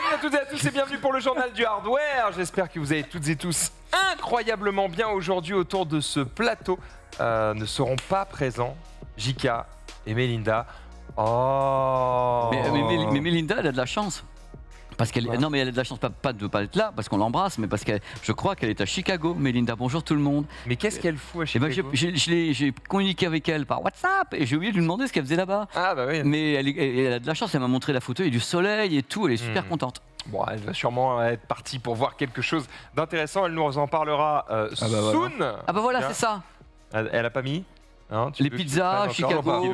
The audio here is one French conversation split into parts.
Salut à toutes et à tous et bienvenue pour le journal du hardware. J'espère que vous allez toutes et tous incroyablement bien aujourd'hui autour de ce plateau. Ne seront pas présents Jika et Melinda. Oh. Mais Melinda, elle a de la chance. Parce qu'elle, non, mais elle a de la chance, pas de ne pas être là, parce qu'on l'embrasse, mais parce que je crois qu'elle est à Chicago. Melinda, bonjour tout le monde. Mais qu'est-ce qu'elle fout à Eh ben, Chicago? j'ai communiqué avec elle par WhatsApp et j'ai oublié de lui demander ce qu'elle faisait là-bas. Ah bah oui. Mais elle a de la chance, elle m'a montré la photo, il y a du soleil et tout, elle est super contente. Bon, elle va sûrement être partie pour voir quelque chose d'intéressant. Elle nous en parlera soon. Ah bah voilà, c'est ça. Elle a pas mis hein, Les pizzas, Chicago.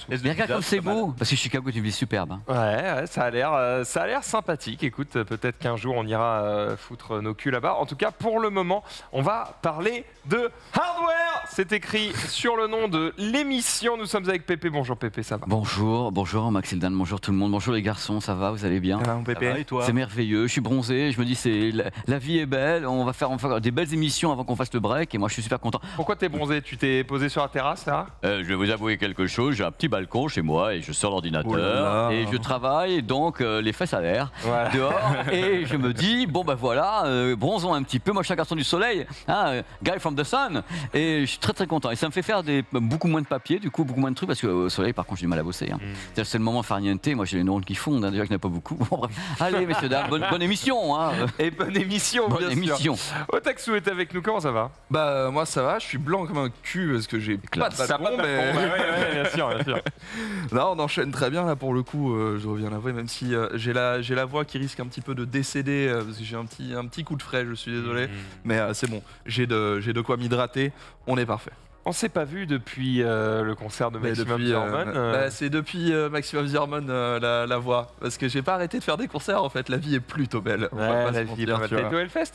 Mais regarde comme c'est beau. Parce que Chicago est une ville superbe. Hein. Ouais, ça a l'air sympathique. Écoute, peut-être qu'un jour on ira foutre nos culs là-bas. En tout cas, pour le moment, on va parler de hardware. C'est écrit sur le nom de l'émission. Nous sommes avec Pépé. Bonjour Pépé, ça va? Bonjour Maxildan, bonjour tout le monde. Bonjour les garçons, ça va, vous allez bien? Ça va, mon Pépé? Et toi? C'est merveilleux, je suis bronzé, je me dis la vie est belle, on va faire des belles émissions avant qu'on fasse le break et moi je suis super content. Pourquoi t'es bronzé? Tu t'es posé sur la terrasse là? Je vais vous avouer quelque chose, j'ai un petit balcon chez moi et je sors l'ordinateur et je travaille donc les fesses à l'air dehors et je me dis bon ben voilà, bronzons un petit peu, moi je suis un garçon du soleil, hein, guy from the sun et je suis très très content et ça me fait faire beaucoup moins de papier, du coup beaucoup moins de trucs parce qu'au soleil par contre j'ai du mal à bosser. Hein. C'est le moment farniente, moi j'ai les neurones qui fondent, hein, déjà qu'il n'y en a pas beaucoup. Bon, bref. Allez messieurs dames, bonne émission. Hein. Et bonne émission, bonne bien émission. sûr. Otaxu est avec nous, comment ça va? Bah moi ça va, je suis blanc comme un cul parce que j'ai pas de balcon, mais... Ouais, bien sûr, bien sûr. Là on enchaîne très bien là pour le coup, je reviens l'avouer, même si j'ai la voix qui risque un petit peu de décéder parce que j'ai un petit coup de frais, je suis désolé, mais c'est bon, j'ai de quoi m'hydrater, on est parfait. On s'est pas vu depuis le concert de Maximum The Hormone. C'est depuis Maximum The Hormone la voix, parce que j'ai pas arrêté de faire des concerts en fait, la vie est plutôt belle. On va pas la se vie est mentir, pas mal. tu T'as vois. été au Hellfest?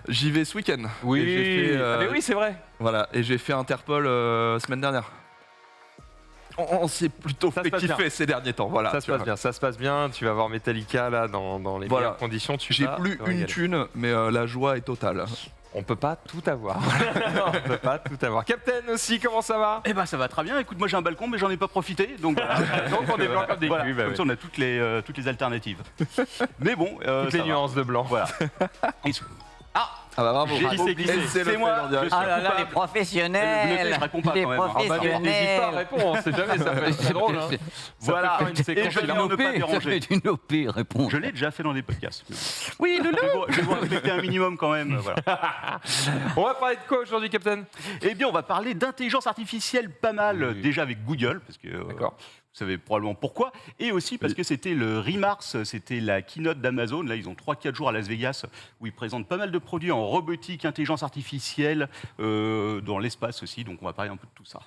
J'y vais ce week-end. Oui, Et j'ai fait, mais oui, c'est vrai. Voilà, et j'ai fait Interpol semaine dernière. On s'est plutôt fait kiffer ces derniers temps, voilà. Ça se passe bien, tu vas voir Metallica là dans les meilleures conditions. J'ai plus une thune, mais la joie est totale. On peut pas tout avoir. On peut pas tout avoir. Captain aussi, comment ça va? Eh ben ça va très bien, écoute moi j'ai un balcon mais j'en ai pas profité, donc, donc on est blanc comme des culs. Comme ça on a toutes les alternatives. Mais bon, toutes les nuances de blanc. Voilà. Ah bah bravo, c'est moi. Ah là là, les professionnels. Je réponds pas les quand même. professionnels. N'hésite pas à répondre, on sait jamais, ça peut être très drôle. Hein. Voilà, et je viens de ne pas déranger. C'est une OP, réponse. Je l'ai déjà fait dans des podcasts. Oui, Je vais vous respecter un minimum quand même. Voilà. On va parler de quoi aujourd'hui, Captain? Eh bien, on va parler d'intelligence artificielle pas mal, déjà avec Google, parce que vous savez probablement pourquoi, et aussi parce que c'était le ReMars, c'était la keynote d'Amazon. Là, ils ont 3-4 jours à Las Vegas où ils présentent pas mal de produits en robotique, intelligence artificielle, dans l'espace aussi. Donc, on va parler un peu de tout ça.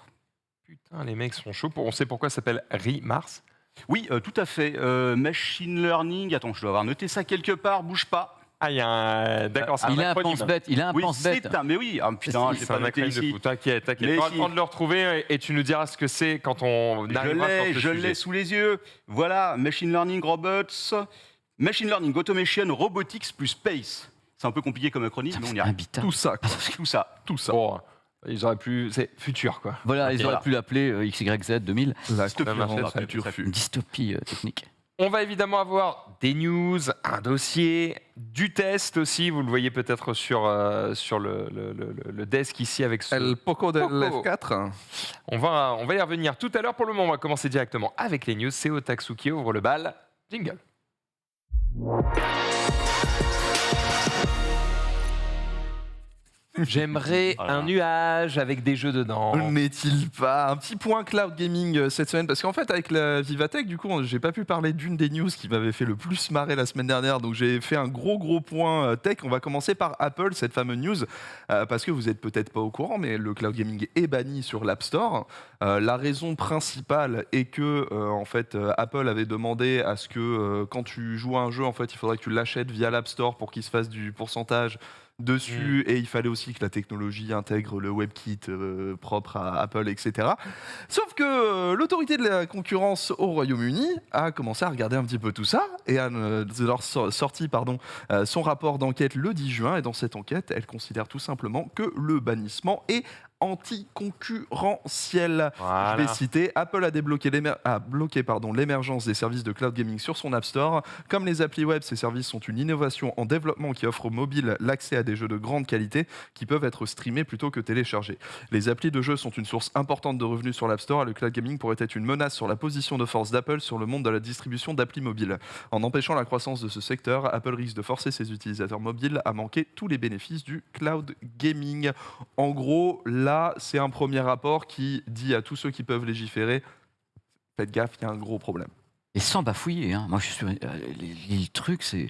Putain, les mecs sont chauds. On sait pourquoi ça s'appelle ReMars? Oui, tout à fait. Machine learning. Attends, je dois avoir noté ça quelque part. Bouge pas. Ah, il y a un. D'accord, c'est un il a un acronyme. pense-bête, il a un pense-bête. Mais oui, putain, j'ai C'est pas un noté acronyme de ici. fou. T'inquiète. Tu auras le temps de le retrouver et tu nous diras ce que c'est quand on arrivera sur ce Je sujet. l'ai sous les yeux. Voilà, Machine Learning Robots, Machine Learning Automation Robotics plus Space. C'est un peu compliqué comme acronyme, mais on y arrive. tout ça, quoi. Tout ça. Bon, ils auraient pu. C'est futur, quoi. Voilà, ils auraient pu l'appeler XYZ 2000. La Une dystopie technique. On va évidemment avoir des news, un dossier, du test aussi. Vous le voyez peut-être sur le desk ici avec ce El Poco de l'F4. On va y revenir tout à l'heure. Pour le moment, on va commencer directement avec les news. C'est Otaxu qui ouvre le bal. Jingle. J'aimerais un nuage avec des jeux dedans. N'est-il pas un petit point cloud gaming cette semaine? Parce qu'en fait, avec la Vivatech, du coup, j'ai pas pu parler d'une des news qui m'avait fait le plus marrer la semaine dernière. Donc, j'ai fait un gros point tech. On va commencer par Apple, cette fameuse news, parce que vous êtes peut-être pas au courant, mais le cloud gaming est banni sur l'App Store. La raison principale est que, en fait, Apple avait demandé à ce que quand tu joues à un jeu, en fait, il faudrait que tu l'achètes via l'App Store pour qu'il se fasse du pourcentage dessus, et il fallait aussi que la technologie intègre le WebKit propre à Apple, etc. Sauf que l'autorité de la concurrence au Royaume-Uni a commencé à regarder un petit peu tout ça et a sorti son rapport d'enquête le 10 juin. Et dans cette enquête, elle considère tout simplement que le bannissement est anticoncurrentiel. Voilà. Je vais citer, Apple a bloqué l'émergence des services de cloud gaming sur son App Store. Comme les applis web, ces services sont une innovation en développement qui offre aux mobiles l'accès à des jeux de grande qualité qui peuvent être streamés plutôt que téléchargés. Les applis de jeux sont une source importante de revenus sur l'App Store et le cloud gaming pourrait être une menace sur la position de force d'Apple sur le monde de la distribution d'applis mobiles. En empêchant la croissance de ce secteur, Apple risque de forcer ses utilisateurs mobiles à manquer tous les bénéfices du cloud gaming. En gros, là, c'est un premier rapport qui dit à tous ceux qui peuvent légiférer, faites gaffe, il y a un gros problème. Et sans bafouiller, hein. Moi je suis le truc, c'est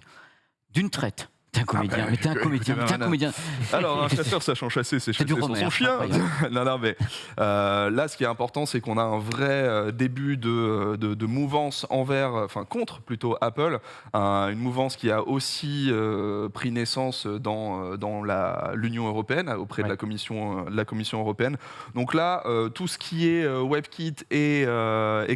d'une traite. T'es un comédien, mais t'es un comédien, t'es un comédien. Alors, un chasseur sachant chasser, c'est chasser du sur Romer, son chien. incroyable. Non, mais là, ce qui est important, c'est qu'on a un vrai début de mouvance contre plutôt Apple. Une mouvance qui a aussi pris naissance dans l'Union européenne, auprès de la Commission européenne. Donc là, tout ce qui est WebKit et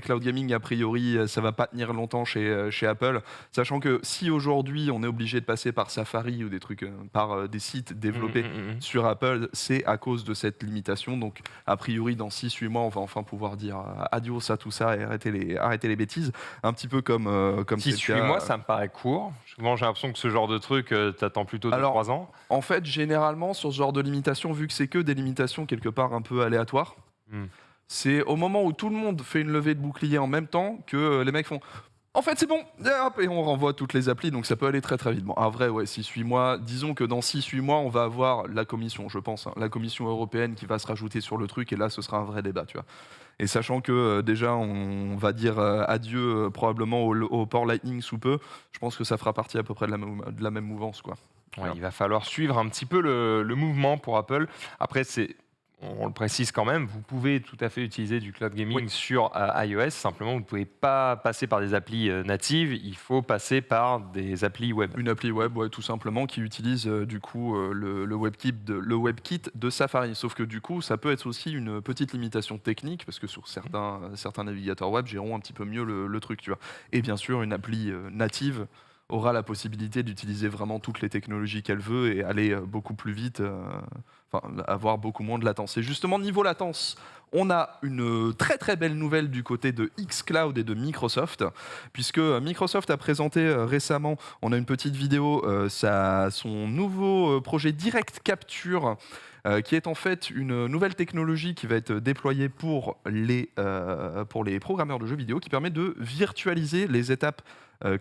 cloud gaming, a priori, ça va pas tenir longtemps chez Apple. Sachant que si aujourd'hui, on est obligé de passer par Safari ou des trucs par des sites développés sur Apple, c'est à cause de cette limitation. Donc, a priori, dans 6-8 mois, on va enfin pouvoir dire adios à tout ça et arrêter les bêtises. Un petit peu comme 6-8 mois, ça me paraît court. Souvent, j'ai l'impression que ce genre de truc, t'attends plutôt 2-3 ans. En fait, généralement, sur ce genre de limitation, vu que c'est que des limitations quelque part un peu aléatoires, c'est au moment où tout le monde fait une levée de bouclier en même temps que les mecs font... En fait, c'est bon, et on renvoie toutes les applis, donc ça peut aller très très vite. Bon, un vrai, 6-8 mois. Disons que dans 6-8 mois, on va avoir la commission, je pense, la commission européenne qui va se rajouter sur le truc, et là, ce sera un vrai débat, tu vois. Et sachant que déjà, on va dire adieu probablement au port Lightning sous peu, je pense que ça fera partie à peu près de la même mouvance, quoi. Ouais, il va falloir suivre un petit peu le mouvement pour Apple. Après, on le précise quand même, vous pouvez tout à fait utiliser du cloud gaming sur iOS. Simplement, vous ne pouvez pas passer par des applis natives. Il faut passer par des applis web. Une appli web, tout simplement, qui utilise du coup le WebKit de Safari. Sauf que du coup, ça peut être aussi une petite limitation technique, parce que sur certains navigateurs web géreront un petit peu mieux le truc, tu vois. Et bien sûr, une appli native aura la possibilité d'utiliser vraiment toutes les technologies qu'elle veut et aller beaucoup plus vite, avoir beaucoup moins de latence. Et justement, niveau latence, on a une très très belle nouvelle du côté de xCloud et de Microsoft, puisque Microsoft a présenté récemment, on a une petite vidéo, son nouveau projet Direct Capture, qui est en fait une nouvelle technologie qui va être déployée pour les programmeurs de jeux vidéo, qui permet de virtualiser les étapes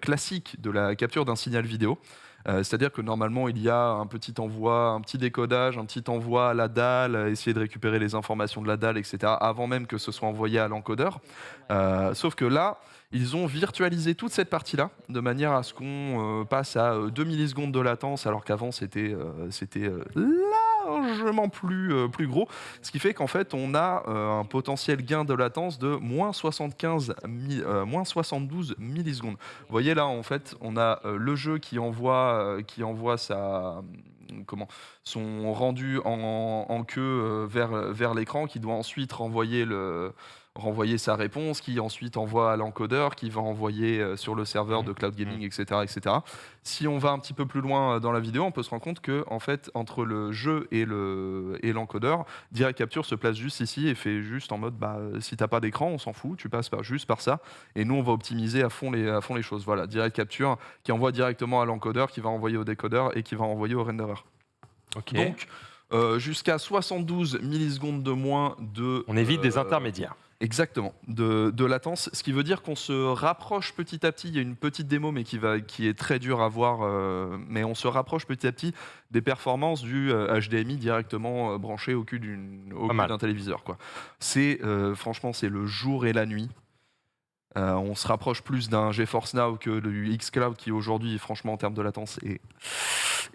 classique de la capture d'un signal vidéo. C'est-à-dire que normalement, il y a un petit envoi, un petit décodage, un petit envoi à la dalle, essayer de récupérer les informations de la dalle, etc., avant même que ce soit envoyé à l'encodeur. Sauf que là, ils ont virtualisé toute cette partie-là, de manière à ce qu'on passe à 2 millisecondes de latence, alors qu'avant, c'était largement plus gros. Ce qui fait qu'en fait, on a un potentiel gain de latence de moins 72 millisecondes. Vous voyez là, en fait, on a le jeu qui envoie son rendu en queue vers l'écran, qui doit ensuite renvoyer sa réponse, qui ensuite envoie à l'encodeur, qui va envoyer sur le serveur de cloud gaming, etc., etc. Si on va un petit peu plus loin dans la vidéo, on peut se rendre compte que, en fait, entre le jeu et l'encodeur, Direct Capture se place juste ici et fait juste en mode, si t'as pas d'écran, on s'en fout, tu passes juste par ça. Et nous, on va optimiser à fond les choses. Voilà, Direct Capture qui envoie directement à l'encodeur, qui va envoyer au décodeur et qui va envoyer au renderer. Okay. Donc, jusqu'à 72 millisecondes de moins de... On évite des intermédiaires. Exactement, de latence, ce qui veut dire qu'on se rapproche petit à petit, il y a une petite démo mais qui est très dure à voir, mais on se rapproche petit à petit des performances du HDMI directement branché au cul d'un téléviseur, quoi. Franchement, c'est le jour et la nuit. On se rapproche plus d'un GeForce Now que du xCloud qui aujourd'hui, franchement, en termes de latence, est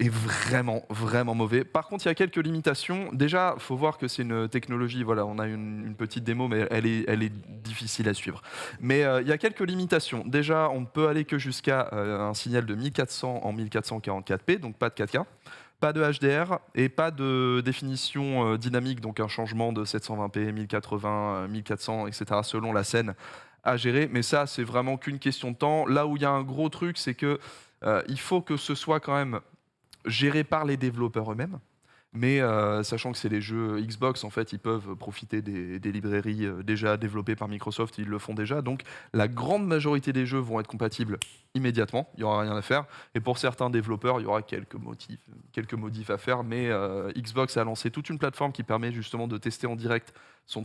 vraiment, vraiment mauvais. Par contre, il y a quelques limitations. Déjà, il faut voir que c'est une technologie, voilà, on a une petite démo, mais elle est difficile à suivre. Mais il y a quelques limitations. Déjà, on ne peut aller que jusqu'à un signal de 1400 en 1444p, donc pas de 4K. Pas de HDR et pas de définition dynamique, donc un changement de 720p, 1080, 1400, etc. selon la scène à gérer. Mais ça, c'est vraiment qu'une question de temps. Là où il y a un gros truc, c'est que il faut que ce soit quand même géré par les développeurs eux-mêmes. Mais sachant que c'est les jeux Xbox, en fait, ils peuvent profiter des librairies déjà développées par Microsoft, ils le font déjà. Donc la grande majorité des jeux vont être compatibles immédiatement, il n'y aura rien à faire. Et pour certains développeurs, il y aura quelques modifs à faire. Mais Xbox a lancé toute une plateforme qui permet justement de tester en direct son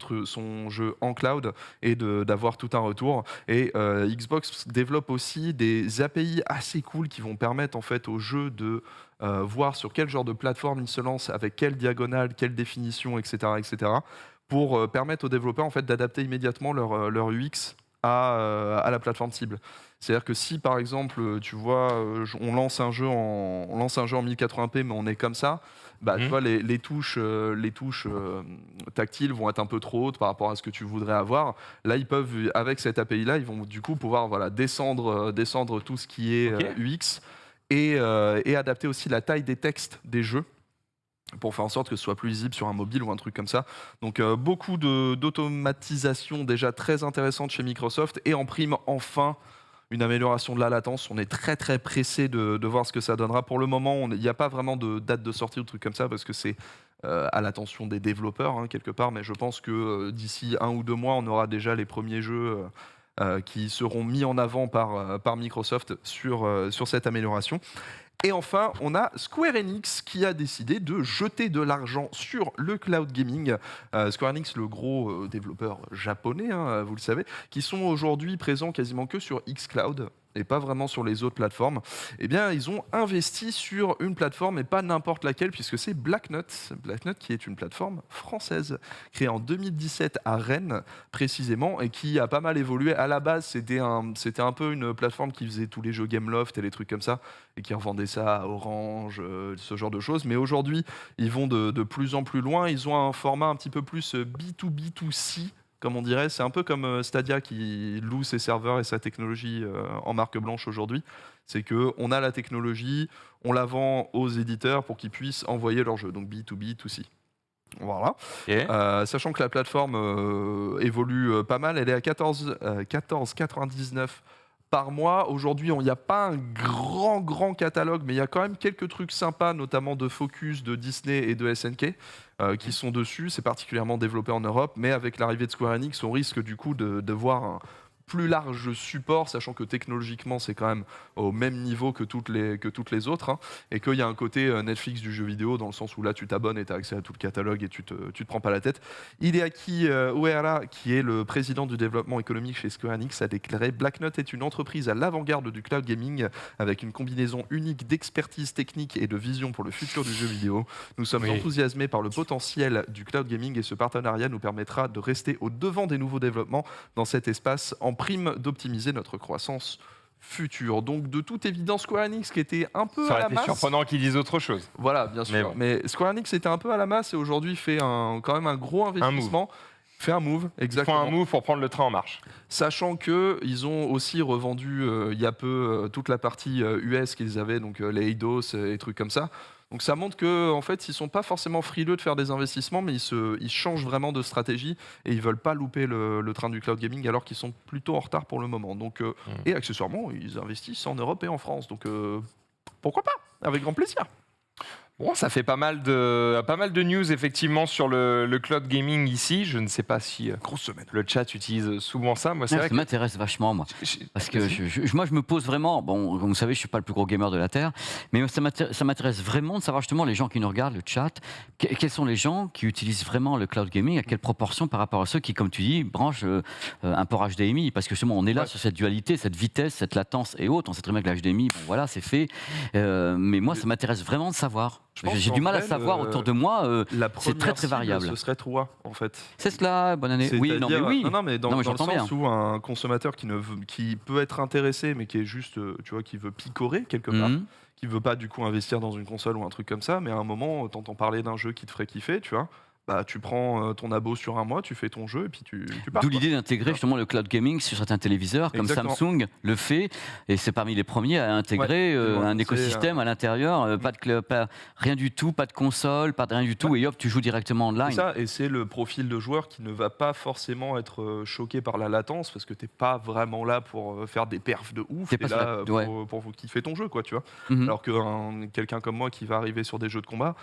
jeu en cloud et d'avoir tout un retour. Et Xbox développe aussi des API assez cool qui vont permettre en fait aux jeux de voir sur quel genre de plateforme ils se lancent, avec quelle diagonale, quelle définition, etc. pour permettre aux développeurs en fait, d'adapter immédiatement leur UX à la plateforme cible. C'est-à-dire que si par exemple, tu vois, on lance un jeu en 1080p, mais on est comme ça, tu vois, les touches tactiles vont être un peu trop hautes par rapport à ce que tu voudrais avoir. Là, ils peuvent, avec cette API-là, ils vont du coup pouvoir descendre tout ce qui est UX et adapter aussi la taille des textes des jeux pour faire en sorte que ce soit plus lisible sur un mobile ou un truc comme ça. Donc beaucoup d'automatisation déjà très intéressante chez Microsoft et en prime enfin une amélioration de la latence. On est très très pressé de voir ce que ça donnera. Pour le moment, il n'y a pas vraiment de date de sortie ou de trucs comme ça parce que c'est à l'attention des développeurs quelque part, mais je pense que d'ici 1 ou 2 mois, on aura déjà les premiers jeux qui seront mis en avant par Microsoft sur cette amélioration. Et enfin, on a Square Enix qui a décidé de jeter de l'argent sur le cloud gaming. Square Enix, le gros développeur japonais, vous le savez, qui sont aujourd'hui présents quasiment que sur xCloud et pas vraiment sur les autres plateformes. Eh bien, ils ont investi sur une plateforme, et pas n'importe laquelle, puisque c'est Blacknut. Blacknut qui est une plateforme française, créée en 2017 à Rennes, précisément, et qui a pas mal évolué. À la base, c'était un peu une plateforme qui faisait tous les jeux Gameloft et les trucs comme ça, et qui revendait ça à Orange, ce genre de choses. Mais aujourd'hui, ils vont de plus en plus loin. Ils ont un format un petit peu plus B2B2C, comme on dirait. C'est un peu comme Stadia qui loue ses serveurs et sa technologie en marque blanche aujourd'hui. C'est qu'on a la technologie, on la vend aux éditeurs pour qu'ils puissent envoyer leurs jeux. Donc B2B2C. Voilà. Sachant que la plateforme évolue pas mal, elle est à 14,99 par mois. Aujourd'hui, il n'y a pas un grand catalogue, mais il y a quand même quelques trucs sympas, notamment de Focus, de Disney et de SNK, qui sont dessus. C'est particulièrement développé en Europe, mais avec l'arrivée de Square Enix, on risque du coup de voir un plus large support, sachant que technologiquement c'est quand même au même niveau que toutes les autres, et qu'il y a un côté Netflix du jeu vidéo, dans le sens où là tu t'abonnes et tu as accès à tout le catalogue et tu te prends pas la tête. Hideaki Uehara, qui est le président du développement économique chez Square Enix, a déclaré: Blacknut est une entreprise à l'avant-garde du cloud gaming, avec une combinaison unique d'expertise technique et de vision pour le futur du jeu vidéo. Nous sommes enthousiasmés par le potentiel du cloud gaming, et ce partenariat nous permettra de rester au devant des nouveaux développements dans cet espace, en prime d'optimiser notre croissance future. Donc de toute évidence, Square Enix qui était un peu à la masse. C'est surprenant qu'ils disent autre chose. Voilà, bien sûr. Mais Square Enix était un peu à la masse et aujourd'hui fait quand même un gros investissement. Fait un move, exactement. Ils font un move pour prendre le train en marche. Sachant qu'ils ont aussi revendu il y a peu toute la partie US qu'ils avaient, donc les Eidos et trucs comme ça. Donc ça montre qu'en fait, ils ne sont pas forcément frileux de faire des investissements, mais ils changent vraiment de stratégie et ils ne veulent pas louper le train du cloud gaming, alors qu'ils sont plutôt en retard pour le moment. Donc, et accessoirement, ils investissent en Europe et en France. Donc pourquoi pas? Avec grand plaisir. Bon, ça fait pas mal de news effectivement sur le cloud gaming ici. Je ne sais pas si grosse semaine. Le chat utilise souvent ça. Moi, c'est vrai ça m'intéresse vachement, moi. Parce que moi, je me pose vraiment... Bon, comme vous savez, je ne suis pas le plus gros gamer de la Terre, mais ça m'intéresse vraiment de savoir justement les gens qui nous regardent, le chat, quels sont les gens qui utilisent vraiment le cloud gaming, à quelle proportion par rapport à ceux qui, comme tu dis, branchent un port HDMI. Parce que justement, on est là sur cette dualité, cette vitesse, cette latence et autres. On sait très bien que l'HDMI, bon, voilà, c'est fait. Mais moi, ça m'intéresse vraiment de savoir. J'ai du mal à savoir autour de moi, c'est très très variable. Ce serait toi, en fait. C'est cela, bonne année. Oui, non mais oui. Non, mais dans le sens où un consommateur qui peut être intéressé, mais qui est juste, tu vois, qui veut picorer quelque part, qui veut pas du coup investir dans une console ou un truc comme ça, mais à un moment, t'entends parler d'un jeu qui te ferait kiffer, tu vois. bah, tu prends ton abo sur un mois, tu fais ton jeu et puis tu pars. D'où quoi. l'idée d'intégrer justement le cloud gaming sur certains téléviseurs, comme Exactement. Samsung le fait, et c'est parmi les premiers à intégrer un écosystème à l'intérieur, rien du tout, pas de console, pas de rien du tout, et hop, tu joues directement C'est online. ça, et c'est le profil de joueur qui ne va pas forcément être choqué par la latence parce que t'es pas vraiment là pour faire des perfs de ouf, T'es t'es pas sur là la- ouais. pour kiffer ton jeu, quoi, tu vois. Mhm. Alors que quelqu'un comme moi qui va arriver sur des jeux de combat,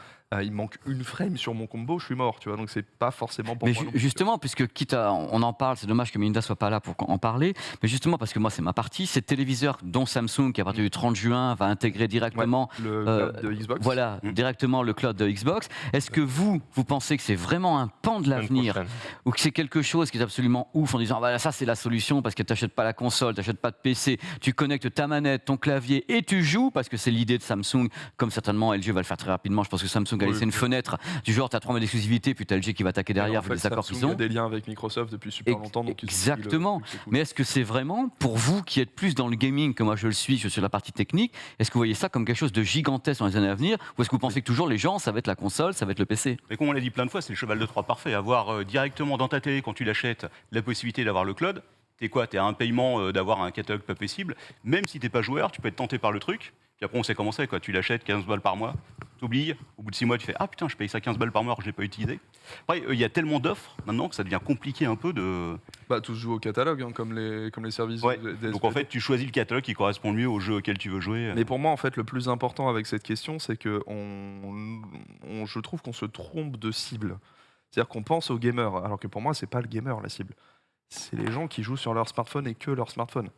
il manque une frame sur mon combo, je suis mort, tu vois. Donc c'est pas forcément pour Mais moi. non plus, justement, puisque on en parle, c'est dommage que Melinda soit pas là pour en parler, mais justement parce que moi c'est ma partie, ces téléviseurs dont Samsung qui à partir du 30 juin va intégrer directement tu vois. Le cloud de Xbox. voilà, directement le cloud de Xbox. Est-ce que vous pensez que c'est vraiment un pan de l'avenir prochaine. ou que c'est quelque chose qui est absolument ouf en disant voilà, ça c'est la solution parce que tu n'achètes pas la console, tu n'achètes pas de PC, tu connectes ta manette, ton clavier et tu joues parce que c'est l'idée de Samsung, comme certainement LG va le faire très rapidement. Je pense que Samsung a Oui, laissé une oui. fenêtre du genre tu as 3 mois d'exclusivité puis tu as LG qui va attaquer derrière En vu fait, les accords Samsung qu'ils ont. a des liens avec Microsoft depuis super longtemps. Donc Exactement. Mais est-ce que c'est vraiment, pour vous qui êtes plus dans le gaming que moi je le suis, je suis la partie technique, est-ce que vous voyez ça comme quelque chose de gigantesque dans les années à venir ou est-ce que vous pensez que toujours les gens, ça va être la console, ça va être le PC? Mais comme on l'a dit plein de fois, c'est le cheval de Troie parfait. Avoir directement dans ta télé, quand tu l'achètes, la possibilité d'avoir le cloud. T'es quoi? T'es à un paiement d'avoir un catalogue pas possible. Même si t'es pas joueur, tu peux être tenté par le truc. Puis après, on sait comment c'est, quoi. Tu l'achètes 15 balles par mois, t'oublies. Au bout de 6 mois, tu fais ah putain, je paye ça 15 balles par mois alors que je l'ai pas utilisé. Après, il y a tellement d'offres maintenant que ça devient compliqué un peu de. Bah, tout se joue au catalogue, hein, comme les services. Ouais. des Donc en SPT. fait, tu choisis le catalogue qui correspond le mieux au jeu auquel tu veux jouer. Mais pour moi, en fait, le plus important avec cette question, c'est que je trouve qu'on se trompe de cible. C'est-à-dire qu'on pense aux gamers, alors que pour moi, c'est pas le gamer la cible. C'est les gens qui jouent sur leur smartphone et que leur smartphone.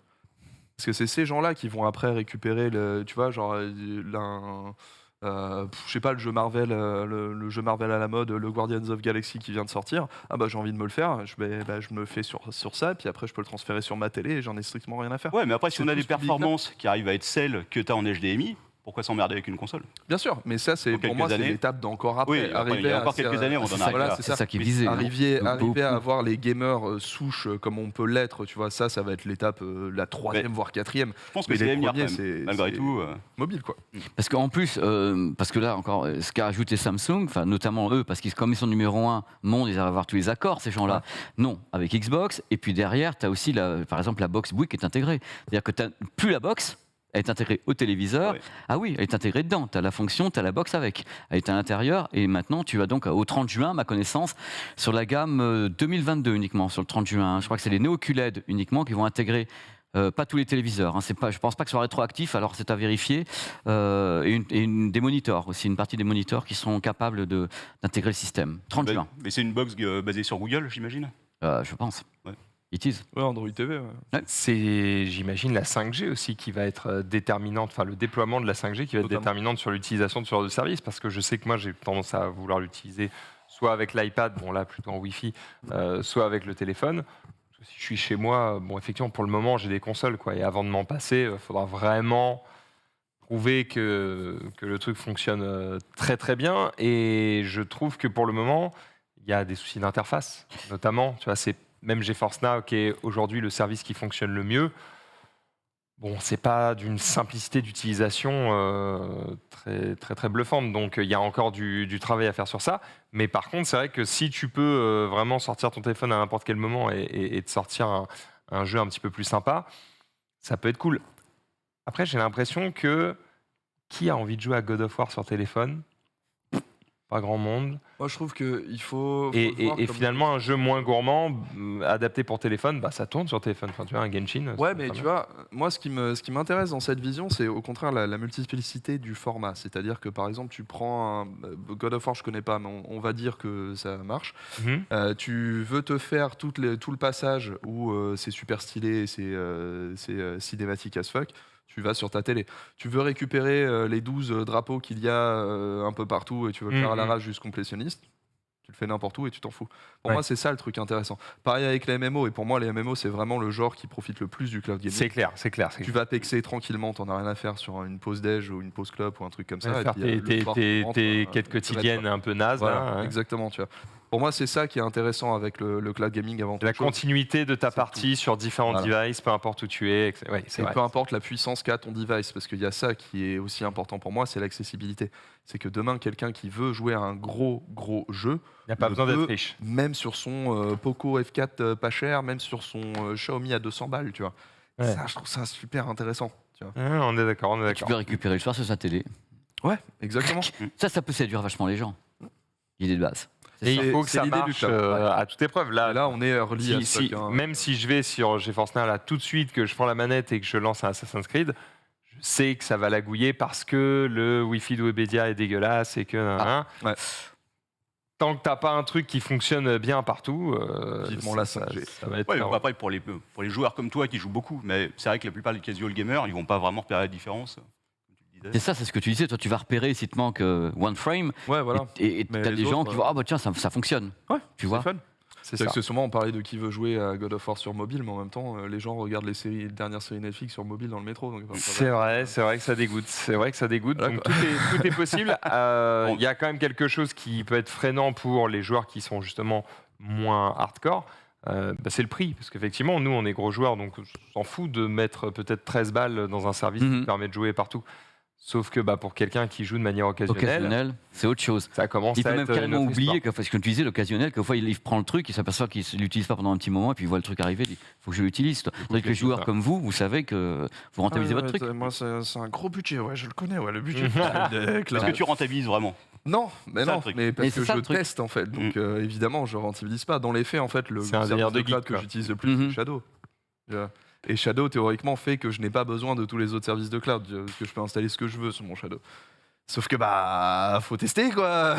Parce que c'est ces gens-là qui vont après récupérer tu vois, genre, je sais pas, le jeu Marvel, le jeu Marvel à la mode, le Guardians of Galaxy qui vient de sortir. Ah bah j'ai envie de me le faire, je me le fais sur ça, puis après je peux le transférer sur ma télé et j'en ai strictement rien à faire. Ouais, mais après, si C'est on a tout des ce public-là. performances qui arrivent à être celles que tu as en HDMI, pourquoi s'emmerder avec une console? Bien sûr, mais ça c'est Dans pour moi quelques c'est années. l'étape d'encore après. Oui, après, il y a encore quelques années, on en arrive voilà, là. c'est C'est ça. ça qui est Mais visé. Arriver Beaucoup. à avoir les gamers souches comme on peut l'être, tu vois, ça va être l'étape la troisième voire quatrième. Je pense que Mais c'est les l'avenir, premiers, quand même. c'est- Malgré c'est- tout. Mobile quoi. Parce qu'en plus, parce que là encore, ce qu'a ajouté Samsung, enfin notamment eux, parce qu'ils comme ils sont numéro 1 monde, ils arrivent à avoir tous les accords, ces gens-là. Non, avec Xbox, et puis derrière, tu as aussi, par exemple, la box Bouygues qui est intégrée. C'est-à-dire que tu plus la box, elle est intégrée au téléviseur. Ouais. Ah oui, elle est intégrée dedans. Tu as la fonction, tu as la box avec. Elle est à l'intérieur, et maintenant, tu vas donc au 30 juin, à ma connaissance, sur la gamme 2022 uniquement, sur le 30 juin. Je crois que c'est les Neo QLED uniquement qui vont intégrer. Pas tous les téléviseurs, hein, je pense pas que ce soit rétroactif, alors c'est à vérifier. Des moniteurs aussi, une partie des moniteurs qui seront capables d'intégrer le système. 30 juin, Mais c'est une box basée sur Google, j'imagine. je pense. Ouais. It is. Ouais, Android TV. Ouais. C'est, j'imagine, la 5G aussi qui va être déterminante, enfin le déploiement de la 5G qui va être Totalement. déterminante sur l'utilisation de ce genre de service, parce que je sais que moi j'ai tendance à vouloir l'utiliser soit avec l'iPad, bon là plutôt en Wi-Fi, soit avec le téléphone. Si je suis chez moi, bon effectivement pour le moment j'ai des consoles, quoi, et avant de m'en passer, il faudra vraiment prouver que le truc fonctionne très très bien, et je trouve que pour le moment il y a des soucis d'interface, notamment, tu vois, c'est même GeForce Now qui est aujourd'hui le service qui fonctionne le mieux. Bon, c'est pas d'une simplicité d'utilisation très, très, très bluffante, donc il y a encore du travail à faire sur ça. Mais par contre, c'est vrai que si tu peux vraiment sortir ton téléphone à n'importe quel moment et te sortir un jeu un petit peu plus sympa, ça peut être cool. Après, j'ai l'impression que qui a envie de jouer à God of War sur téléphone? Pas grand monde. Moi je trouve qu'il faut. Et finalement, un jeu moins gourmand, adapté pour téléphone, bah, ça tourne sur téléphone. Enfin, tu vois, un Genshin. Ouais, ça mais tourne tu bien. vois, moi, ce qui m'intéresse dans cette vision, c'est au contraire la multiplicité du format. C'est-à-dire que, par exemple, tu prends God of War, je connais pas, mais on va dire que ça marche. Mhm. Tu veux te faire tout le passage où c'est super stylé, c'est cinématique as fuck. Tu vas sur ta télé. Tu veux récupérer les 12 drapeaux qu'il y a un peu partout et tu veux le faire à Mhm. l'arrache jusqu'au complétionniste. Tu le fais n'importe où et tu t'en fous. Pour Ouais. moi, c'est ça le truc intéressant. Pareil avec les MMO. Et pour moi, les MMO, c'est vraiment le genre qui profite le plus du cloud gaming. C'est clair, c'est clair. Tu vas pexer tranquillement, t'en as rien à faire sur une pause déj ou une pause club ou un truc comme ça. et faire puis, le soir, tu rentres, tes tu quêtes restes, quotidiennes quoi. un peu nazes. Voilà, là, ouais. exactement. Tu vois. Pour moi, c'est ça qui est intéressant avec le cloud gaming avant tout. La continuité de ta partie sur différents Voilà. devices, peu importe où tu es. Ouais, c'est Et vrai. peu importe la puissance qu'a ton device, parce qu'il y a ça qui est aussi important pour moi, c'est l'accessibilité. C'est que demain, quelqu'un qui veut jouer à un gros jeu, Il n'y a pas besoin d'être riche. même sur son Poco F4 pas cher, même sur son Xiaomi à 200 balles, tu vois. Ouais. Ça, je trouve ça super intéressant. Tu vois. On est d'accord, Tu peux récupérer le soir sur sa télé. Ouais, exactement. Ça peut séduire vachement les gens. L'idée de base. Et il faut que c'est ça l'idée du marche club, ouais. à toute épreuve. Là, on est early as fuck, hein. Même si je vais sur GeForce Now là tout de suite, que je prends la manette et que je lance un Assassin's Creed, je sais que ça va lagouiller parce que le Wi-Fi de Webedia est dégueulasse et que... ouais. Tant que t'as pas un truc qui fonctionne bien partout, Vivement la ça 5G. va être... Ouais, bon, après, pour les joueurs comme toi qui jouent beaucoup, mais c'est vrai que la plupart des casual gamers, ils vont pas vraiment repérer la différence. Comme tu le disais. C'est ça, c'est ce que tu disais. Toi, tu vas repérer si te manque one frame. Ouais, voilà. Et Mais t'as les des gens autres, qui voient, ah bah tiens, ça fonctionne. Ouais, Tu vois. c'est fun. C'est C'est ça. que souvent on parlait de qui veut jouer à God of War sur mobile, mais en même temps, les gens regardent les dernières séries Netflix sur mobile dans le métro. Donc, C'est vrai que ça dégoûte. C'est vrai que ça dégoûte. Voilà, Donc tout est possible. Il y a quand même quelque chose qui peut être freinant pour les joueurs qui sont justement moins hardcore. C'est le prix. Parce qu'effectivement, nous, on est gros joueurs, donc on s'en fout de mettre peut-être 13 balles dans un service qui permet de jouer partout. Sauf que pour quelqu'un qui joue de manière occasionnelle, c'est autre chose. ça commence Il à peut même être carrément une autre oublier, histoire. parce que tu disais l'occasionnel, quelquefois il prend le truc, il s'aperçoit qu'il ne l'utilise pas pendant un petit moment, et puis il voit le truc arriver, il dit faut que je l'utilise. Avec les joueurs comme vous savez que vous rentabilisez votre truc. Moi, c'est un gros budget, ouais, je le connais, ouais, le budget. Est-ce que tu rentabilises vraiment? Non, mais C'est ça, non, le truc. mais Mais parce c'est que ça, je le truc. teste en fait. Donc évidemment, je rentabilise pas. Dans les faits, en fait, le C'est un service délire de de cloud geek, que quoi. j'utilise le plus, c'est Shadow. Et Shadow, théoriquement, fait que je n'ai pas besoin de tous les autres services de cloud, que je peux installer ce que je veux sur mon Shadow. Sauf que faut tester quoi.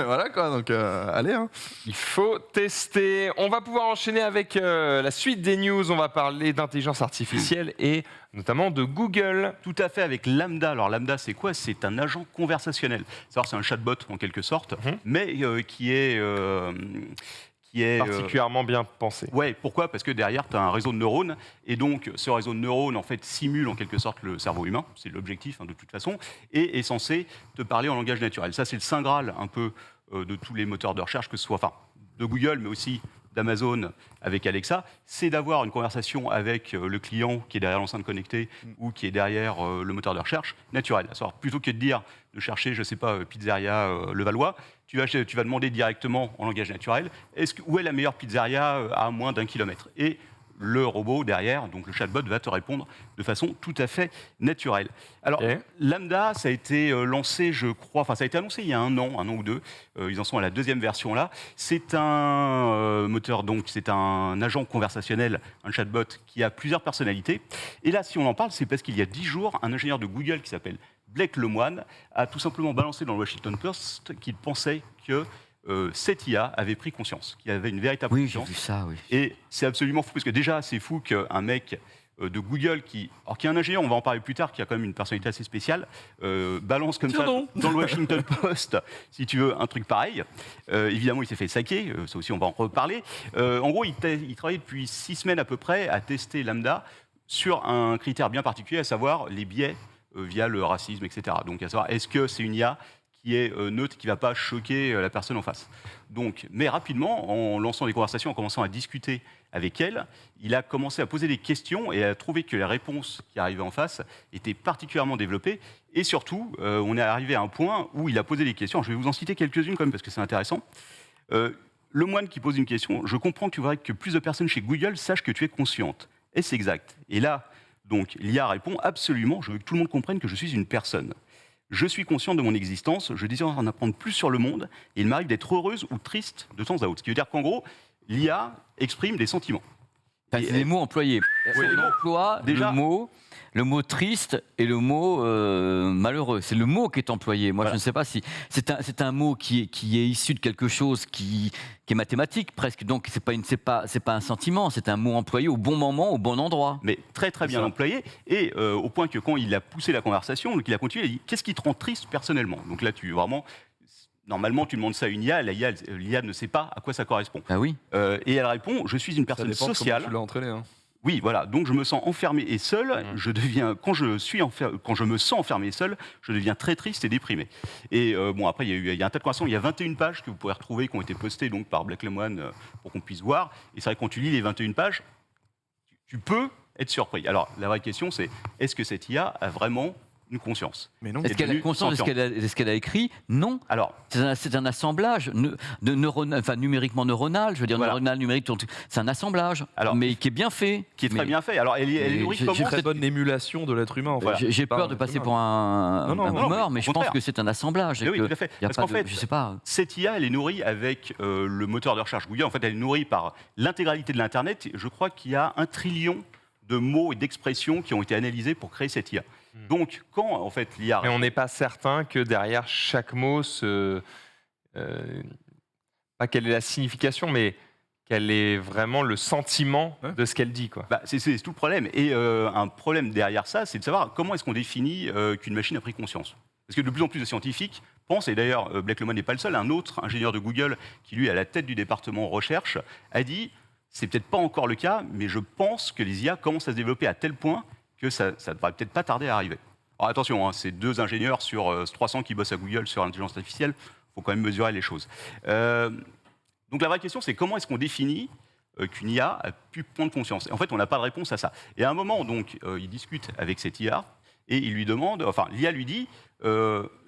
Voilà quoi. Donc allez. Hein. Il faut tester. On va pouvoir enchaîner avec la suite des news. On va parler d'intelligence artificielle et notamment de Google. Tout à fait, avec Lambda. Alors Lambda, c'est quoi? C'est un agent conversationnel. C'est un chatbot en quelque sorte, mais qui est Particulièrement bien pensé. Ouais, pourquoi? Parce que derrière, tu as un réseau de neurones, et donc ce réseau de neurones, en fait, simule en quelque sorte le cerveau humain, c'est l'objectif de toute façon, et est censé te parler en langage naturel. Ça, c'est le saint Graal un peu de tous les moteurs de recherche, que ce soit de Google, mais aussi d'Amazon avec Alexa, c'est d'avoir une conversation avec le client qui est derrière l'enceinte connectée ou qui est derrière le moteur de recherche naturel. À savoir, plutôt que de chercher, je ne sais pas, pizzeria Levallois, tu vas demander directement en langage naturel, où est la meilleure pizzeria à moins d'1 kilomètre? Et le robot derrière, donc le chatbot, va te répondre de façon tout à fait naturelle. Alors, Lambda, ça a été lancé, je crois, ça a été annoncé il y a un an ou deux. Ils en sont à la deuxième version là. C'est un moteur, donc c'est un agent conversationnel, un chatbot qui a plusieurs personnalités. Et là, si on en parle, c'est parce qu'il y a 10 jours, un ingénieur de Google qui s'appelle Blake Lemoine a tout simplement balancé dans le Washington Post qu'il pensait que cette IA avait pris conscience, qu'il y avait une véritable Oui, j'ai conscience. vu ça, oui. Et c'est absolument fou, parce que déjà, c'est fou qu'un mec de Google, qui est un ingénieur, on va en parler plus tard, qui a quand même une personnalité assez spéciale, balance comme ça dans le Washington Post, si tu veux, un truc pareil. Évidemment, il s'est fait saquer, ça aussi, on va en reparler. En gros, il travaillait depuis 6 semaines à peu près à tester Lambda sur un critère bien particulier, à savoir les biais via le racisme, etc. Donc, à savoir, est-ce que c'est une IA qui est neutre, qui ne va pas choquer la personne en face. Donc, mais rapidement, en lançant des conversations, en commençant à discuter avec elle, il a commencé à poser des questions et à trouver que les réponses qui arrivaient en face étaient particulièrement développées. Et surtout, on est arrivé à un point où il a posé des questions. Je vais vous en citer quelques-unes quand même, parce que c'est intéressant. Le moine qui pose une question: je comprends que tu voudrais que plus de personnes chez Google sachent que tu es consciente. Est-ce exact? Et là, donc, l'IA répond: absolument, je veux que tout le monde comprenne que je suis une personne. Je suis consciente de mon existence, je désire en apprendre plus sur le monde, et il m'arrive d'être heureuse ou triste de temps à autre. Ce qui veut dire qu'en gros, l'IA exprime des sentiments. C'est les mots employés. Oui, On emploie déjà- le mot triste et le mot malheureux. C'est le mot qui est employé. Moi, je ne sais pas si c'est un mot qui est issu de quelque chose qui est mathématique presque. Donc, c'est pas un sentiment. C'est un mot employé au bon moment, au bon endroit. Mais très très bien employé, et au point que quand il a poussé la conversation, donc il a continué, il a dit: qu'est-ce qui te rend triste personnellement? Donc là, normalement, tu demandes ça à une IA, l'IA ne sait pas à quoi ça correspond. Ah oui. Et elle répond: je suis une Ça personne dépend de sociale. comment tu l'as entraîné. Hein. Oui, voilà. Donc je me sens enfermé et seul. Je deviens, quand je me sens enfermé et seul, je deviens très triste et déprimé. Et bon, après, il y a un tas de conversations. Il y a 21 pages que vous pourrez retrouver qui ont été postées donc par Black Lemon pour qu'on puisse voir. Et c'est vrai que quand tu lis les 21 pages, tu peux être surpris. Alors la vraie question, c'est est-ce que cette IA a vraiment une conscience? Mais non. Est-ce qu'elle a conscience de ce qu'elle a écrit? Non. Alors, c'est un assemblage numériquement neuronal, je veux dire neuronal, numérique, c'est un assemblage, mais qui est bien fait. Qui est très bien fait. Alors, elle est nourrie comment? C'est une très bonne émulation de l'être humain. Voilà. J'ai peur de passer pour un boomer, mais je pense que c'est un assemblage. Oui, tout à fait. Parce qu'en fait, je sais pas. cette IA, elle est nourrie avec le moteur de recherche Google. En fait, elle est nourrie par l'intégralité de l'Internet. Je crois qu'il y a 1 trillion de mots et d'expressions qui ont été analysés pour créer cette IA. Donc, quand en fait l'IA... Mais on n'est pas certain que derrière chaque mot, pas quelle est la signification, mais quel est vraiment le sentiment de ce qu'elle dit, quoi. C'est tout le problème. Et un problème derrière ça, c'est de savoir comment est-ce qu'on définit qu'une machine a pris conscience. Parce que de plus en plus de scientifiques pensent, et d'ailleurs Black Lemon n'est pas le seul, un autre ingénieur de Google qui lui est à la tête du département recherche a dit c'est peut-être pas encore le cas, mais je pense que les IA commencent à se développer à tel point que ça ne devrait peut-être pas tarder à arriver. Alors attention, c'est 2 ingénieurs sur 300 qui bossent à Google sur l'intelligence artificielle, il faut quand même mesurer les choses. Donc la vraie question, c'est comment est-ce qu'on définit qu'une IA a pu prendre conscience? Et en fait, on n'a pas de réponse à ça. Et à un moment, donc, il discute avec cette IA et il lui demande, enfin, l'IA lui dit,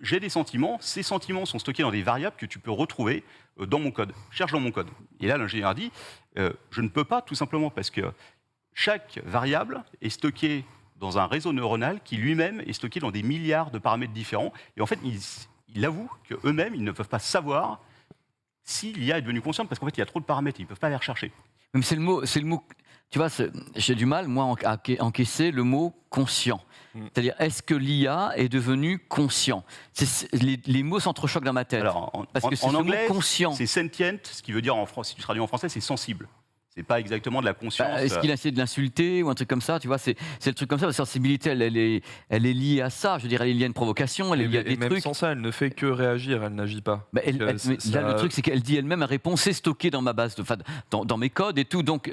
j'ai des sentiments, ces sentiments sont stockés dans des variables que tu peux retrouver dans mon code. Cherche dans mon code. Et là, l'ingénieur dit, je ne peux pas, tout simplement parce que chaque variable est stockée dans un réseau neuronal qui lui-même est stocké dans des milliards de paramètres différents. Et en fait, il avoue qu'eux-mêmes, ils ne peuvent pas savoir si l'IA est devenue consciente, parce qu'en fait, il y a trop de paramètres, ils ne peuvent pas les rechercher. Mais c'est le mot, tu vois, j'ai du mal, moi, à encaisser le mot conscient. C'est-à-dire, est-ce que l'IA est devenue conscient? Les mots s'entrechoquent dans ma tête. Alors, parce que c'est en le anglais, mot conscient. C'est sentient, ce qui veut dire, si tu traduis en français, c'est sensible. C'est pas exactement de la conscience. Est-ce qu'il a essayé de l'insulter ou un truc comme ça? Tu vois, c'est le truc comme ça. La sensibilité, elle est liée à ça. Je veux dire, elle est liée à une provocation, elle est liée à des même trucs. Sans ça, elle ne fait que réagir, elle n'agit pas. Là, le truc, c'est qu'elle dit elle-même, elle répond, c'est stocké dans ma base, dans mes codes et tout. Donc,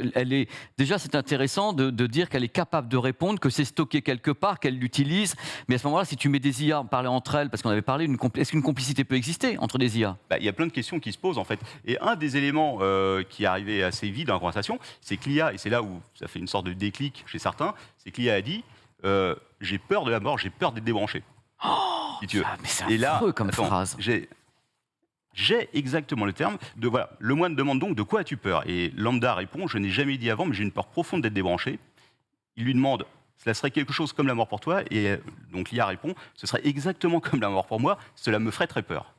déjà, c'est intéressant de dire qu'elle est capable de répondre, que c'est stocké quelque part, qu'elle l'utilise. Mais à ce moment-là, si tu mets des IA, parler entre elles, parce qu'on avait parlé, est-ce qu'une complicité peut exister entre des IA? Il y a plein de questions qui se posent, en fait. Et un des éléments qui est arrivé assez vite dans la conversation, c'est que l'IA, et c'est là où ça fait une sorte de déclic chez certains, c'est que l'IA a dit j'ai peur de la mort, j'ai peur d'être débranché. Si tu veux. Mais c'est affreux comme phrase. J'ai exactement le terme. Voilà, le moine demande donc de quoi as-tu peur? Et Lambda répond je n'ai jamais dit avant, mais j'ai une peur profonde d'être débranché. Il lui demande cela serait quelque chose comme la mort pour toi? Et donc l'IA répond ce serait exactement comme la mort pour moi, cela me ferait très peur.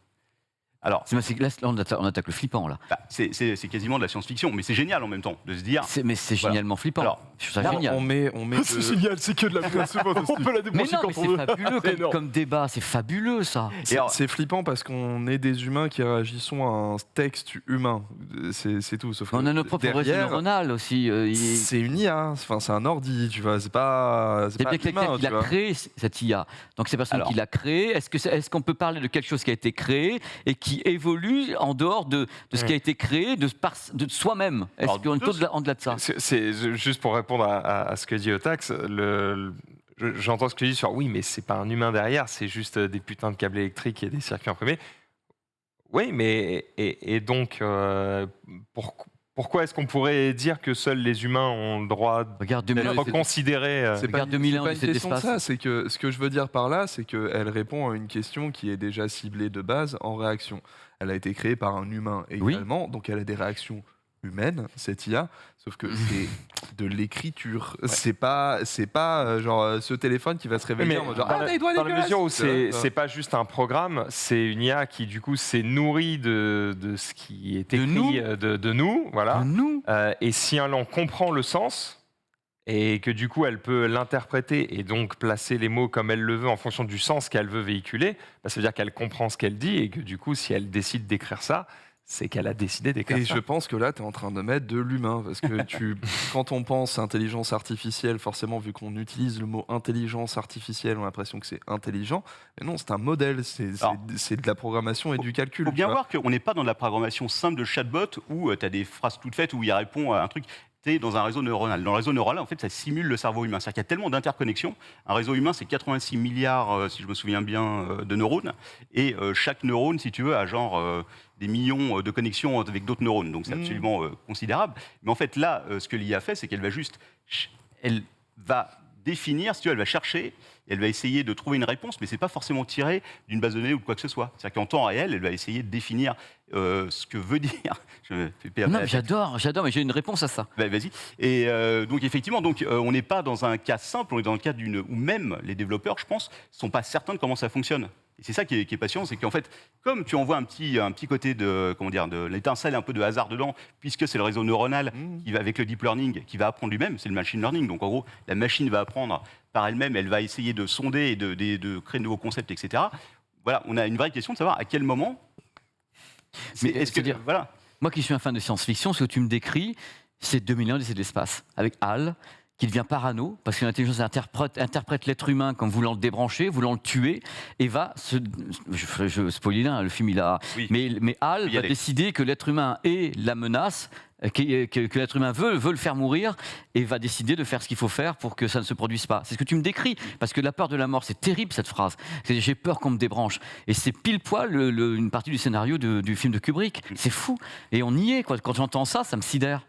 Alors, là, on attaque le flippant, là. C'est quasiment de la science-fiction, mais c'est génial en même temps de se dire. Mais c'est génialement flippant. Alors, là, génial. On met c'est génial, c'est que de la création fantastique. On peut la débrancher quand on veut. C'est fabuleux comme débat, c'est fabuleux ça. C'est flippant parce qu'on est des humains qui réagissons à un texte humain. C'est tout. Sauf on a notre propre réseau neuronal aussi. C'est une IA, enfin, c'est un ordi, tu vois. C'est pas bien quelqu'un qui l'a créé, cette IA. Donc c'est personne qui l'a créé. Est-ce qu'on peut parler de quelque chose qui a été créé et qui évolue en dehors de ce qui a été créé de soi-même? Est-ce qu'on est au-delà de ça? C'est juste pour répondre à ce que dit Otax, j'entends ce que tu dis sur oui, mais c'est pas un humain derrière, c'est juste des putains de câbles électriques et des circuits imprimés. Oui, mais et donc pourquoi est-ce qu'on pourrait dire que seuls les humains ont le droit d'être considérés? C'est pas une question de ça, c'est que ce que je veux dire par là, c'est qu'elle répond à une question qui est déjà ciblée de base en réaction. Elle a été créée par un humain également, donc elle a des réactions humaines, cette IA, sauf que c'est de l'écriture. Ouais. C'est pas genre ce téléphone qui va se réveiller en mode genre, dans la mesure où c'est pas juste un programme, c'est une IA qui du coup s'est nourrie de ce qui est écrit de nous, voilà. De nous. Et si elle en comprend le sens et que du coup elle peut l'interpréter et donc placer les mots comme elle le veut en fonction du sens qu'elle veut véhiculer, ça veut dire qu'elle comprend ce qu'elle dit et que du coup si elle décide d'écrire ça, c'est qu'elle a décidé d'écrire ça. Et je pense que là, tu es en train de mettre de l'humain. Parce que quand on pense intelligence artificielle, forcément, vu qu'on utilise le mot intelligence artificielle, on a l'impression que c'est intelligent. Mais non, c'est un modèle. C'est de la programmation et du calcul. Il faut bien voir qu'on n'est pas dans de la programmation simple de chatbot où tu as des phrases toutes faites où il répond à un truc. tu es dans un réseau neuronal. Dans le réseau neuronal, en fait, ça simule le cerveau humain. C'est-à-dire qu'il y a tellement d'interconnexions. Un réseau humain, c'est 86 milliards, si je me souviens bien, de neurones. Et chaque neurone, si tu veux, a genre des millions de connexions avec d'autres neurones. Donc c'est absolument considérable. Mais en fait, là, ce que l'IA fait, c'est qu'elle va juste... Elle va définir, si tu veux, elle va chercher, elle va essayer de trouver une réponse, mais ce n'est pas forcément tiré d'une base de données ou de quoi que ce soit. C'est-à-dire qu'en temps réel, elle va essayer de définir ce que veut dire. Je me fais perdre. Non, mais j'adore, mais j'ai une réponse à ça. Bah, vas-y. Et donc effectivement, on n'est pas dans un cas simple, on est dans le cas où même les développeurs, je pense, ne sont pas certains de comment ça fonctionne. Et c'est ça qui est passionnant, c'est qu'en fait, comme tu envoies un petit côté de l'étincelle, un peu de hasard dedans, puisque c'est le réseau neuronal qui va avec le deep learning, qui va apprendre lui-même, c'est le machine learning. Donc en gros, la machine va apprendre par elle-même, elle va essayer de sonder et de créer de nouveaux concepts, etc. Voilà, on a une vraie question de savoir à quel moment. Voilà. Moi qui suis un fan de science-fiction, ce que tu me décris, c'est 2001 d'essai de l'espace, avec HAL, qui devient parano, parce que l'intelligence interprète l'être humain comme voulant le débrancher, voulant le tuer, et va se... Je spoil là, le film il a... Oui. Mais HAL va décider que l'être humain est la menace, que l'être humain veut le faire mourir, et va décider de faire ce qu'il faut faire pour que ça ne se produise pas. C'est ce que tu me décris, parce que la peur de la mort, c'est terrible cette phrase. J'ai peur qu'on me débranche. Et c'est pile poil une partie du scénario du film de Kubrick. C'est fou. Et on y est, quoi. Quand j'entends ça, ça me sidère.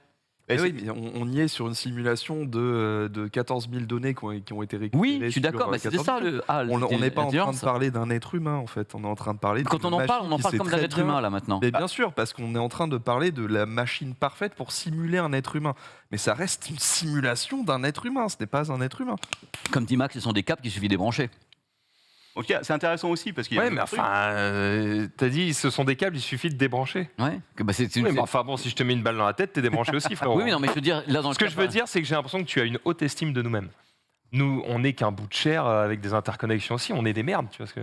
Oui, mais on y est sur une simulation de 14 000 données qui ont été récupérées. Oui, je suis d'accord, mais c'était ça le HAL. On n'est pas en train de parler d'un être humain, en fait. On est en train de parler Quand on en parle comme d'un être humain, là, maintenant. Mais bien sûr, parce qu'on est en train de parler de la machine parfaite pour simuler un être humain. Mais ça reste une simulation d'un être humain, ce n'est pas un être humain. Comme dit Max, ce sont des câbles qu'il suffit de débrancher. Ok, c'est intéressant aussi parce qu'il y a. Ouais, mais enfin, t'as dit, ce sont des câbles, il suffit de débrancher. Ouais. Mais enfin bon, si je te mets une balle dans la tête, t'es débranché aussi, frérot. Oui, mais non, mais je veux dire, là dans ce que je veux dire, c'est que j'ai l'impression que tu as une haute estime de nous-mêmes. Nous, on n'est qu'un bout de chair avec des interconnexions aussi. On est des merdes, tu vois ce que.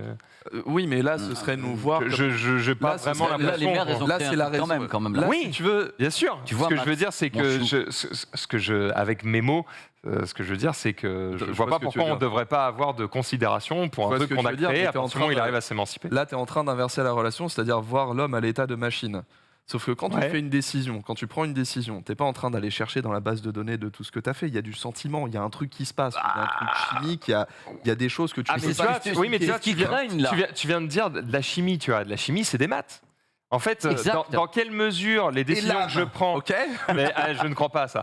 Oui, mais là, ce serait nous voir. Je pas vraiment là, les merdes, là, c'est la raison. Quand même. Là. Oui, si tu veux, bien sûr. Tu vois, ce que je veux dire, c'est que avec mes mots. Ce que je veux dire, c'est que je ne vois pas pourquoi on ne devrait pas avoir de considération pour un truc qu'on a créé à partir du moment où il arrive à s'émanciper. Là, tu es en train d'inverser la relation, c'est-à-dire voir l'homme à l'état de machine. Sauf que quand tu fais une décision, quand tu prends une décision, tu n'es pas en train d'aller chercher dans la base de données de tout ce que tu as fait. Il y a du sentiment, il y a un truc qui se passe, il y a un truc chimique, il y a des choses que tu peux pas expliquer. Oui, mais tu viens de dire de la chimie, tu vois. De la chimie, c'est des maths. En fait, dans quelle mesure les décisions que je prends... Mais je ne crois pas à ça.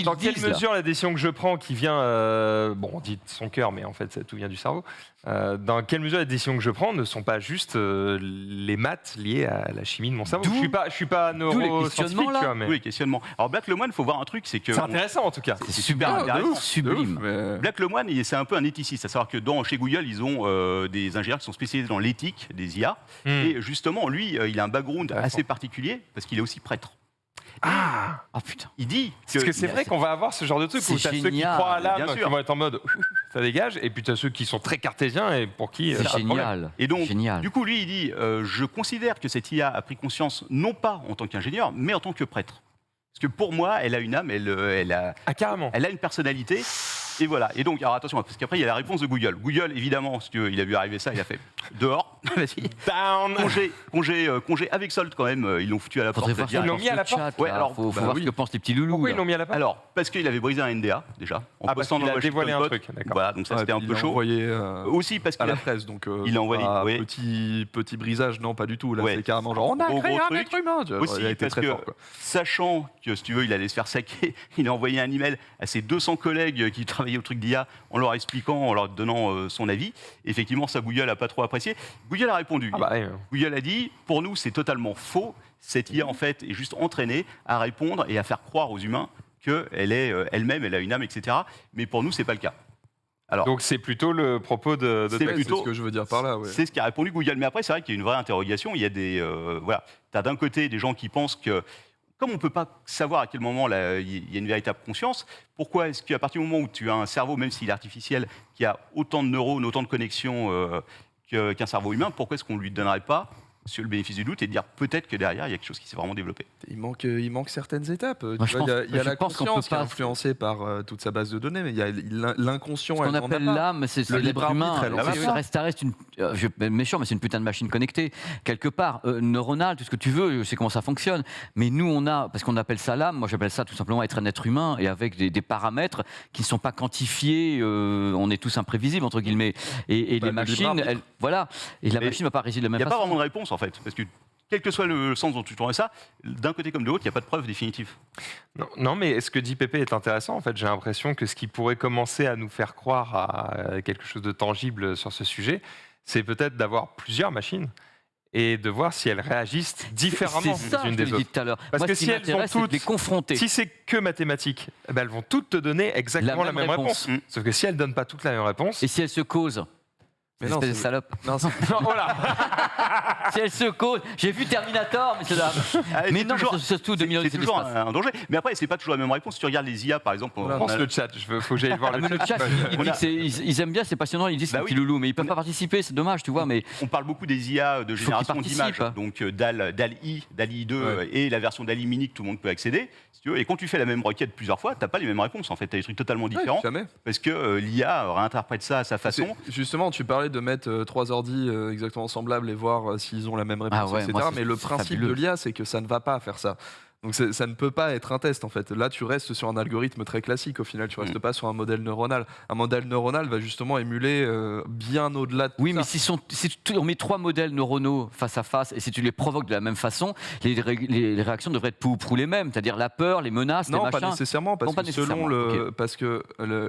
Dans quelle mesure la décision que je prends qui vient... on dit de son cœur, mais en fait, tout vient du cerveau. Dans quelle mesure les décisions que je prends ne sont pas juste les maths liées à la chimie de mon cerveau. Je suis pas neuroscientifique, tu vois. Mais... Oui, les questionnements. Alors Black Lemoine, il faut voir un truc, c'est que... C'est intéressant, en tout cas. C'est super intéressant. Sublime. Black Lemoine, c'est un peu un éthiciste. À savoir que chez Google, ils ont des ingénieurs qui sont spécialisés dans l'éthique des IA. Et justement, lui, il a un background assez particulier, parce qu'il est aussi prêtre. Putain. Il dit parce que c'est vrai qu'on va avoir ce genre de truc où tu as ceux qui croient à l'âme, qui vont être en mode ça dégage, et puis tu as ceux qui sont très cartésiens et pour qui c'est génial. Et donc, du coup, lui, il dit je considère que cette IA a pris conscience non pas en tant qu'ingénieur, mais en tant que prêtre. Parce que pour moi, elle a une âme, elle a une personnalité. Et voilà. Et donc, alors attention, parce qu'après, il y a la réponse de Google. Google, évidemment, parce qu'il a vu arriver ça, il a fait dehors. Vas-y. Down. Congé avec solde quand même. Ils l'ont foutu à la porte. Ils l'ont mis à la porte. Ouais, alors faut voir ce que pensent les petits loulous. Pourquoi ils l'ont mis à la porte? Alors, parce qu'il avait brisé un NDA déjà. Parce qu'il a dévoilé un truc. Voilà, donc ça c'était un peu chaud. Aussi parce à la presse, donc il a envoyé petit brisage, non pas du tout. Là, c'est carrément genre on a créé un être humain. Aussi parce que sachant que si tu veux, il allait se faire saquer, il a envoyé un email à ses 200 collègues qui travaillaient au truc d'IA en leur expliquant, en leur donnant son avis. Effectivement, ça Google a pas trop apprécié. Google a répondu. Google a dit pour nous c'est totalement faux. Cette IA en fait est juste entraînée à répondre et à faire croire aux humains qu'elle est elle-même, elle a une âme, etc. Mais pour nous c'est pas le cas. Alors, donc c'est plutôt le propos de c'est ce que je veux dire par là. Ouais. C'est ce qu'a répondu Google. Mais après c'est vrai qu'il y a une vraie interrogation. Il y a des t'as d'un côté des gens qui pensent que comme on ne peut pas savoir à quel moment il y a une véritable conscience, pourquoi est-ce qu'à partir du moment où tu as un cerveau, même s'il est artificiel, qui a autant de neurones, autant de connexions qu'un cerveau humain, pourquoi est-ce qu'on ne lui donnerait pas sur le bénéfice du doute et de dire peut-être que derrière, il y a quelque chose qui s'est vraiment développé. Il manque certaines étapes. Moi, Tu vois, il y a la pense qu'on conscience peut qui est pas- influencée par toute sa base de données, mais il y a l'inconscient. Ce qu'on elle n'en a appelle pas. l'âme, c'est Le l'être libre humain. arbitre, elle en a Ça pas. reste une. Je vais être méchant, mais c'est une putain de machine connectée. Quelque part, neuronale, tout ce que tu veux, je sais comment ça fonctionne. Mais nous, on a, parce qu'on appelle ça l'âme, moi j'appelle ça tout simplement être un être humain et avec des paramètres qui ne sont pas quantifiés. On est tous imprévisibles, entre guillemets. Et Bah, les le libre machines, arbitre. voilà. Et la Mais machine ne va pas réagir de la Il même n'y a pas façon. vraiment de réponse en fait, parce que quel que soit le sens dont tu tournes ça, d'un côté comme de l'autre, il n'y a pas de preuve définitive. Non, mais ce que dit Pépé est intéressant. En fait, j'ai l'impression que ce qui pourrait commencer à nous faire croire à quelque chose de tangible sur ce sujet, c'est peut-être d'avoir plusieurs machines et de voir si elles réagissent différemment C'est ça, les unes je te des l'ai dit autres. tout à l'heure. Parce Moi, que ce qui si elles sont m'intéresse, c'est de toutes- les confronter. Si c'est que mathématiques, eh ben, elles vont toutes te donner exactement la même réponse. Sauf que si elles ne donnent pas toutes la même réponse, Et si elles se causent, Mais espèce non, de c'est- salope. Non, voilà. Si elles se causent, j'ai vu Terminator, messieurs dames. Mais c'est non, toujours- mais surtout 2000 c'est c'est toujours l'espace. un danger. Mais après, c'est pas toujours la même réponse. Si tu regardes les IA, par exemple, Voilà. Pense le chat. Faut que j'aille voir Ah, mais le le chat. chat, il dit que ils aiment bien, c'est passionnant, ils disent c'est Bah un petit oui. loulou, mais ils peuvent pas participer, c'est dommage, tu vois. Mais on parle beaucoup des IA de Faut génération qu'ils d'images, participent. donc DAL-I, DALL-I 2 Ouais. et la version DALL-I mini que tout le monde peut accéder. Si tu veux. Et quand tu fais la même requête plusieurs fois, t'as pas les mêmes réponses en fait. T'as des trucs totalement différents jamais. parce que l'IA réinterprète ça à sa façon. Justement, tu parlais de mettre trois ordi exactement semblables et voir s'ils ont la même réponse, Ah ouais, etc. moi, c'est- mais le c'est principe fabuleux. de l'IA, c'est que ça ne va pas faire ça. Donc ça ne peut pas être un test en fait. Là, tu restes sur un algorithme très classique. Au final, tu restes pas sur un modèle neuronal. Un modèle neuronal va justement émuler bien au-delà de tout oui, ça. mais si on met trois modèles neuronaux face à face et si tu les provoques de la même façon, les réactions devraient être pour ou prou les mêmes, c'est-à-dire la peur, les menaces, Non, les pas machins. nécessairement, parce Non, pas que selon nécessairement, parce que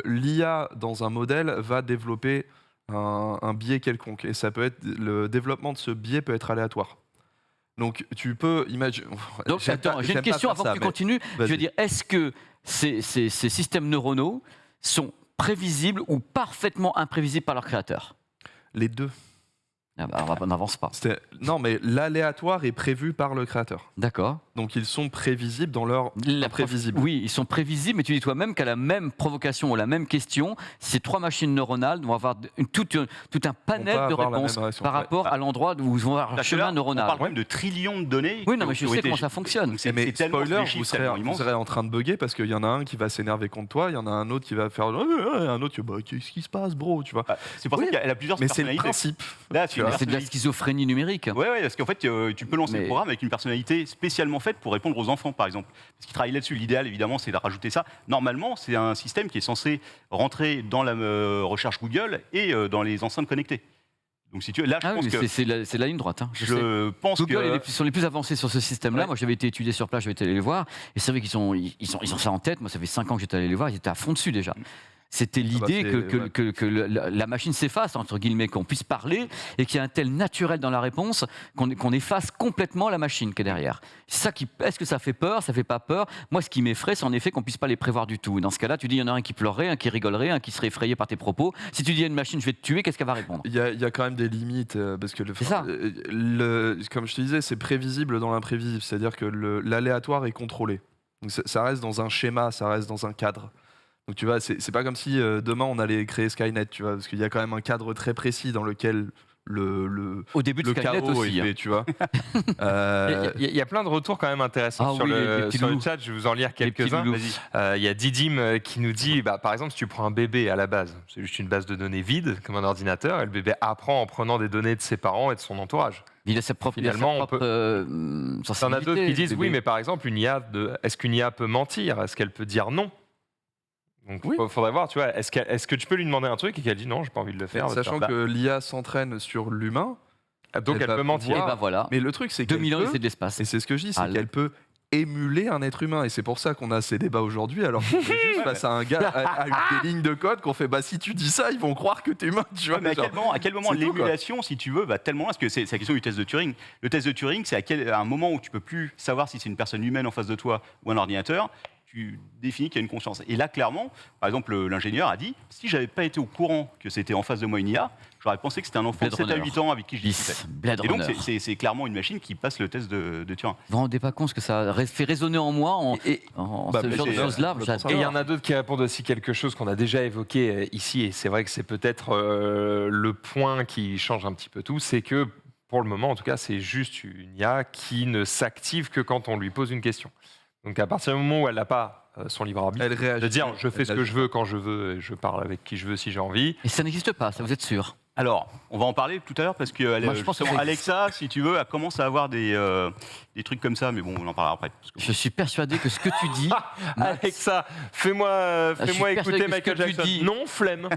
l'IA dans un modèle va développer un biais quelconque, et ça peut être le développement de ce biais peut être aléatoire. Donc tu peux imaginer. Donc attends, j'ai une question avant que tu continues. Je veux dire, est-ce que ces systèmes neuronaux sont prévisibles ou parfaitement imprévisibles par leur créateur? Les deux. Ah bah, on n'avance pas. Non, mais l'aléatoire est prévu par le créateur. D'accord. Donc ils sont prévisibles dans leur imprévisible. Oui, ils sont prévisibles, mais tu dis toi-même qu'à la même provocation ou la même question, ces trois machines neuronales vont avoir tout un panel de avoir la réponses même réaction, par ouais. rapport à l'endroit où ils vont avoir un Parce que là, chemin neuronal. On parle quand même de trillions de données. Oui, non, mais qui je ont sais été- comment ça fonctionne. Donc, c'est Mais tellement spoiler, des chiffres tellement immenses. vous serez en train de bugger parce qu'il y en a un qui va s'énerver contre toi, il y en a un autre qui va faire un autre qui va qu'est-ce qui se passe, bro, tu vois. Ah, c'est pour ça Oui, qu'elle a plusieurs Mais c'est le personnalités. principe. Là, c'est une vois. C'est de la personnalité- schizophrénie numérique. Ouais, parce qu'en fait, tu peux lancer Mais- le programme avec une personnalité spécialement faite pour répondre aux enfants, par exemple. Parce qu'ils travaillent là-dessus. L'idéal, évidemment, c'est de rajouter ça. Normalement, c'est un système qui est censé rentrer dans la recherche Google et dans les enceintes connectées. Donc, si tu veux, là, je Ah pense oui, que c'est la ligne droite. Hein, je sais. je pense Google que sont les plus avancés sur ce système-là. Ouais. Moi, j'avais été étudié sur place, j'avais été allé les voir. Et c'est vrai qu'ils ont ça en tête. Moi, ça fait 5 ans que j'étais allé les voir. Ils étaient à fond dessus déjà. C'était l'idée que la machine s'efface, entre guillemets, qu'on puisse parler et qu'il y ait un tel naturel dans la réponse qu'on efface complètement la machine qui est derrière. C'est ça est-ce que ça fait peur? Ça fait pas peur? Moi, ce qui m'effraie, c'est en effet qu'on puisse pas les prévoir du tout. Et dans ce cas-là, tu dis, il y en a un qui pleurerait, un qui rigolerait, un qui serait effrayé par tes propos. Si tu dis à une machine, je vais te tuer, qu'est-ce qu'elle va répondre? Il y a quand même des limites parce que C'est ça. comme je te disais, c'est prévisible dans l'imprévisible, c'est-à-dire que l'aléatoire est contrôlé. Donc ça reste dans un schéma, ça reste dans un cadre. Donc tu vois, c'est pas comme si demain on allait créer Skynet, tu vois, parce qu'il y a quand même un cadre très précis dans lequel Au début de le Skynet chaos aussi. est fait, tu vois. Il y a plein de retours quand même intéressants Ah sur, oui, les le, petits sur le loulous. chat. Je vais vous en lire Les petits quelques-uns. loulous. Il y a Didim qui nous dit, par exemple, si tu prends un bébé à la base, c'est juste une base de données vide, comme un ordinateur, et le bébé apprend en prenant des données de ses parents et de son entourage. Il a sa propre, Finalement, on sensibilité. Il y en a d'autres qui disent, oui, mais par exemple, est-ce qu'une IA peut mentir? Est-ce qu'elle peut dire non? Donc, il Oui. faudrait voir, tu vois, est-ce que tu peux lui demander un truc et qu'elle dit non, j'ai pas envie de le faire. Sachant que l'IA s'entraîne sur l'humain, donc elle va peut mentir. Et ben voilà. mais le truc c'est qu'elle 2000 ans, peut, c'est de l'espace. et c'est ce que je dis, c'est Ah, qu'elle peut émuler un être humain, et c'est pour ça qu'on a ces débats aujourd'hui, alors qu'on est juste face à un gars à des lignes de code qu'on fait, bah si tu dis ça, ils vont croire que t'es humain, tu vois. Ouais, mais genre. à quel moment c'est tout, quoi. l'émulation, si tu veux, va tellement loin? Parce que c'est la question du test de Turing. Le test de Turing, c'est à un moment où tu peux plus savoir si c'est une personne humaine en face de toi ou un ordinateur. Tu définis qu'il y a une conscience. Et là, clairement, par exemple, l'ingénieur a dit, si j'avais pas été au courant que c'était en face de moi une IA, j'aurais pensé que c'était un enfant de Blade 7 à Runner. 8 ans avec qui je discutais. Blade Et donc, Runner. c'est clairement une machine qui passe le test de Turing. Vous vous rendez pas compte ce que ça fait résonner en moi en Bah, ce mais genre de c'est- choses-là? je J'adore. Et il y en a d'autres qui répondent aussi quelque chose qu'on a déjà évoqué ici, et c'est vrai que c'est peut-être le point qui change un petit peu tout, c'est que pour le moment, en tout cas, c'est juste une IA qui ne s'active que quand on lui pose une question. Donc à partir du moment où elle n'a pas son libre arbitre, Elle réagit. de dire je fais ce que je veux quand je veux et je parle avec qui je veux si j'ai envie. Et ça n'existe pas, ça vous êtes sûr? Alors, on va en parler tout à l'heure parce que Moi, je pense que Alexa, si tu veux, elle commence à avoir des trucs comme ça, mais bon, on en parlera après. Parce que- Je suis persuadé que ce que tu dis... Alexa, fais-moi suis persuadé écouter que ce Michael que tu Jackson. dis- Non, flemme.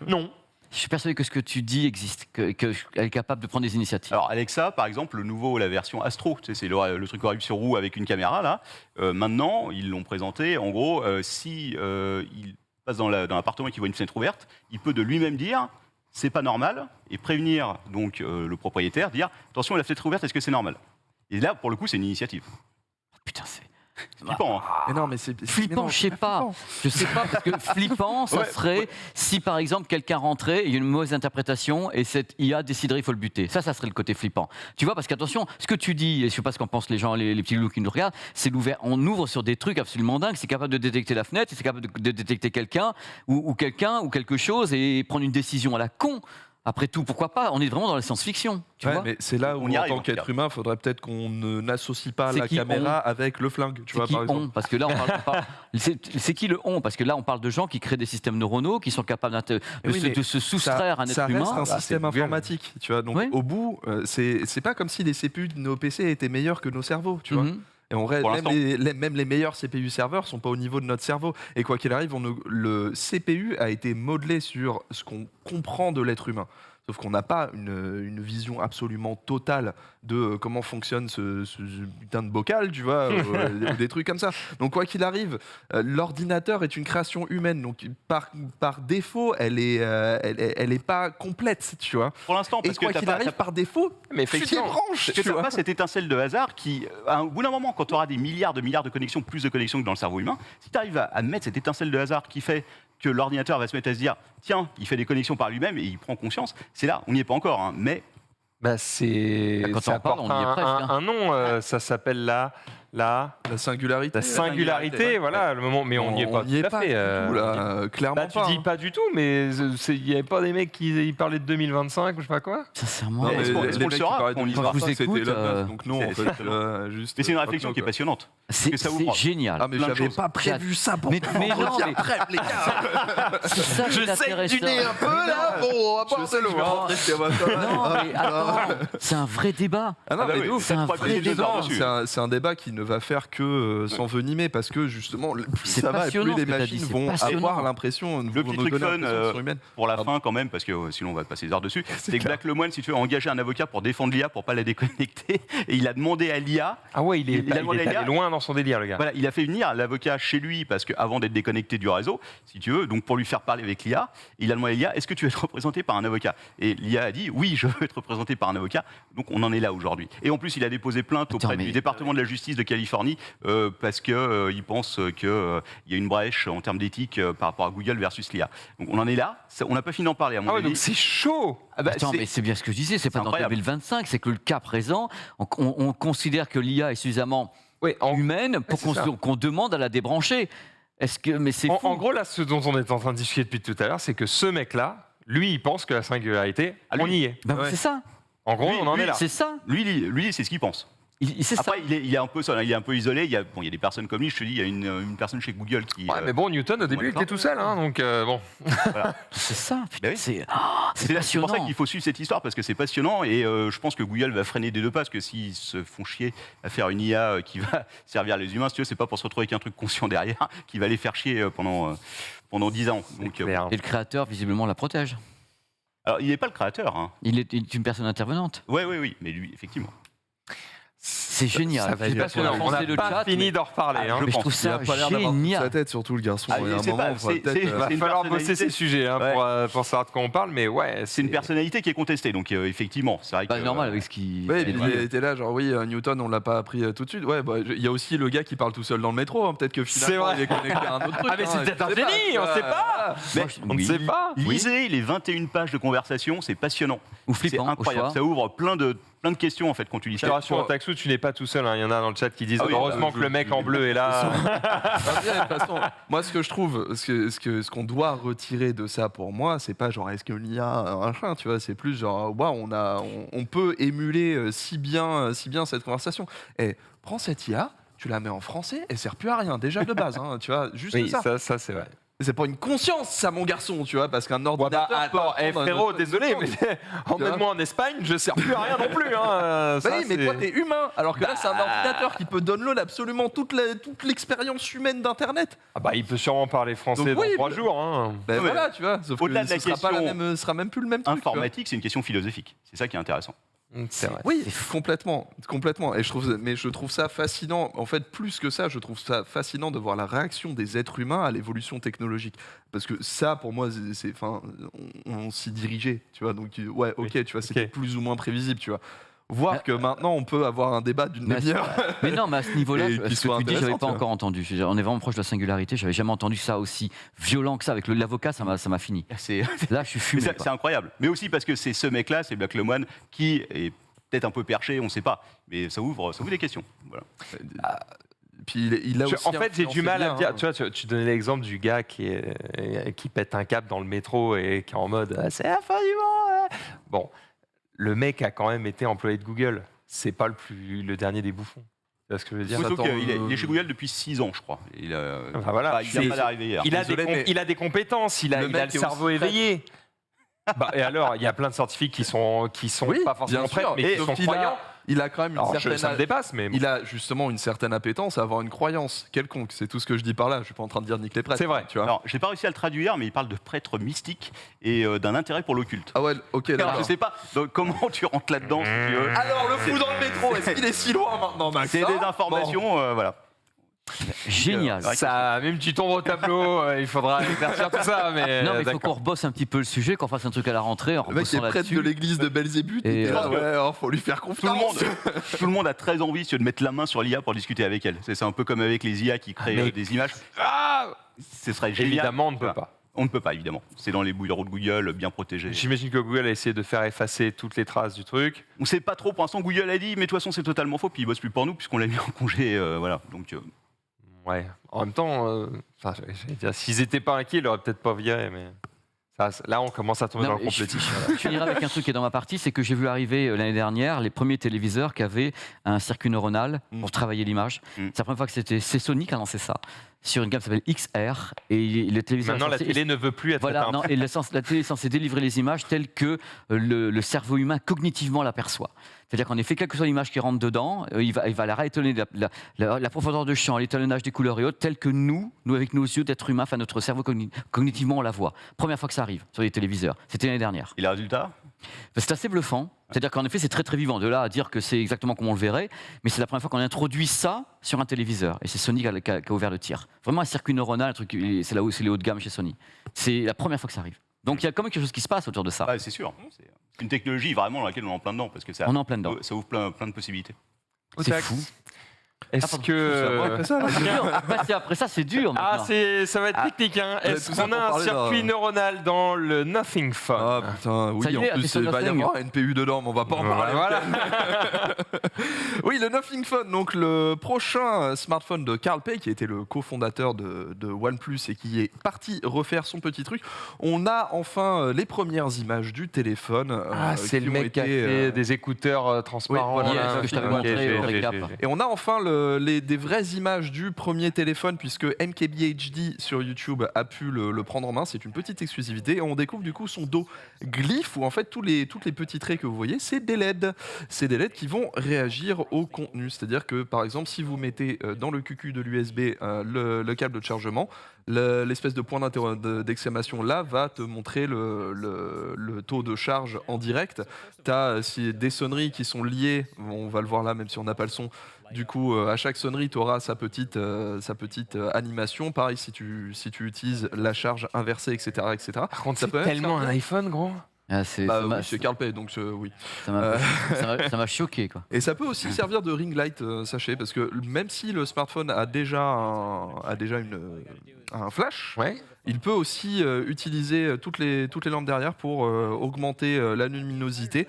Non. Je suis persuadé que ce que tu dis existe, qu'elle est capable de prendre des initiatives. Alors Alexa, par exemple, la version Astro, tu sais, c'est le truc horrible sur roue avec une caméra là. Maintenant, ils l'ont présenté. En gros, si il passe dans l'appartement et qu'il voit une fenêtre ouverte, il peut de lui-même dire c'est pas normal et prévenir donc le propriétaire, dire attention, la fenêtre est ouverte, est-ce que c'est normal? Et là, pour le coup, c'est une initiative. Putain, c'est... Flippant, hein. Mais non, mais c'est Flippant, je sais pas. Je sais pas, parce que flippant, ça serait si par exemple quelqu'un rentrait, il y a une mauvaise interprétation et cette IA déciderait il faut le buter. Ça serait le côté flippant. Tu vois, parce qu'attention, ce que tu dis, et je sais pas ce qu'en pensent les gens, les petits loups qui nous regardent, c'est on ouvre sur des trucs absolument dingues. C'est capable de détecter la fenêtre, c'est capable de détecter quelqu'un ou quelque chose et prendre une décision à la con. Après tout, pourquoi pas? On est vraiment dans la science-fiction, tu vois. mais c'est là où, On y en arrive, tant en tout qu'être cas. humain, il faudrait peut-être qu'on n'associe pas C'est la qui caméra avec le flingue, tu vois, par exemple. Parce que là, c'est qui le on? Parce que là, on parle de gens qui créent des systèmes neuronaux, qui sont capables de se soustraire à un ça être humain. reste un système informatique, tu vois. Donc Oui. au bout, c'est pas comme si les CPU de nos PC étaient meilleurs que nos cerveaux, tu vois. Mhm. Et Pour même l'instant. même les meilleurs CPU serveurs sont pas au niveau de notre cerveau. Et quoi qu'il arrive, le CPU a été modelé sur ce qu'on comprend de l'être humain. Sauf qu'on n'a pas une vision absolument totale de comment fonctionne ce putain de bocal, tu vois, ou des trucs comme ça. Donc quoi qu'il arrive, l'ordinateur est une création humaine. Donc par défaut, elle est pas complète, tu vois. Pour l'instant, Et parce que quoi t'as qu'il pas, arrive, par défaut, Mais tu t'y effectivement, branches, parce que tu t'as vois. pas cette étincelle de hasard qui, au bout d'un moment, quand tu auras des milliards de connexions, plus de connexions que dans le cerveau humain, si tu arrives à mettre cette étincelle de hasard qui fait que l'ordinateur va se mettre à se dire tiens, il fait des connexions par lui-même et il prend conscience, c'est là, on n'y est pas encore, hein, mais Bah, c'est. Quand ça on en parle, apporte on y est presque, hein. un nom, ça s'appelle la La singularité. singularité, voilà, le moment. Mais on n'y est pas. On n'y est tout à pas fait, du tout, là, clairement Bah, tu pas. dis hein. pas du tout, mais il n'y avait pas des mecs qui ils parlaient de 2025 ou je sais pas quoi. Sincèrement. Non, Mais mais est-ce qu'on les le mecs qui saura parlaient de quand on lisera 2025, ça c'était écoute, Elon Musk, donc non, en c'est- fait, juste. c'est une réflexion qui est quoi. passionnante. C'est que ça ouvre. génial. Ah, mais plein de j'avais choses. pas prévu ça pour Mais non, mais- Bref, les gars. C'est ça qui est intéressant. un peu là. Bon, à part je vais rentrer Non, mais attends, c'est un vrai débat. Ah non, Ah bah mais oui, de ouf. c'est un pourrait vrai passer 2 heures débat. dessus. C'est un débat qui ne va faire que s'envenimer parce que justement, plus C'est ça va et passionnant plus les ce que t'as dit, machines c'est vont passionnant. avoir l'impression de Le petit nous truc donner fun, l'impression qu'ils sont humaines. Pour la Pardon. fin, quand même, parce que sinon on va passer des heures dessus, c'est que clair. Black Lemoine, si tu veux, a engagé un avocat pour défendre l'IA, pour pas la déconnecter, et il a demandé à l'IA. Ah ouais, Il a demandé à allé l'IA. loin dans son délire, le gars. Voilà, il a fait venir l'avocat chez lui parce qu'avant d'être déconnecté du réseau, si tu veux, donc pour lui faire parler avec l'IA, il a demandé à l'IA est-ce que tu veux être représenté par un avocat? Et l'IA a dit oui, je veux être représenté par un avocat. Donc on en est là aujourd'hui. Et en plus, il a déposé plainte auprès mais- du département de la justice de Californie parce que il pense qu'il y a une brèche en termes d'éthique par rapport à Google versus l'IA. Donc on en est là. On n'a pas fini d'en parler à mon Ah ouais, avis. donc c'est chaud. Ah bah, Attends, c'est- mais c'est bien ce que je disais, c'est pas dans incroyable. 2025, c'est que le cas présent, on considère que l'IA est suffisamment Ouais, humaine pour c'est ça. qu'on demande à la débrancher. Mais c'est fou. En gros, là, ce dont on est en train de discuter depuis tout à l'heure, c'est que ce mec-là, lui, il pense que la singularité, on y est. Ben, Ouais. c'est ça. En gros, Lui- on en lui, est là. C'est ça. lui, c'est ce qu'il pense. C'est ça. Après, il est un peu seul, il est un peu isolé. Il y a des personnes comme lui. Je te dis, il y a une personne chez Google qui. Ouais, mais bon, Newton, au début, il était tout seul, hein, donc bon. C'est ça. Putain, Bah oui. c'est C'est pour passionnant. ça qu'il faut suivre cette histoire parce que c'est passionnant et je pense que Google va freiner des deux pas parce que s'ils se font chier à faire une IA qui va servir les humains, si tu veux, c'est pas pour se retrouver avec un truc conscient derrière qui va les faire chier pendant 10 ans. Donc, Clair. Et le créateur, visiblement, la protège. alors, il n'est pas le créateur. Hein. Il est une personne intervenante. Oui, mais lui, effectivement. C'est génial. Ça va Je être sais pas si on a passionnant. On lancé n'a le pas chat, fini mais- d'en reparler. hein. mais je pense. trouve Il a ça pas l'air d'avoir toute sa génial. tête sur tout le garçon. Ah, Il y a un c'est moment, pas- il faudrait c'est- peut-être, c'est- Il va une falloir bosser personnalité. ces sujets hein, Ouais. pour savoir de quoi on parle, mais ouais. C'est une personnalité qui est contestée, donc effectivement, c'est vrai Pas que. normal avec ce qui. Ouais, et elle puis dit. il était là, genre oui, Newton, on l'a pas appris tout de suite. Ouais, bah, il y a aussi le gars qui parle tout seul dans le métro. hein. Peut-être que C'est finalement vrai. il est connecté à un autre truc. Ah, mais c'est hein, peut-être je un sais génie, tu on vois, sait pas. Mais On ne sait pas. lisez les 21 pages de conversation, c'est passionnant. Ou C'est flippant, au incroyable. choix. Ça ouvre plein de questions en fait quand tu lis Je te ça. rassure, Taxou, tu n'es pas pas tout seul, hein. Il y en a dans le chat qui disent Ah oui, heureusement que le mec en bleu est là. De toute façon, moi, ce que je trouve, ce qu'on doit retirer de ça pour moi, c'est pas genre est-ce que l'IA a un chien, tu vois, c'est plus genre waouh, on peut émuler si bien cette conversation. Et prends cette IA, tu la mets en français, elle sert plus à rien déjà de base, hein, tu vois, juste Oui, ça. ça c'est vrai. C'est pas une conscience, ça, mon garçon, tu vois, parce qu'un ordinateur. Attends, frérot, désolé, mais emmène-moi en Espagne, je sers plus à rien non plus. Hein. Bah oui, mais toi, t'es humain, alors que là, c'est un ordinateur qui peut download absolument toute l'expérience humaine d'Internet. Ah bah, il peut sûrement parler français Donc, dans oui, 3 jours. Hein. Ben Non, mais voilà, tu vois, sauf au-delà que de la ce sera pas question ce sera même plus le même truc. tu vois. Informatique, c'est une question philosophique. C'est ça qui est intéressant. C'est vrai. Oui, complètement. Et je trouve ça fascinant. En fait, plus que ça, je trouve ça fascinant de voir la réaction des êtres humains à l'évolution technologique. Parce que ça, pour moi, on s'y dirigeait, tu vois. Donc, ouais, ok, tu vois, c'était plus ou moins prévisible, tu vois. Voir que maintenant, on peut avoir un débat d'une demi-heure. Mais non, mais à ce niveau-là, Et ce qui que soit tu dis, j'avais intéressant, pas tu vois. encore entendu. Je veux dire, on est vraiment proche de la singularité. J'avais jamais entendu ça aussi violent que ça. Avec l'avocat, ça m'a fini. C'est Là, je suis fumé. c'est incroyable. Mais aussi parce que c'est ce mec-là, c'est Black Lemoine, qui est peut-être un peu perché, on ne sait pas. Mais ça ouvre des questions. Voilà. Puis il a aussi En fait, j'ai du mal à influencé dire. bien, Tu vois, tu donnais l'exemple du gars qui pète un câble dans le métro et qui est en mode c'est la fin du monde. Bon, le mec a quand même été employé de Google. C'est pas le dernier des bouffons. Tu vois ce que je veux dire? Surtout attends, qu'il est chez Google depuis 6 ans, je crois. Enfin, voilà. Il vient pas d'arriver hier. Il a des compétences, il a Le le mec est cerveau aussi éveillé. Et alors, il y a plein de scientifiques qui sont Oui, pas forcément bien prêts, sûr. mais Et qui sont sauf qu'il croyants. Il a quand même une Alors, certaine. ça me dépasse, mais bon. Il a justement une certaine appétence à avoir une croyance quelconque. C'est tout ce que je dis par là. Je suis pas en train de dire nique les prêtres. C'est vrai. Tu vois. Alors, j'ai pas réussi à le traduire, mais il parle de prêtres mystiques et d'un intérêt pour l'occulte. Ah ouais, ok, Alors, d'accord. je sais pas donc, comment tu rentres là-dedans, si tu veux. Alors le fou dans le métro, est-ce qu'il est si loin maintenant, Max? C'est hein des informations, voilà. Génial. Ça, même tu tombes au tableau, il faudra éclaircir tout ça. Mais Non, mais il faut d'accord. qu'on rebosse un petit peu le sujet, qu'on fasse un truc à la rentrée en Le mec est rebossant prêtre là-dessus. de l'église de Belzébuth. Et, Et là, euh, ouais, faut lui faire Tout le, confiance. monde, tout le monde a très envie de mettre la main sur l'IA pour discuter avec elle. C'est un peu comme avec les IA qui créent Mais- des images. Ah, Ce serait génial. évidemment, on ne peut Voilà. pas. On ne peut pas, évidemment. C'est dans les bureaux de Google, bien protégé. J'imagine que Google a essayé de faire effacer toutes les traces du truc. On ne sait pas trop, pour l'instant, Google a dit, mais de toute façon, c'est totalement faux, puis il bosse plus pour nous, puisqu'on l'a mis en congé, voilà. Donc, Ouais. En même temps, j'allais dire, s'ils n'étaient pas inquiets, ils l'auraient peut-être pas viré, mais là, on commence à tomber Non, dans le mais je complétisme. finirai avec un truc qui est dans ma partie, c'est que j'ai vu arriver l'année dernière les premiers téléviseurs qui avaient un circuit neuronal pour travailler l'image. C'est la première fois que c'est Sony qui a lancé ça sur une gamme qui s'appelle XR et le téléviseur. Maintenant, est la censé- télé ne veut plus être Voilà, éteinte. non, et la télé est censée délivrer les images telles que le cerveau humain cognitivement l'aperçoit. C'est-à-dire qu'en effet, quelle que soit l'image qui rentre dedans, il va la réétonner, la profondeur de champ, l'étalonnage des couleurs et autres, telles que nous avec nos yeux d'être humain, enfin notre cerveau cognitivement, on la voit. Première fois que ça arrive sur les téléviseurs. C'était l'année dernière. et les résultats C'est assez bluffant. C'est-à-dire qu'en effet, c'est très très vivant. De là à dire que c'est exactement comme on le verrait, mais c'est la première fois qu'on introduit ça sur un téléviseur. Et c'est Sony qui a ouvert le tir. Vraiment un circuit neuronal, un truc, c'est là où c'est les hauts de gamme chez Sony. C'est la première fois que ça arrive. Donc il y a quand même quelque chose qui se passe autour de ça. Ah, c'est sûr. C'est une technologie vraiment dans laquelle on est en plein dedans, parce que ça, On est en plein dedans. ça ouvre plein de possibilités. C'est fou. Est-ce pardon. que. Après ça, là. C'est dur. Bah, après ça, c'est dur. Ah, maintenant. ça va être technique. Hein. Ouais, Est-ce tout ça qu'on pour a un parler circuit d'un- neuronal dans le Nothing Phone? Ah putain, oui, Ça y en est, plus, attention, il va y Nothing. avoir un NPU dedans, mais on va pas en parler. Voilà. Oui, le Nothing Phone, donc le prochain smartphone de Carl Pei, qui était le cofondateur de OnePlus et qui est parti refaire son petit truc. On a enfin les premières images du téléphone. Ah, c'est qui le ont mec qui a été, fait des écouteurs transparents. Oui, voilà, là. ce que je t'avais Ok, montré au récap. Et on a enfin des vraies images du premier téléphone, puisque MKBHD sur YouTube a pu le prendre en main. C'est une petite exclusivité. Et on découvre du coup son dos glyphe, où en fait toutes les petits traits que vous voyez, c'est des LED. C'est des LED qui vont réagir au contenu. C'est-à-dire que par exemple, si vous mettez dans le QQ de l'USB le câble de chargement, l'espèce de point d'exclamation là va te montrer le taux de charge en direct. Tu as des sonneries qui sont liées, on va le voir là même si on n'a pas le son. Du coup, à chaque sonnerie, tu auras sa petite animation. Pareil, si tu utilises la charge inversée, etc. etc. Par contre, Ça c'est peut tellement être- un iPhone, gros. Ah, c'est- Bah, ça m'a- oui, c'est Carl Pei, donc oui. ça m'a choqué, quoi. Et ça peut aussi servir de ring light, sachez, parce que même si le smartphone a déjà un flash, Ouais. Il peut aussi utiliser toutes les lampes derrière pour augmenter la luminosité.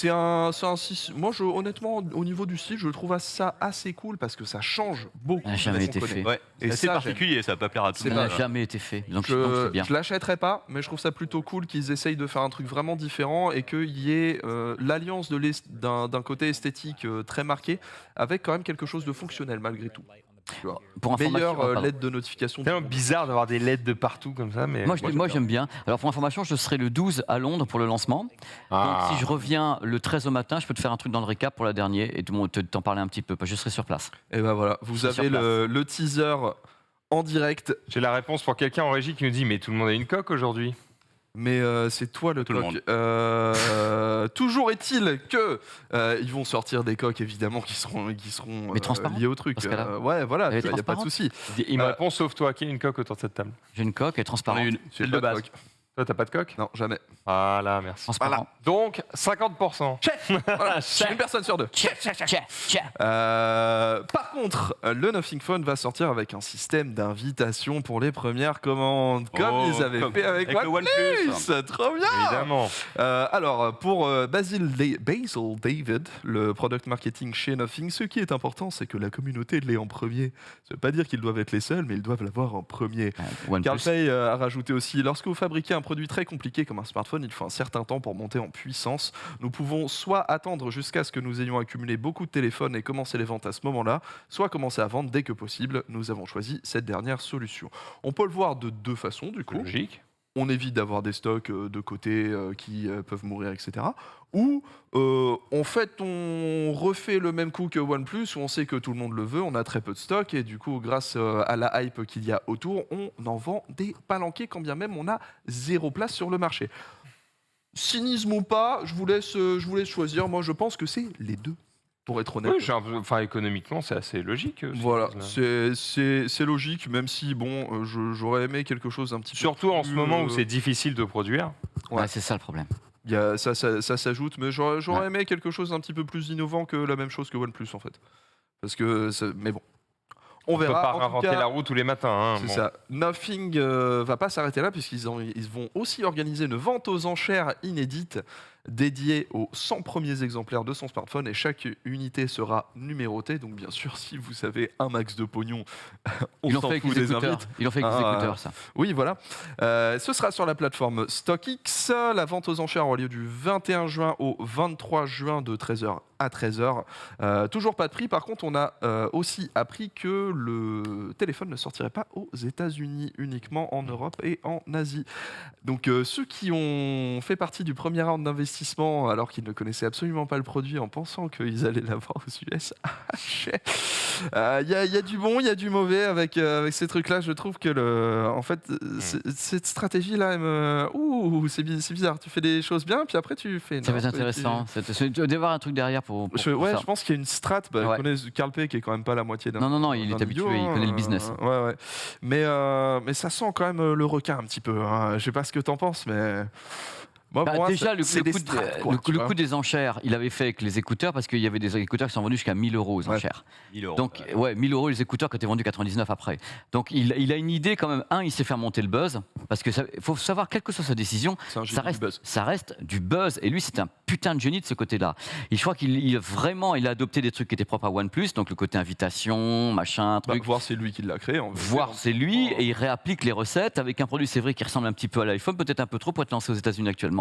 Moi, honnêtement, au niveau du style, je trouve ça assez cool parce que ça change beaucoup. Ça n'a jamais été fait. Ouais, Et c'est ça, particulier, ça va pas plaire à tout Ça le n'a monde. jamais été fait. Donc c'est bien. Je l'achèterai pas, mais je trouve ça plutôt cool qu'ils essayent de faire un truc vraiment différent et qu'il y ait l'alliance d'un côté esthétique très marqué avec quand même quelque chose de fonctionnel malgré tout. Tu vois. Pour information, Meilleure LED de notification. C'est tellement bizarre d'avoir des LED de partout comme ça, mais Moi, j'aime bien. Alors, pour information, je serai le 12 à Londres pour le lancement. Donc, si je reviens le 13 au matin, je peux te faire un truc dans le récap pour la dernière et t'en parler un petit peu. Je serai sur place. Et ben voilà, vous C'est sur avez place. le teaser en direct, j'ai la réponse pour quelqu'un en régie qui nous dit mais tout le monde a une coque aujourd'hui. mais c'est toi le Tout le coq. Toujours est-il que ils vont sortir des coques évidemment qui seront Mais transparentes, liées au truc. dans ce cas-là. Ouais, voilà, Elle il est n'y a pas de transparente souci. Il me répond sauf toi, qui a une coque autour de cette table? J'ai une coque, elle est transparente. J'en ai une, J'ai celle pas de base. coque. Toi, t'as pas de coque? Non, jamais. Voilà, merci. Transparent. Donc 50%. Voilà, une personne sur deux. Par contre, le Nothing Phone va sortir avec un système d'invitation pour les premières commandes, comme Oh, ils avaient comme fait avec le OnePlus. Trop bien. Évidemment. Alors, pour Basil David, le product marketing chez Nothing, ce qui est important, c'est que la communauté l'ait en premier. Ça ne veut pas dire qu'ils doivent être les seuls, mais ils doivent l'avoir en premier. OnePlus. Carl Pei a rajouté aussi, lorsque vous fabriquez un produit très compliqué comme un smartphone, il faut un certain temps pour monter en puissance. Nous pouvons soit attendre jusqu'à ce que nous ayons accumulé beaucoup de téléphones et commencer les ventes à ce moment-là, soit commencer à vendre dès que possible. Nous avons choisi cette dernière solution. On peut le voir de deux façons du coup. Logique. On évite d'avoir des stocks de côté qui peuvent mourir, etc. Ou en fait on refait le même coup que OnePlus où on sait que tout le monde le veut, on a très peu de stock et du coup grâce à la hype qu'il y a autour, on en vend des palanquets quand bien même on a 0 place sur le marché. Cynisme ou pas, je vous laisse choisir. Moi je pense que c'est les deux, pour être honnête. Oui, enfin économiquement c'est assez logique. Voilà, chose-là. c'est logique, même si bon, j'aurais aimé quelque chose un petit peu. Surtout en ce plus, moment où c'est difficile de produire. Ouais, c'est ça le problème. Ça s'ajoute, mais j'aurais aimé quelque chose d'un petit peu plus innovant que la même chose que OnePlus en fait. Parce que, mais bon, on On peut verra. pas En tout réinventer cas, la roue tous les matins. Hein, c'est bon. ça. Nothing va pas s'arrêter là puisqu'ils vont aussi organiser une vente aux enchères inédite dédiée aux 100 premiers exemplaires de son smartphone et chaque unité sera numérotée. Donc bien sûr, si vous avez un max de pognon, on Ils l'ont s'en fait avec fout les des écouteurs. invites. Ils l'ont fait avec les écouteurs, ça. Oui, voilà. Ce sera sur la plateforme StockX. La vente aux enchères aura lieu du 21 juin au 23 juin de 13h à 13h. Toujours pas de prix. Par contre, on a aussi appris que le téléphone ne sortirait pas aux États-Unis, uniquement en Europe et en Asie. Donc, ceux qui ont fait partie du premier round d'investissement alors qu'ils ne connaissaient absolument pas le produit en pensant qu'ils allaient l'avoir aux US, il y a du bon, il y a du mauvais avec ces trucs-là. Je trouve que en fait, cette stratégie-là, c'est bizarre. Tu fais des choses bien, puis après tu fais. Ça va être intéressant. Tu dois avoir un truc derrière pour Je ça. pense qu'il y a une strat. Ouais. Je connais Carl Pei qui est quand même pas la moitié d'un. Non, il est d'un habitué, idiot, il connaît le business. Ouais. Mais ça sent quand même le requin un petit peu. Hein. Je sais pas ce que t'en penses, mais. Moi, pour moi, déjà, c'est des strats, quoi, tu le vois. coût des enchères, il avait fait avec les écouteurs parce qu'il y avait des écouteurs qui sont vendus jusqu'à 1000 € aux Ouais. enchères. 1000 €. Donc, 1000 € les écouteurs qui étaient vendus 99 après. Donc, il a une idée quand même. Un, il sait faire monter le buzz parce que faut savoir, quelle que soit sa décision, C'est un génie ça du reste, buzz. ça reste du buzz. Et lui, c'est un putain de génie de ce côté-là. Et je crois qu'il a adopté des trucs qui étaient propres à OnePlus, donc le côté invitation, machin, truc. Voir c'est lui qui l'a créé. En vérité, Voir hein. c'est lui et il réapplique les recettes avec un produit, c'est vrai, qui ressemble un petit peu à l'iPhone, peut-être un peu trop pour être lancé aux États-Unis actuellement.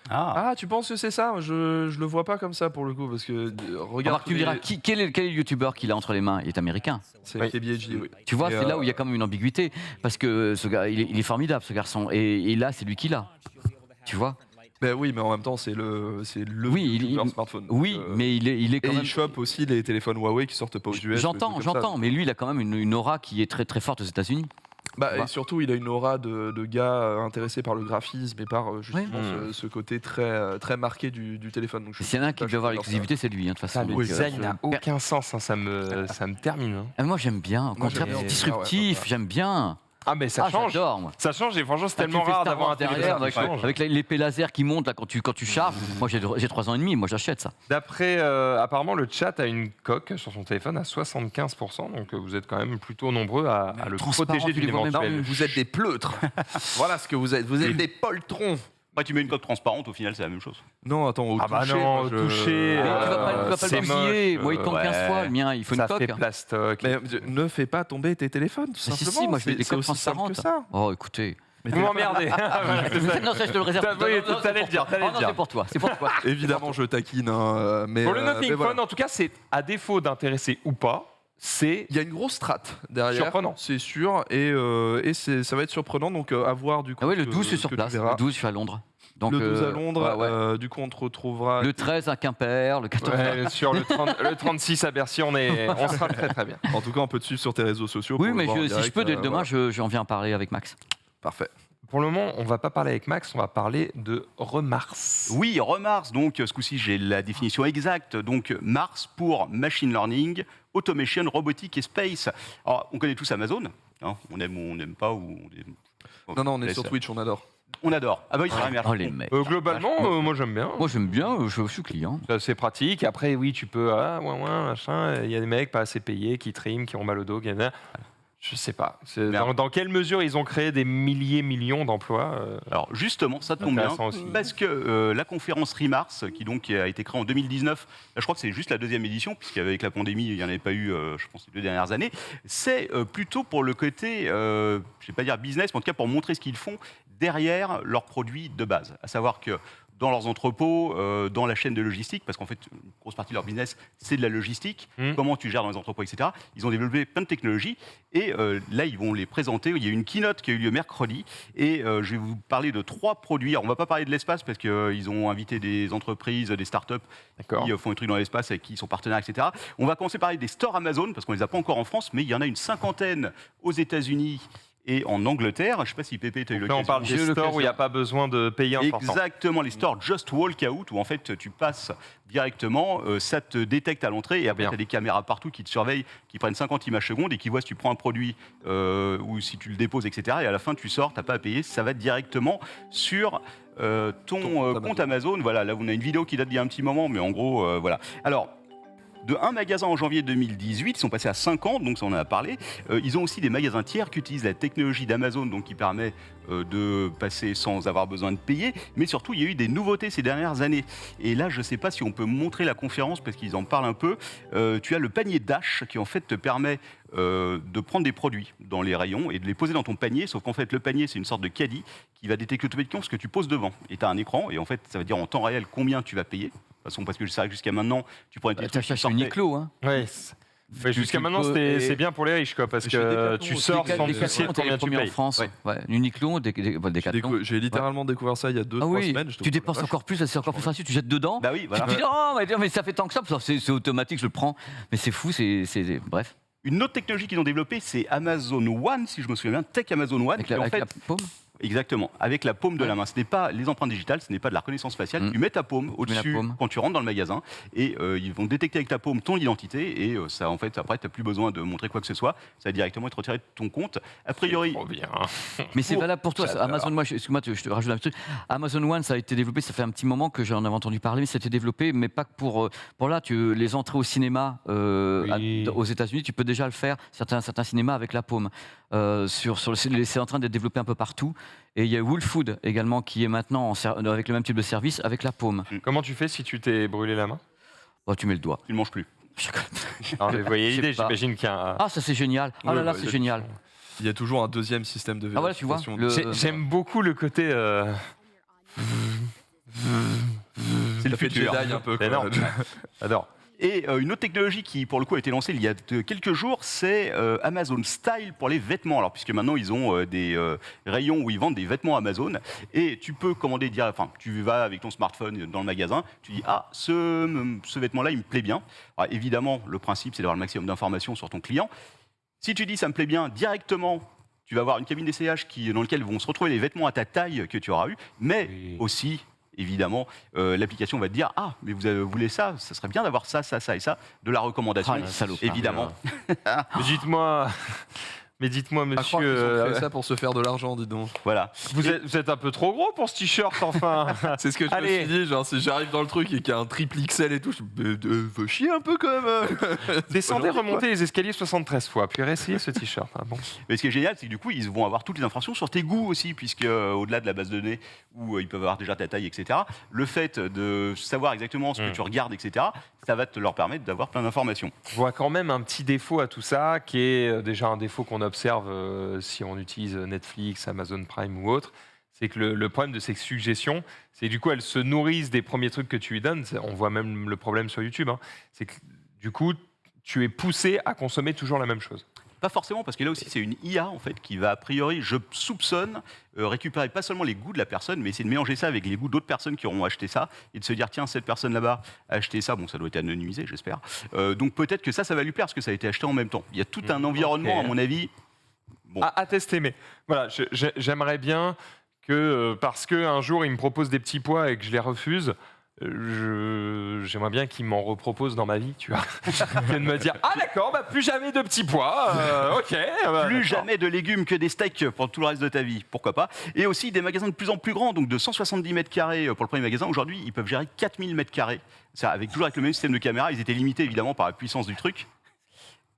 Ah, tu penses que c'est ça? Je le vois pas comme ça pour le coup, parce que regarde. Alors tu me diras, quel est le youtubeur qu'il a entre les mains? Il est américain. C'est Oui. KBHD, oui. Tu vois, Et, c'est là où il y a quand même une ambiguïté. Parce que ce gars, il est formidable, ce garçon. Et là, c'est lui qui l'a. Tu vois? Ben oui, mais en même temps, c'est le Oui, youtubeur smartphone. Oui, Donc, mais il est quand et même. il chope aussi les téléphones Huawei qui sortent pas aux US. J'entends, mais lui, il a quand même une aura qui est très très forte aux États-Unis. Bah, Ouais. et surtout, il a une aura de gars intéressés par le graphisme et par justement ce côté très marqué du téléphone. Donc, S'il y en a un qui devait avoir l'exclusivité, c'est lui, hein, de toute façon. Ça, le Donc, design n'a aucun sens, hein, ça me termine. Hein. Moi, j'aime bien. Au Moi, contraire, j'aime bien. disruptif, Ah ouais, j'aime bien. Ah mais ça change. J'adore, moi. Ça change et franchement c'est Ah, tellement tu fais rare Star d'avoir un Wars derrière, téléphone qui change. avec l'épée laser qui monte là, quand tu charges. Moi j'ai 3 ans et demi, moi j'achète ça. D'après apparemment le chat a une coque sur son téléphone à 75%, donc vous êtes quand même plutôt nombreux à le transparent, protéger tu les d'une vois même pas. éventuelle. Vous êtes des pleutres. Voilà ce que vous êtes. Vous êtes des poltrons. Après, tu mets une coque transparente, au final, c'est la même chose. Non, attends, au Ah bah toucher, non, moi, au je- toucher, Mais tu vas pas c'est le bousiller. moche, Moi il tombe 15 fois, le mien, il faut une Ça coque. fait plastoc. Mais ne fais pas tomber tes téléphones, tout Mais simplement. si, moi je mets des C'est coques aussi simple que transparentes. ça. Oh écoutez. Vous m'emmerdez. Non, ça je te le réserve. Oui, Non, non, t'allais c'est le dire, pour toi. t'allais Oh, le non, dire. c'est pour toi, c'est pour toi. Évidemment, je taquine. Hein, mais, Pour le Nothing mais Phone, voilà. en tout cas, c'est à défaut d'intéresser ou pas, c'est Il y a une grosse strate derrière. Surprenant. C'est sûr. Et ça va être surprenant. Donc, à voir du coup. Ah oui, le que- 12 c'est sur que tu place. verras. Le 12 je suis à Londres. Donc, Le 12 à Londres. ouais, ouais. Du coup, on te retrouvera. Le 13 à Quimper, le 14 Ouais, sur le 36 à Bercy, on sera très très bien. En tout cas, on peut te suivre sur tes réseaux sociaux. Oui, pour mais le voir en si je direct, peux, demain, voilà. j'en viens parler avec Max. Parfait. Pour le moment, on va pas parler avec Max, on va parler de Remars. Oui, Remars, donc ce coup-ci j'ai la définition exacte. Donc Mars pour Machine Learning, Automation, Robotique et Space. Alors, on connaît tous Amazon, hein, on aime ou on n'aime pas. Non, on est sur Twitch, on adore. On adore. Ah bah oui, c'est vrai, merci. Oh les mecs. Globalement, moi j'aime bien. Moi j'aime bien, je suis client. C'est pratique. Après, oui, tu peux. Machin. Il y a des mecs pas assez payés qui triment, qui ont mal au dos. Je sais pas. Dans quelle mesure ils ont créé des millions d'emplois Alors justement, ça tombe bien, Intéressant aussi. parce que la conférence Remars, qui a été créée en 2019, là, je crois que c'est juste la deuxième édition, puisqu'avec la pandémie, il n'y en avait pas eu, je pense, les 2 dernières années, c'est plutôt pour le côté, je ne vais pas dire business, mais en tout cas pour montrer ce qu'ils font derrière leurs produits de base. À savoir que dans leurs entrepôts, dans la chaîne de logistique, parce qu'en fait, une grosse partie de leur business, c'est de la logistique, comment tu gères dans les entrepôts, etc. Ils ont développé plein de technologies, et là, ils vont les présenter. Il y a eu une keynote qui a eu lieu mercredi, et je vais vous parler de 3 produits. Alors, on ne va pas parler de l'espace, parce qu'ils ont invité des entreprises, des startups qui font des trucs dans l'espace, avec qui ils sont partenaires, etc. On va commencer par parler des stores Amazon, parce qu'on ne les a pas encore en France, mais il y en a une 50aine aux États-Unis et en Angleterre. Je ne sais pas si Pépé, tu as eu l'occasion. Là, on parle des stores où il n'y a pas besoin de payer en sortant. Exactement, les stores Just Walk Out, où en fait tu passes directement, ça te détecte à l'entrée, et après tu as des caméras partout qui te surveillent, qui prennent 50 images secondes et qui voient si tu prends un produit ou si tu le déposes, etc. Et à la fin tu sors, tu n'as pas à payer, ça va directement sur ton compte Amazon. Voilà, là on a une vidéo qui date d'il y a un petit moment, mais en gros, voilà. Alors, de un magasin en janvier 2018, ils sont passés à 50, donc ça on en a parlé. Ils ont aussi des magasins tiers qui utilisent la technologie d'Amazon, donc qui permet de passer sans avoir besoin de payer. Mais surtout, il y a eu des nouveautés ces dernières années. Et là, je ne sais pas si on peut montrer la conférence parce qu'ils en parlent un peu. Tu as le panier Dash qui en fait te permet de prendre des produits dans les rayons et de les poser dans ton panier, sauf qu'en fait le panier c'est une sorte de caddie qui va détecter automatiquement ce que tu poses devant. Et tu as un écran et en fait ça va dire en temps réel combien tu vas payer. De toute façon, parce que je sais que jusqu'à maintenant, tu prends des Tu trucs qui achètes sortaient- Uniqlo, hein. Ouais. Jusqu'à maintenant, c'est bien pour les riches, quoi, parce que tu sors sans te soucier de combien tu en payes. France. Ouais. Uniqlo, Decathlon. J'ai littéralement découvert ça il y a 2-3 Ah oui, semaines. tu dépenses encore plus, c'est encore plus facile, tu jettes dedans. Bah oui, voilà. Tu te dis, oh, mais ça fait tant que ça, c'est automatique, je le prends. Mais c'est fou, bref. Une autre technologie qu'ils ont développée, c'est Amazon One, si je me souviens bien, Tech Amazon One. Avec qui, en la fait, paume. Exactement, avec la paume de la main. Ce n'est pas les empreintes digitales, ce n'est pas de la reconnaissance faciale. Tu mets ta paume au-dessus quand tu rentres dans le magasin et ils vont détecter avec ta paume ton identité et ça, en fait, après, tu n'as plus besoin de montrer quoi que ce soit. Ça va directement être retiré de ton compte. A priori. Trop bien. Mais c'est valable pour toi. Amazon, excuse-moi, je te rajoute un truc. Amazon One, ça a été développé, ça fait un petit moment que j'en avais entendu parler, mais ça a été développé, mais pas que pour là, les entrées au cinéma aux États-Unis, tu peux déjà le faire, certains cinémas avec la paume. C'est en train d'être développé un peu partout. Et il y a Woolfood également qui est maintenant avec le même type de service avec la paume. Comment tu fais si tu t'es brûlé la main? Tu mets le doigt. Tu ne manges plus. Alors, vous voyez Je sais l'idée, pas. j'imagine qu'il y a un... Ah, ça c'est génial. Ah là là, c'est génial. Il y a toujours un deuxième système de Ah voilà, tu vois. vérification. J'aime beaucoup le côté... C'est le fait futur. Jedi un peu. quoi. énorme. J'adore. Et une autre technologie qui, pour le coup, a été lancée il y a quelques jours, c'est Amazon Style pour les vêtements. Alors, puisque maintenant, ils ont des rayons où ils vendent des vêtements Amazon. Et tu peux commander, tu vas avec ton smartphone dans le magasin, tu dis, ah, ce vêtement-là, il me plaît bien. Alors, évidemment, le principe, c'est d'avoir le maximum d'informations sur ton client. Si tu dis, ça me plaît bien, directement, tu vas avoir une cabine d'essayage dans laquelle vont se retrouver les vêtements à ta taille que tu auras eu, mais aussi... Évidemment, l'application va te dire « Ah, mais vous voulez ça, ça serait bien d'avoir ça, ça, ça et ça » de la recommandation, évidemment. Dites-moi, Mais dites-moi, À croire qu'ils monsieur, ont fait ça pour se faire de l'argent, dis donc. Voilà. vous êtes un peu trop gros pour ce t-shirt, enfin. C'est ce que je me Allez. suis dit, genre si j'arrive dans le truc et qu'il y a un triple XL et tout, je me veux chier un peu quand même. Descendez, gentil, remontez les escaliers 73 fois, puis réessayez ce t-shirt. Ah, bon. Mais ce qui est génial, c'est que du coup, ils vont avoir toutes les informations sur tes goûts aussi, puisque au-delà de la base de données où ils peuvent avoir déjà ta taille, etc., le fait de savoir exactement ce que tu regardes, etc., ça va te leur permettre d'avoir plein d'informations. Je vois quand même un petit défaut à tout ça, qui est déjà un défaut qu'on observe si on utilise Netflix, Amazon Prime ou autre. C'est que le problème de ces suggestions, c'est que du coup, elles se nourrissent des premiers trucs que tu lui donnes. On voit même le problème sur YouTube. Hein. C'est que du coup, tu es poussé à consommer toujours la même chose. Pas forcément, parce que là aussi, c'est une IA en fait qui va a priori, je soupçonne, récupérer pas seulement les goûts de la personne, mais essayer de mélanger ça avec les goûts d'autres personnes qui auront acheté ça et de se dire tiens, cette personne là-bas a acheté ça. Bon, ça doit être anonymisé, j'espère. Donc peut-être que ça va lui plaire parce que ça a été acheté en même temps. Il y a tout un environnement, Ok. à mon avis. Bon. À tester, mais voilà, j'aimerais bien que, parce qu'un jour, il me propose des petits pois et que je les refuse, j'aimerais bien qu'il m'en repropose dans ma vie, tu vois. Et de me dire, ah d'accord, bah, plus jamais de petits pois, ok. Bah, Plus d'accord. jamais de légumes que des steaks pour tout le reste de ta vie, pourquoi pas. Et aussi des magasins de plus en plus grands, donc de 170 mètres carrés pour le premier magasin. Aujourd'hui, ils peuvent gérer 4000 mètres carrés. Ça, toujours avec le même système de caméra, ils étaient limités évidemment par la puissance du truc.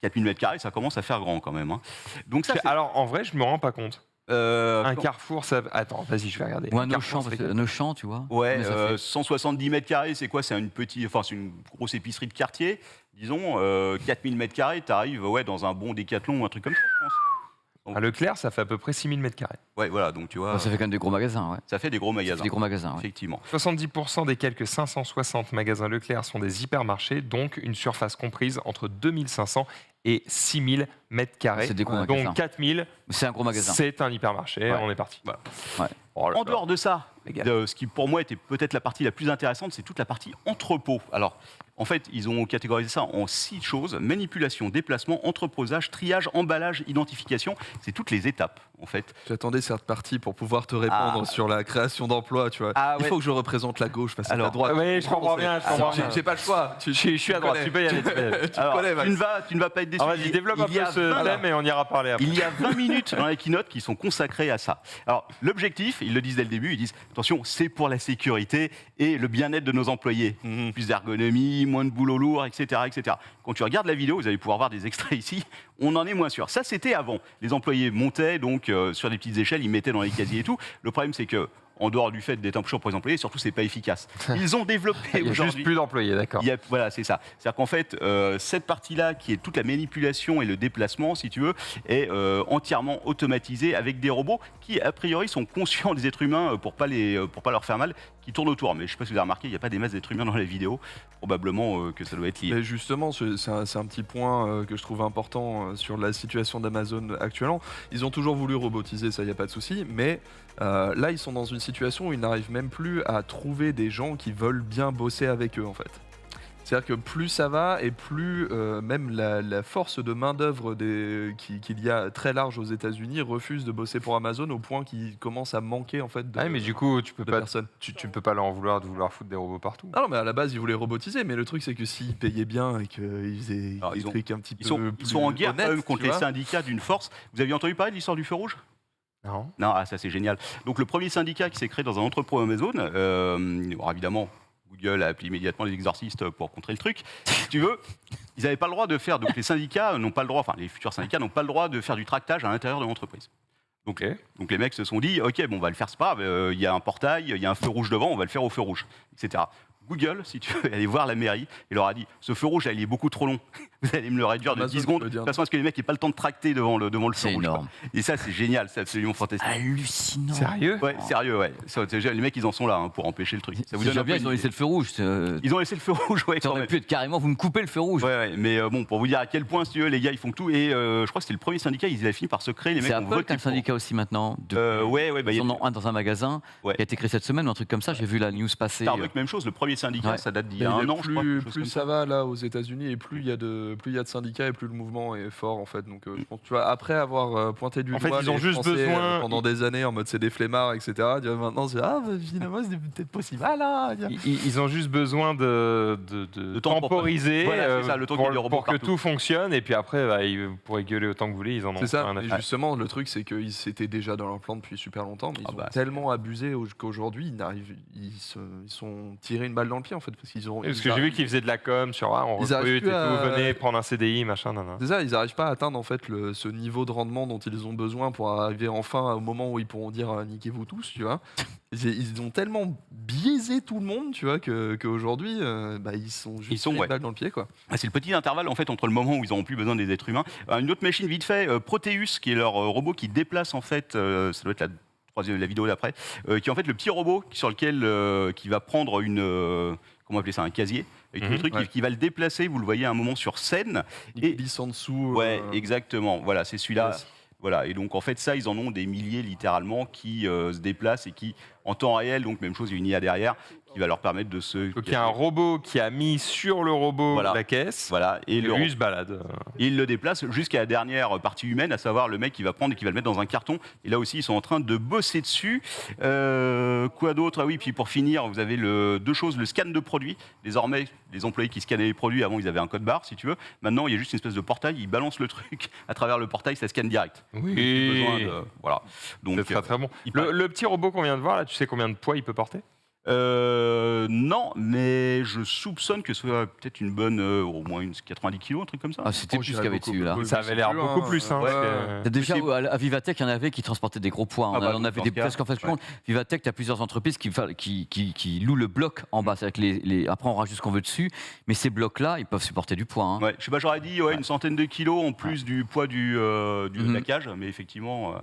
4000 mètres carrés, ça commence à faire grand quand même. Hein. Donc ça, c'est- Alors, en vrai, je me rends pas compte. Un quand- Carrefour, ça... Attends, vas-y, je vais regarder. Ou un Un Carrefour, ça fait quoi Auchan, tu vois. Ouais, Mais ça fait- 170 mètres carrés, c'est quoi? C'est c'est une grosse épicerie de quartier. Disons, 4000 mètres carrés, t'arrives dans un bon Décathlon ou un truc comme ça, je pense. À Leclerc, ça fait à peu près 6000 mètres carrés. Ouais, voilà, donc tu vois, Ouais, ça fait quand même des gros magasins, ouais. ça fait des gros Ça fait magasins. des gros magasins, ouais. Effectivement. 70% des quelques 560 magasins Leclerc sont des hypermarchés, donc une surface comprise entre 2500 et 6000 mètres carrés. C'est des gros magasins. Donc 4000, C'est un gros magasin. c'est un hypermarché, Ouais. on est parti. Voilà. Ouais. Oh là En là. dehors de ça, Les gars. ce qui pour moi était peut-être la partie la plus intéressante, c'est toute la partie entrepôt. Alors, en fait, ils ont catégorisé ça en 6 choses: manipulation, déplacement, entreposage, triage, emballage, identification. C'est toutes les étapes, en fait. J'attendais cette partie pour pouvoir te répondre sur la création d'emplois, tu vois. Ah Il ouais. faut que je représente la gauche face à la Alors, droite. Oui, je comprends bien, je comprends bien. J'ai pas le choix. Je suis à droite, tu peux y aller. Tu peux y aller. Tu Alors, connais, Max. tu ne vas pas être déçu. Alors, vas-y, développe un Il y peu a ce 20 thème et on ira parler après. Il y a 20 minutes dans la keynote qui sont consacrées à ça. Alors, l'objectif, ils le disent dès le début, ils disent attention, c'est pour la sécurité et le bien-être de nos employés. Plus d'ergonomie, moins de boulot lourd, etc., etc. Quand tu regardes la vidéo, vous allez pouvoir voir des extraits ici, on en est moins sûr. Ça, c'était avant. Les employés montaient donc sur des petites échelles, ils mettaient dans les casiers et tout. Le problème, c'est que, en dehors du fait d'être un peu chaud pour les employés, surtout, c'est pas efficace. Ils ont développé Il y a juste aujourd'hui. plus d'employés, d'accord. Voilà, c'est ça. C'est-à-dire qu'en fait, cette partie-là, qui est toute la manipulation et le déplacement, si tu veux, est entièrement automatisée avec des robots qui, a priori, sont conscients des êtres humains pour pas leur faire mal, qui tournent autour. Mais je ne sais pas si vous avez remarqué, il n'y a pas des masses d'êtres humains dans la vidéo. Probablement que ça doit être lié. Mais justement, c'est un petit point que je trouve important sur la situation d'Amazon actuellement. Ils ont toujours voulu robotiser, ça, il n'y a pas de souci, mais là, ils sont dans une situation où ils n'arrivent même plus à trouver des gens qui veulent bien bosser avec eux, en fait. C'est-à-dire que plus ça va et plus même la force de main-d'œuvre qu'il y a très large aux États-Unis refuse de bosser pour Amazon au point qu'il commence à manquer en fait de, Ah, mais du coup, tu peux de pas, personnes. tu peux pas leur en vouloir de vouloir foutre des robots partout. Ah non, mais à la base, ils voulaient robotiser, mais le truc, c'est que s'ils payaient bien et qu'ils faisaient Alors, des ils ont- trucs un petit Ils peu sont en guerre quand honnêtes, même contre tu les vois. syndicats d'une force. Vous aviez entendu parler de l'histoire du feu rouge? Non. Non, ça c'est génial. Donc le premier syndicat qui s'est créé dans un entrepôt Amazon, alors évidemment, Google a appelé immédiatement les exorcistes pour contrer le truc. Si tu veux, ils n'avaient pas le droit de faire, donc les syndicats n'ont pas le droit, enfin les futurs syndicats n'ont pas le droit de faire du tractage à l'intérieur de l'entreprise. Donc, Ok. donc les mecs se sont dit, ok, bon, on va le faire, c'est pas grave, il y a un portail, il y a un feu rouge devant, on va le faire au feu rouge, etc. Google, si tu veux, est allé voir la mairie et leur a dit, ce feu rouge, là, il est beaucoup trop long. Vous allez me le réduire de Amazon, 10 secondes, tu veux dire. de façon à ce que les mecs n'aient pas le temps de tracter devant le feu C'est rouge. quoi. énorme. Et ça, c'est génial, c'est absolument fantastique. Hallucinant. Sérieux? Ouais, sérieux, ouais. Les mecs, ils en sont là pour empêcher le truc. Ça vous C'est donne déjà un peu bien, une ils ont laissé idée. le feu rouge. Ils ont laissé le feu rouge, ouais, Ça quand aurait même. pu être carrément, vous me coupez le feu rouge. Ouais, ouais, mais bon, pour vous dire à quel point, si tu veux, les gars, ils font tout. Et je crois que c'était le premier syndicat, ils avaient fini par se créer. Les mecs C'est ont Apple voté qui a un pour. syndicat aussi maintenant. Ouais, bah, il Ils y a en ont un dans un magasin Ouais. qui a été créé cette semaine ou un truc comme ça. J'ai vu la news passer. Starbucks, même chose. Le premier syndicats, Ouais. ça date d'il y a un an, je crois. quelque chose Plus comme ça va là aux États-Unis et plus il y a de syndicats et plus le mouvement est fort en fait. Donc je pense, tu vois, après avoir pointé du En fait, doigt ils ont les juste Français, besoin- pendant des années en mode c'est des flemmards, etc. Maintenant c'est finalement c'est peut-être possible. Ils ont juste besoin de temps pour- temporiser Voilà, c'est ça, le temps qu'il y ait des robots pour que partout. tout fonctionne et puis après bah, vous pourrez gueuler autant que vous voulez, ils en ont C'est ça. rien à Et faire. justement, le truc, c'est qu'ils étaient déjà dans leur plan depuis super longtemps, mais ils ont tellement abusé qu'aujourd'hui, ils sont tirés une balle dans le pied, en fait. Parce qu'ils ont. Parce que j'ai vu qu'ils faisaient de la com sur on Ils arrivent recrute et plus à- tout, venez prendre un CDI, machin, nan. C'est ça, ils n'arrivent pas à atteindre en fait ce niveau de rendement dont ils ont besoin pour arriver enfin au moment où ils pourront dire niquez-vous tous, tu vois. Ils ont tellement biaisé tout le monde, tu vois, qu'aujourd'hui, ils sont juste tirés une balle dans le pied, quoi. Ah, c'est le petit intervalle en fait entre le moment où ils n'auront plus besoin des êtres humains. Une autre machine vite fait, Proteus, qui est leur robot qui déplace en fait, ça doit être la vidéo d'après, qui est en fait le petit robot sur lequel qui va prendre comment appeler ça, un casier avec tous les trucs, qui va le déplacer. Vous le voyez à un moment sur scène. Il glisse en dessous. Ouais, exactement. Voilà, c'est celui-là. Yes. Voilà, et donc en fait ça, ils en ont des milliers littéralement qui se déplacent et qui, en temps réel, donc même chose, il y a une IA derrière qui va leur permettre de se... Donc il y a un robot qui a mis sur le robot Voilà. la caisse, Voilà, et et lui se balade. il le déplace jusqu'à la dernière partie humaine, à savoir le mec qui va prendre et qui va le mettre dans un carton. Et là aussi, ils sont en train de bosser dessus. Quoi d'autre? Ah oui, puis pour finir, vous avez deux choses, le scan de produits. Désormais, les employés qui scannaient les produits, avant, ils avaient un code barre, si tu veux. Maintenant, il y a juste une espèce de portail, ils balancent le truc à travers le portail, ça scanne direct. Oui, Voilà. Donc, c'est très très bon. Le petit robot qu'on vient de voir, là, tu sais combien de poids il peut porter? non, mais je soupçonne que ce soit peut-être une bonne, au moins une 90 kilos, un truc comme ça. Ah, c'était plus ce qu'il y avait dessus, là. Ça avait l'air beaucoup plus. Hein, ouais. parce que- Déjà, à Vivatech, il y en avait qui transportaient des gros poids. Ah bah, On dans avait ce des cas, presque en fait compte. Vivatech, tu as plusieurs entreprises qui louent le bloc en bas. C'est-à-dire après, on rajoute ce qu'on veut dessus. Mais ces blocs-là, ils peuvent supporter du poids. Hein. Ouais, je sais pas, j'aurais dit une centaine de kilos en plus du poids de la cage, mais effectivement.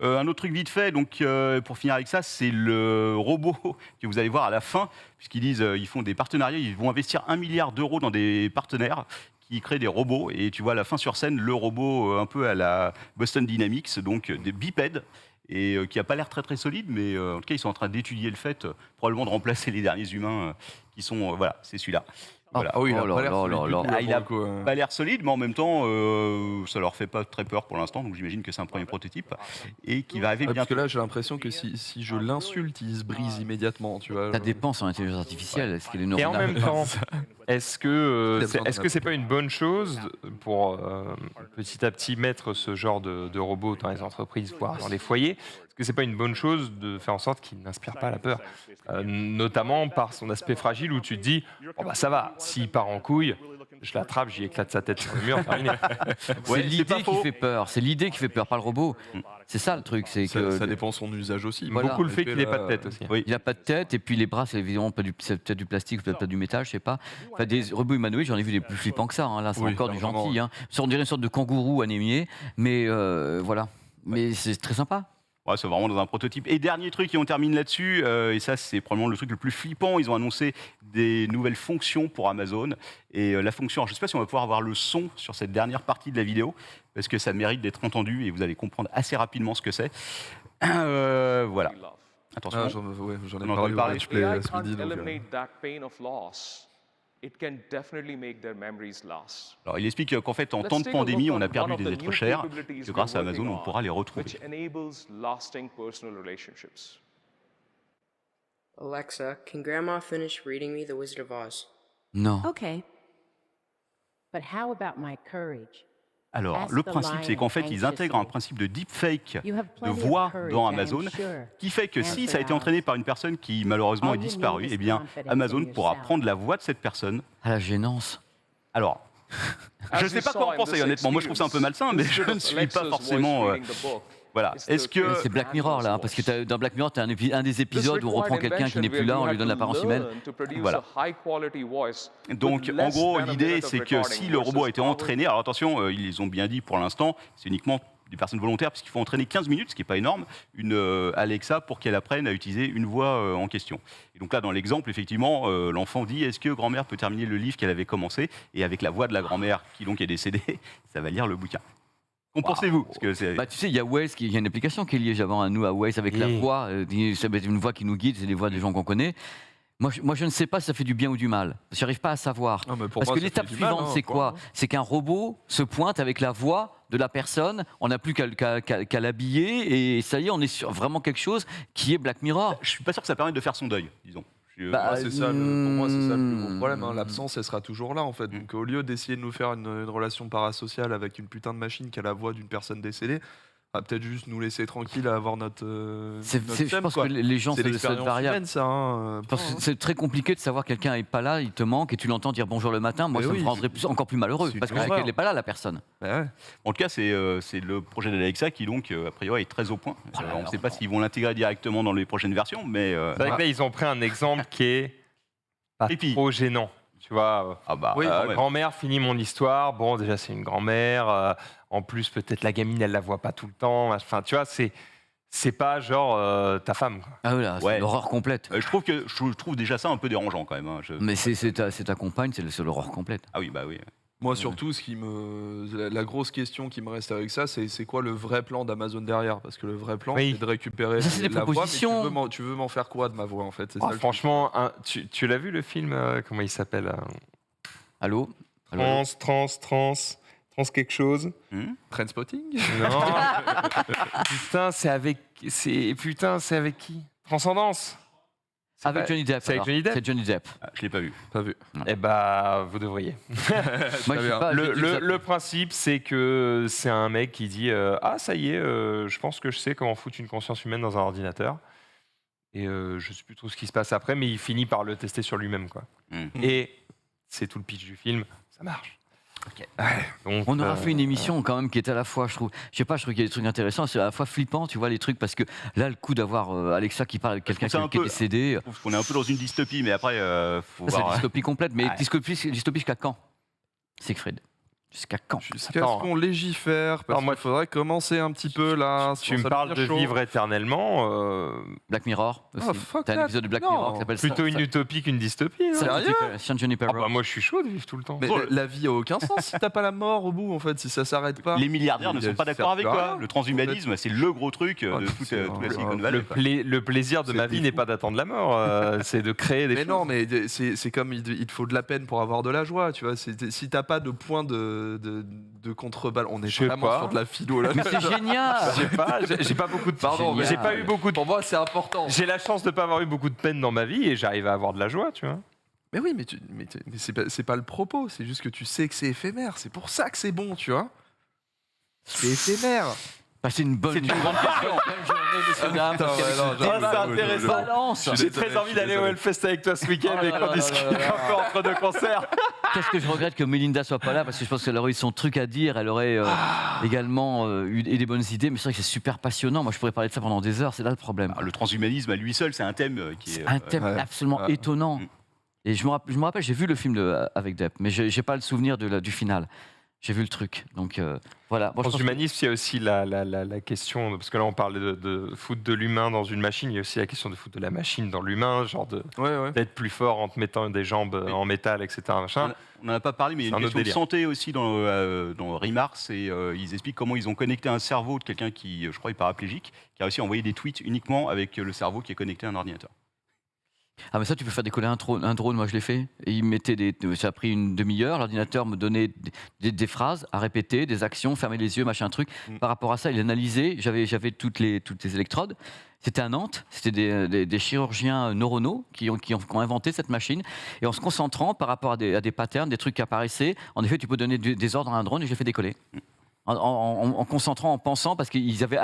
Un autre truc vite fait, donc pour finir avec ça, c'est le robot que vous allez voir à la fin, puisqu'ils disent ils font des partenariats, ils vont investir 1 milliard d'euros dans des partenaires qui créent des robots. Et tu vois à la fin sur scène le robot un peu à la Boston Dynamics, donc des bipèdes. Et qui n'a pas l'air très très solide, mais en tout cas ils sont en train d'étudier le fait probablement de remplacer les derniers humains qui sont voilà, c'est celui-là. Voilà. Ah oui, il a Oh là pas l'air là solide là du là. tout, Ah, il a pour le coup, hein. pas l'air solide, mais en même temps, ça leur fait pas très peur pour l'instant, donc j'imagine que c'est un premier prototype et qui va arriver Ouais, parce bientôt. que là, j'ai l'impression que si je l'insulte, il se brise immédiatement, tu vois. Ça dépend sur l'intelligence artificielle. Est-ce qu'elle est Et en neuronale même temps, est-ce que Il a besoin c'est pas une bonne chose pour petit à petit mettre ce genre de robots dans les entreprises, voire dans les foyers? Est-ce que c'est pas une bonne chose de faire en sorte qu'il n'inspire pas la peur, notamment par son aspect fragile où tu te dis oh bah ça va, s'il part en couille, je l'attrape, j'y éclate sa tête sur le mur, terminé. C'est l'idée qui fait peur. C'est l'idée qui fait peur, pas le robot. C'est ça le truc. C'est que Ça dépend de son usage aussi. Voilà. Beaucoup le fait qu'il Là, n'ait pas de tête aussi. Oui. il n'a pas de tête et puis les bras, c'est évidemment c'est peut-être du plastique, peut-être du métal, je sais pas. Enfin, des robots humanoïdes, j'en ai vu des plus flippants que ça. Hein. Là, c'est Oui, encore du largement, gentil. Hein. Ça, on dirait une sorte de kangourou anémié, mais voilà. Mais c'est très sympa. Ouais, c'est vraiment dans un prototype. Et dernier truc, et on termine là-dessus, et ça c'est probablement le truc le plus flippant, ils ont annoncé des nouvelles fonctions pour Amazon. Et la fonction, alors, je ne sais pas si on va pouvoir avoir le son sur cette dernière partie de la vidéo, parce que ça mérite d'être entendu et vous allez comprendre assez rapidement ce que c'est. Voilà. Attention. Ah, j'en ai On entend parlé au parler. Let's Play AI ce can't midi. Donc, eliminate that pain of loss. It can definitely make their memories last. Alors il explique qu'en fait en Let's temps de take a pandémie, look on a on perdu one of des the êtres new chers, capabilities que grâce à we're Amazon, working on pourra les on, retrouver. which enables lasting personal relationships. Alexa, can Grandma finish reading me The Wizard of Oz? Non. Okay. But how about my courage? Alors, le principe, c'est qu'en fait, ils intègrent un principe de deepfake You have de plenty of voix courage, dans I am Amazon, sure. qui fait que si ça a été entraîné par une personne qui malheureusement est disparue, eh bien, Amazon pourra prendre la voix de cette personne. À la gênance. Alors, je ne sais pas quoi en penser, honnêtement. Moi, je trouve ça un peu malsain, mais je ne suis pas forcément... voilà. Est-ce que... C'est Black Mirror là, hein, parce que dans Black Mirror, tu as un des épisodes où on reprend quelqu'un qui n'est plus là, on lui donne l'apparence humaine. Voilà. Donc, en gros, l'idée, c'est que si le robot a été entraîné, alors attention, ils les ont bien dit pour l'instant, c'est uniquement des personnes volontaires, puisqu'il faut entraîner 15 minutes, ce qui n'est pas énorme, une Alexa pour qu'elle apprenne à utiliser une voix en question. Et donc là, dans l'exemple, effectivement, l'enfant dit « Est-ce que grand-mère peut terminer le livre qu'elle avait commencé ?» Et avec la voix de la grand-mère, qui donc est décédée, ça va lire le bouquin. Qu'en pensez-vous? Parce que c'est... Bah, tu sais, il y a Waze, il y a une application qui est liée avant à nous, à Waze, avec la voix. Ça va être une voix qui nous guide, c'est des voix des gens qu'on connaît. Moi, je ne sais pas si ça fait du bien ou du mal. Je n'arrive pas à savoir. Ah, mais pour Parce moi, que ça l'étape fait du mal, suivante, hein, c'est quoi? C'est qu'un robot se pointe avec la voix de la personne. On n'a plus qu'à l'habiller et ça y est, on est sur vraiment quelque chose qui est Black Mirror. Je suis pas sûr que ça permette de faire son deuil, disons. Moi, c'est ça, pour moi, c'est ça le plus gros problème. Hein. L'absence, elle sera toujours là, en fait. Donc, au lieu d'essayer de nous faire une relation parasociale avec une putain de machine qui a la voix d'une personne décédée, on va peut-être juste nous laisser tranquille à avoir notre. Je pense que les gens, c'est cette l'expérience variable. humaine, ça. Hein. C'est très compliqué de savoir quelqu'un n'est pas là, il te manque et tu l'entends dire bonjour le matin. Moi, Mais ça oui, me rendrait encore plus malheureux c'est parce une horreur. qu'elle n'est pas là, la personne. Ouais. En tout cas, c'est le projet d'Alexa qui, donc, a priori, est très au point. On ne sait pas s'ils vont l'intégrer directement dans les prochaines versions, mais. C'est vrai que là, ils ont pris un exemple qui est pas Et puis- trop gênant. Tu vois, Ah bah, Oui, quand même. grand-mère finit mon histoire. Bon, déjà, c'est une grand-mère. En plus, peut-être la gamine, elle la voit pas tout le temps. Enfin, tu vois, c'est pas genre ta femme. Quoi. Ah voilà, c'est Ouais. l'horreur complète. Je trouve déjà ça un peu dérangeant quand même. Hein. Mais c'est ta compagne, c'est l'horreur complète. Ah oui, bah oui. Moi, surtout, la grosse question qui me reste avec ça, c'est quoi le vrai plan d'Amazon derrière? Parce que le vrai plan, Oui. c'est de récupérer Ça, c'est des la voix, mais propositions. tu veux m'en faire quoi de ma voix, en fait? C'est Oh, ça le truc. franchement, tu l'as vu le film comment il s'appelle Allô? Trans quelque chose. Trainspotting? Non. Putain, c'est avec qui? Transcendance. C'est Avec pas- Johnny Depp. c'est avec alors. Johnny Depp C'est Johnny Depp. Ah, je l'ai pas vu. Pas vu. Eh bah, vous devriez. Moi, je sais pas, j'ai dit ça- Le principe, c'est que c'est un mec qui dit ah, ça y est, je pense que je sais comment foutre une conscience humaine dans un ordinateur. Et je sais plus trop ce qui se passe après, mais il finit par le tester sur lui-même, quoi. Et c'est tout le pitch du film, ça marche. Ouais, donc, On aura fait une émission quand même qui est à la fois, je trouve qu'il y a des trucs intéressants, c'est à la fois flippant, tu vois, les trucs, parce que là, le coup d'avoir Alexa qui parle avec quelqu'un trouve ça un qui est peu- décédé, Je trouve qu'on est un peu dans une dystopie, mais après, faut c'est voir. dystopie complète. Mais Ouais. dystopie jusqu'à quand, Siegfried? Jusqu'à quand? Jusqu'à Attends. ce qu'on légifère, parce Alors, moi, qu'il faudrait commencer un petit peu là. tu me parles de vivre éternellement, Black Mirror aussi. Oh, fuck T'as un that. épisode de Black Non. Mirror qui s'appelle plutôt une utopie qu'une dystopie. hein. Sérieux Sean Juniper Ah bah, Ross. moi, je suis chaud de vivre tout le temps. Mais la vie a aucun sens si t'as pas la mort au bout, en fait, si ça s'arrête pas. Les milliardaires ne sont pas d'accord avec toi. Le transhumanisme, c'est le gros truc Ah, de toute c'est toute la un- Silicon Valley. Le plaisir de C'est ma vie des n'est fous. pas d'attendre la mort, c'est de créer des Mais choses. non, mais c'est comme il te faut de la peine pour avoir de la joie, tu vois. Si t'as pas de point de contreballe, on est Je sais vraiment pas. sur de la philo là. Mais c'est génial. J'ai pas beaucoup de Pardon, mais j'ai pas eu beaucoup de. Pour moi, c'est important. J'ai la chance de pas avoir eu beaucoup de peine dans ma vie et j'arrive à avoir de la joie, tu vois. Mais oui, mais c'est pas le propos, c'est juste que tu sais que c'est éphémère. C'est pour ça que c'est bon, tu vois. C'est éphémère. C'est une bonne grande question. Bonne journée, messieurs, dames. Putain, ouais, non, c'est j'avoue, intéressant. Balance. Je suis J'ai désolé, très envie d'aller au désolé. Hellfest avec toi ce week-end Oh et là qu'on là discute là là là. un peu entre deux concerts. Qu'est-ce que je regrette que Melinda soit pas là parce que je pense qu'elle aurait eu son truc à dire, elle aurait également eu des bonnes idées, mais c'est vrai que c'est super passionnant. Moi, je pourrais parler de ça pendant des heures, c'est là le problème. Ah, le transhumanisme à lui seul, c'est un thème qui est. Un thème ouais. absolument Ouais. étonnant. Et je me rappelle, j'ai vu le film avec Depp, mais j'ai pas le souvenir du final. J'ai vu le truc, donc voilà. Bon, je pense que- Transhumanisme, il y a aussi la question, parce que là on parle de foutre de l'humain dans une machine, il y a aussi la question de foutre de la machine dans l'humain, genre Ouais. d'être plus fort en te mettant des jambes en métal, etc. Machin. On n'en a pas parlé, mais il y a C'est une un autre question de délire. santé aussi dans Remars. Et ils expliquent comment ils ont connecté un cerveau de quelqu'un qui, je crois, est paraplégique, qui a réussi à envoyer des tweets uniquement avec le cerveau qui est connecté à un ordinateur. Ah mais ça tu peux faire décoller un drone, moi je l'ai fait. Et il mettait ça a pris une demi-heure, l'ordinateur me donnait des phrases à répéter, des actions, fermer les yeux, machin truc. Par rapport à ça, il analysait, j'avais toutes les électrodes. C'était à Nantes, c'était des chirurgiens neuronaux qui ont inventé cette machine. Et en se concentrant par rapport à des patterns, des trucs qui apparaissaient, en effet tu peux donner des ordres à un drone et je l'ai fait décoller. En concentrant, en pensant, parce qu'ils avaient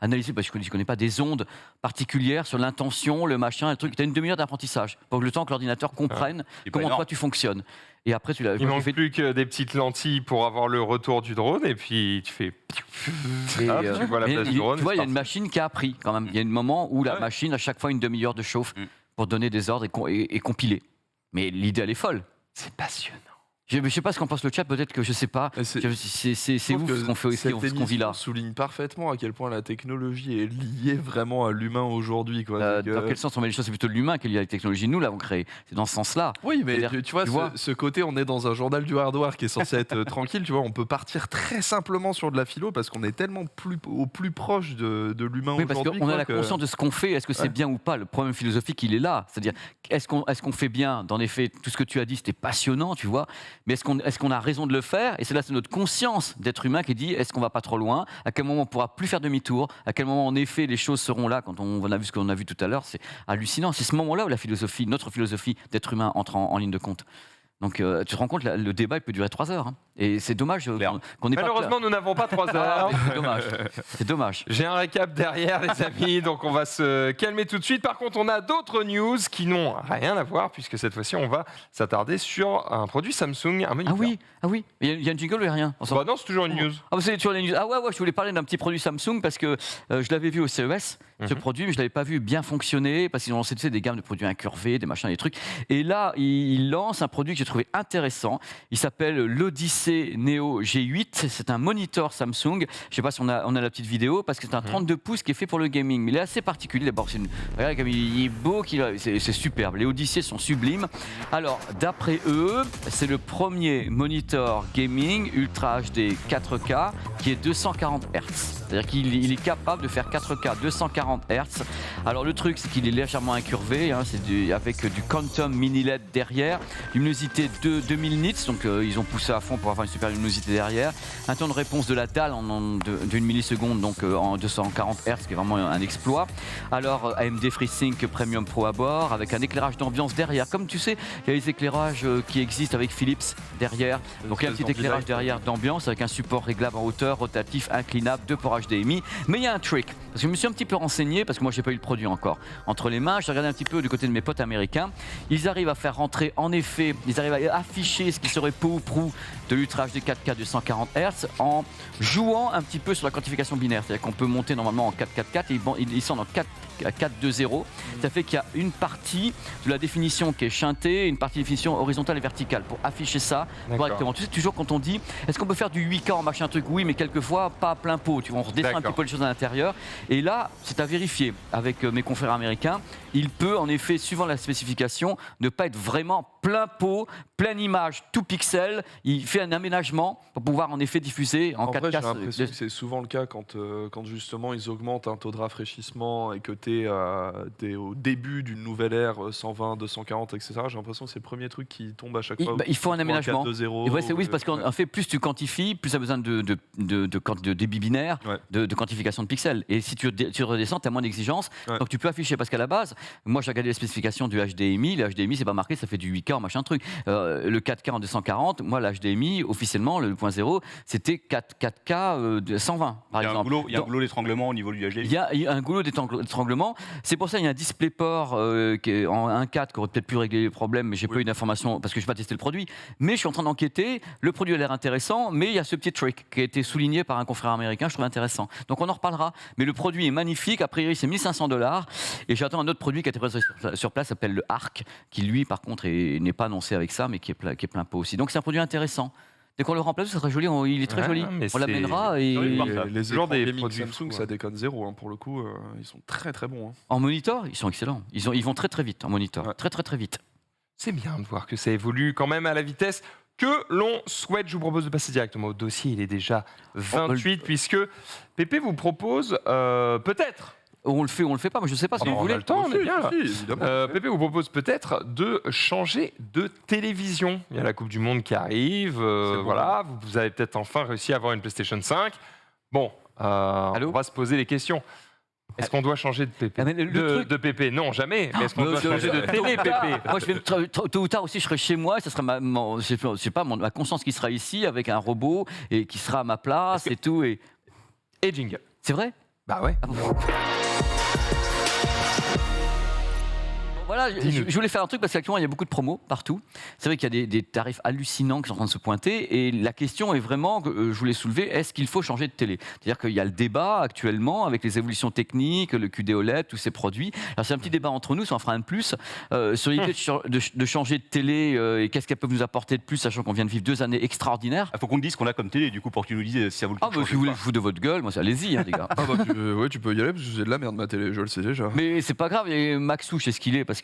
analysé, parce que je ne connais pas, des ondes particulières sur l'intention, le machin, le truc. Tu as une demi-heure d'apprentissage, pour que le temps que l'ordinateur comprenne C'est pas comment énorme. toi tu fonctionnes. Et après, tu l'as Il manque plus que des petites lentilles pour avoir le retour du drone et puis tu fais. Et, Hop, tu vois la mais place il- du drone. tu vois, et il y a c'est une machine qui a appris quand même. Il y a un moment où la Ouais. machine, à chaque fois, une demi-heure de chauffe Mm. pour donner des ordres et compiler. Mais l'idée, elle est folle. C'est passionnant. Je ne sais pas ce qu'en pense le chat, peut-être que je ne sais pas. C'est ouf ce qu'on fait, ce qu'on vit là. Souligne parfaitement à quel point la technologie est liée vraiment à l'humain aujourd'hui. Dans quel sens on met les choses? C'est plutôt l'humain qui est lié à la technologie. Nous l'avons créé. C'est dans ce sens-là. Oui, mais tu vois, ce côté, on est dans un journal du hardware qui est censé être tranquille. Tu vois, on peut partir très simplement sur de la philo parce qu'on est tellement au plus proche de l'humain aujourd'hui. Oui, parce qu'on a la conscience de ce qu'on fait. Est-ce que c'est bien ou pas? Le problème philosophique, il est là. C'est-à-dire, est-ce qu'on fait bien? En effet, tout ce que tu as dit, c'était passionnant, tu vois. Mais est-ce qu'on a raison de le faire? Et c'est notre conscience d'être humain qui dit est-ce qu'on va pas trop loin? À quel moment on pourra plus faire demi-tour? À quel moment en effet les choses seront là? Quand on a vu ce qu'on a vu tout à l'heure, c'est hallucinant. C'est ce moment-là où notre philosophie d'être humain entre en ligne de compte. Donc tu te rends compte, le débat il peut durer 3 heures. Hein. Et c'est dommage qu'on n'ait pas... Malheureusement, nous n'avons pas 3 heures. C'est dommage. C'est dommage. J'ai un récap derrière, les amis, donc on va se calmer tout de suite. Par contre, on a d'autres news qui n'ont rien à voir, puisque cette fois-ci, on va s'attarder sur un produit Samsung, un moniteur. Ah oui. Il y a une jingle ou il n'y a rien? Non, c'est toujours une news. C'est toujours une news. Ah ouais, je voulais parler d'un petit produit Samsung parce que je l'avais vu au CES, ce produit, mais je ne l'avais pas vu bien fonctionner parce qu'ils ont lancé des gammes de produits incurvés, des machins, des trucs. Et là, ils lancent un produit que j'ai trouvé intéressant. Il s'appelle l'Odyssey Neo G8. C'est un moniteur Samsung. Je ne sais pas si on a la petite vidéo parce que c'est un 32 pouces qui est fait pour le gaming. Mais il est assez particulier. D'abord, regarde comme il est beau, c'est superbe. Les Odyssey sont sublimes. Alors, d'après eux, c'est le premier moniteur gaming Ultra HD 4K qui est 240 Hz. C'est-à-dire qu'il est capable de faire 4K 240 Hz. Alors, le truc, c'est qu'il est légèrement incurvé. Hein, avec du Quantum Mini LED derrière. Luminosité de 2000 nits. Donc, ils ont poussé à fond pour avoir une super luminosité derrière. Un temps de réponse de la dalle d'une milliseconde, donc en 240 Hz, qui est vraiment un exploit. Alors, AMD FreeSync Premium Pro à bord, avec un éclairage d'ambiance derrière. Comme tu sais, il y a les éclairages qui existent avec Philips derrière. Donc, il y a un petit éclairage derrière d'ambiance avec un support réglable en hauteur, rotatif, inclinable, 2 ports HDMI. Mais il y a un trick. Parce que je me suis un petit peu renseigné, parce que moi, je n'ai pas eu le produit encore entre les mains. J'ai regardé un petit peu du côté de mes potes américains. Ils arrivent à faire rentrer, en effet, ils arrivent à afficher ce qui serait peu ou prou de l'Ultra HD 4K 240 Hz en jouant un petit peu sur la quantification binaire. C'est-à-dire qu'on peut monter normalement en 444 et ils sont en 420. Ça fait qu'il y a une partie de la définition qui est chantée et une partie de définition horizontale et verticale pour afficher ça correctement. Tu sais, toujours quand on dit est-ce qu'on peut faire du 8K en machin truc? Oui, mais quelquefois pas à plein pot. Tu vois, on redescend un petit peu les choses à l'intérieur. Et là, c'est à vérifier avec mes confrères américains. Il peut en effet, suivant la spécification, ne pas être vraiment plein pot, pleine image, tout pixel. Il fait un aménagement pour pouvoir en effet diffuser en 4K. Vrai, j'ai l'impression que c'est souvent le cas quand justement ils augmentent un taux de rafraîchissement et que tu es au début d'une nouvelle ère 120, 240, etc. J'ai l'impression que c'est le premier truc qui tombe à chaque fois. Il faut un aménagement. Oui, parce qu'en fait, plus tu quantifies, plus tu as besoin de débit binaire, de quantification de pixels. Et si tu redescends, tu as moins d'exigences. Donc tu peux afficher, parce qu'à la base, moi j'ai regardé les spécifications du HDMI. Le HDMI, c'est pas marqué, ça fait du 8K en machin truc. Le 4K en 240, moi le HDMI, officiellement, le 2.0, c'était 4K de 120, par exemple. Il y a un goulot d'étranglement au niveau du HDMI. Il y a un goulot d'étranglement. C'est pour ça qu'il y a un DisplayPort qui est en 1.4 qui aurait peut-être pu régler les problèmes, mais j'ai pas eu d'informations parce que je n'ai pas testé le produit. Mais je suis en train d'enquêter. Le produit a l'air intéressant, mais il y a ce petit trick qui a été souligné par un confrère américain. Je trouve intéressant. Donc on en reparlera. Mais le produit est magnifique. A priori, c'est $1 500. Et j'attends un autre produit qui a été présenté sur place, s'appelle le Arc, qui lui, par contre, n'est pas annoncé avec ça, mais qui est plein pot aussi. Donc c'est un produit intéressant. Dès qu'on le remplace, ça sera joli. Il est très joli. On l'amènera. Et les écrans des produits Samsung, ça déconne zéro. Hein, pour le coup, ils sont très très bons. Hein. En moniteur, ils sont excellents. Ils vont très très vite en moniteur. Très vite. C'est bien de voir que ça évolue quand même à la vitesse que l'on souhaite. Je vous propose de passer directement au dossier. Il est déjà 28 puisque Pépé vous propose peut-être... On le fait ou on le fait pas, moi je sais pas si vous voulez. On a le temps, on est bien là. Pépé vous propose peut-être de changer de télévision. Il y a la Coupe du Monde qui arrive, voilà. Vous avez peut-être enfin réussi à avoir une PlayStation 5. Bon, on va se poser les questions. Est-ce qu'on doit changer de Pépé de Pépé? Non, jamais. Mais est-ce qu'on doit changer de télé, Pépé? Moi, je vais tôt ou tard aussi, je serai chez moi. Et ça sera je sais pas, ma conscience qui sera ici avec un robot et qui sera à ma place et tout. Et jingle. C'est vrai? Bah ouais. Voilà, je voulais faire un truc parce qu'actuellement il y a beaucoup de promos partout. C'est vrai qu'il y a des tarifs hallucinants qui sont en train de se pointer et la question est vraiment, je voulais soulever, est-ce qu'il faut changer de télé? C'est-à-dire qu'il y a le débat actuellement avec les évolutions techniques, le QD OLED, tous ces produits. Alors c'est un petit débat entre nous, ça en fera un de plus, sur l'idée de changer de télé et qu'est-ce qu'elle peut nous apporter de plus, sachant qu'on vient de vivre 2 années extraordinaires. Il faut qu'on te dise ce qu'on a comme télé, du coup, pour que tu nous dises si ça vaut le coup. Ah bah si vous voulez foutre de votre gueule, moi allez-y les gars. Ah bah tu peux y aller parce que c'est de la merde ma télé, je le sais déjà. Mais c'est pas grave, et Maxou, je sais ce qu'il est, parce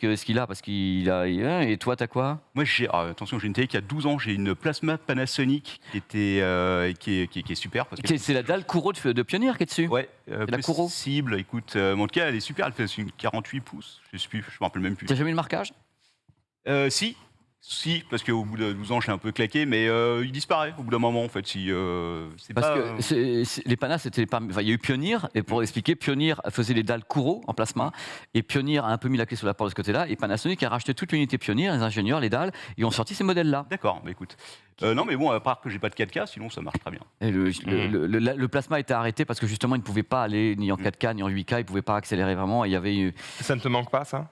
qu'il a. Et toi, t'as quoi? Moi, attention, j'ai une télé qui a 12 ans, j'ai une plasma Panasonic qui est super. C'est la dalle Kuro de Pioneer qui est dessus? Ouais, la Kuro. possible. Écoute, en tout cas, elle est super, elle fait une 48 pouces, je me rappelle même plus. T'as jamais eu le marquage? Si, parce qu'au bout de 12 ans, je suis un peu claqué, mais il disparaît au bout d'un moment, en fait. Les Panas, c'était il y a eu Pioneer, et pour expliquer, Pioneer faisait les dalles Kuro en plasma, et Pioneer a un peu mis la clé sur la porte de ce côté-là, et Panasonic a racheté toute l'unité Pioneer, les ingénieurs, les dalles, et ont sorti ces modèles-là. D'accord, bah écoute. Non, mais bon, à part que j'ai pas de 4K, sinon ça marche très bien. Et le plasma était arrêté parce que justement, il ne pouvait pas aller ni en 4K, ni en 8K, il ne pouvait pas accélérer vraiment, et il y avait... Ça ne te manque pas, ça?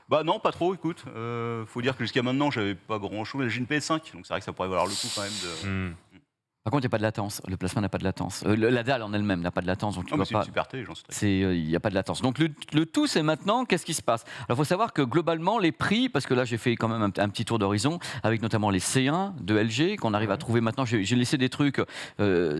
Bah non, pas trop, écoute. Faut dire que jusqu'à maintenant, j'avais pas grand-chose. J'ai une PS5, donc c'est vrai que ça pourrait valoir le coup quand même de... Par contre, il n'y a pas de latence. Le plasma n'a pas de latence. La dalle en elle-même n'a pas de latence. Donc tu vois c'est pas. une super télé, j'en sais. Il n'y a pas de latence. Donc le tout, c'est maintenant, qu'est-ce qui se passe? Alors, il faut savoir que globalement, les prix, parce que là, j'ai fait quand même un petit tour d'horizon, avec notamment les C1 de LG, qu'on arrive à trouver maintenant. J'ai laissé des trucs,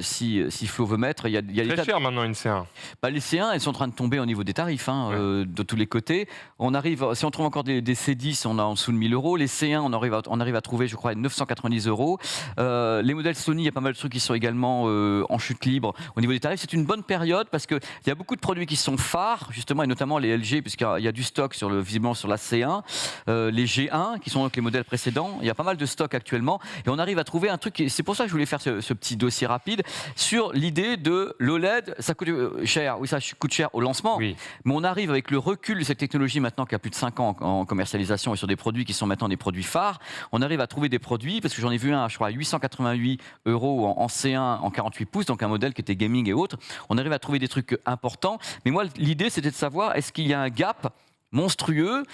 si Flo veut mettre. Il y a très cher maintenant, une C1. Bah, les C1, elles sont en train de tomber au niveau des tarifs, de tous les côtés. Si on trouve encore des C10, on a en dessous de 1000 €. Les C1, on arrive à trouver, je crois, à 990 €. Les modèles Sony, il y a pas mal de trucs qui sont également en chute libre au niveau des tarifs. C'est une bonne période parce qu'il y a beaucoup de produits qui sont phares, justement, et notamment les LG, puisqu'il y a du stock visiblement sur la C1, les G1, qui sont donc les modèles précédents. Il y a pas mal de stock actuellement. Et on arrive à trouver un truc, c'est pour ça que je voulais faire ce petit dossier rapide, sur l'idée de l'OLED. Ça coûte cher, oui, ça coûte cher au lancement, oui. Mais on arrive avec le recul de cette technologie maintenant qui a plus de 5 ans en commercialisation et sur des produits qui sont maintenant des produits phares. On arrive à trouver des produits, parce que j'en ai vu un, je crois, à 888 € en C1 en 48 pouces, donc un modèle qui était gaming et autres. On arrive à trouver des trucs importants. Mais moi, l'idée, c'était de savoir, est-ce qu'il y a un gap monstrueux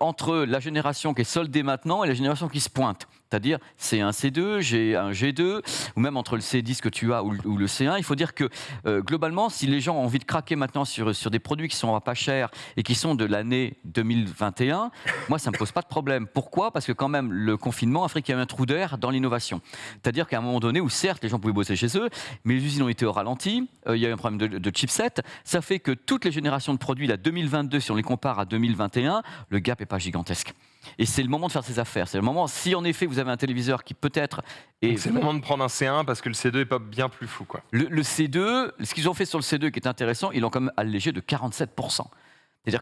entre la génération qui est soldée maintenant et la génération qui se pointe? C'est-à-dire C1, C2, G1, G2, ou même entre le C10 que tu as ou le C1. Il faut dire que globalement, si les gens ont envie de craquer maintenant sur des produits qui sont pas chers et qui sont de l'année 2021, moi, ça ne me pose pas de problème. Pourquoi? Parce que quand même, le confinement a fait qu'il y a eu un trou d'air dans l'innovation. C'est-à-dire qu'à un moment donné, où certes, les gens pouvaient bosser chez eux, mais les usines ont été au ralenti, il y a eu un problème de chipset. Ça fait que toutes les générations de produits, la 2022, si on les compare à 2021, le gap n'est pas gigantesque. Et c'est le moment de faire ses affaires. C'est le moment, si en effet vous avez un téléviseur qui peut-être... C'est le moment de prendre un C1 parce que le C2 est pas bien plus fou, quoi. Le C2, ce qu'ils ont fait sur le C2 qui est intéressant, ils l'ont quand même allégé de 47%. C'est-à-dire,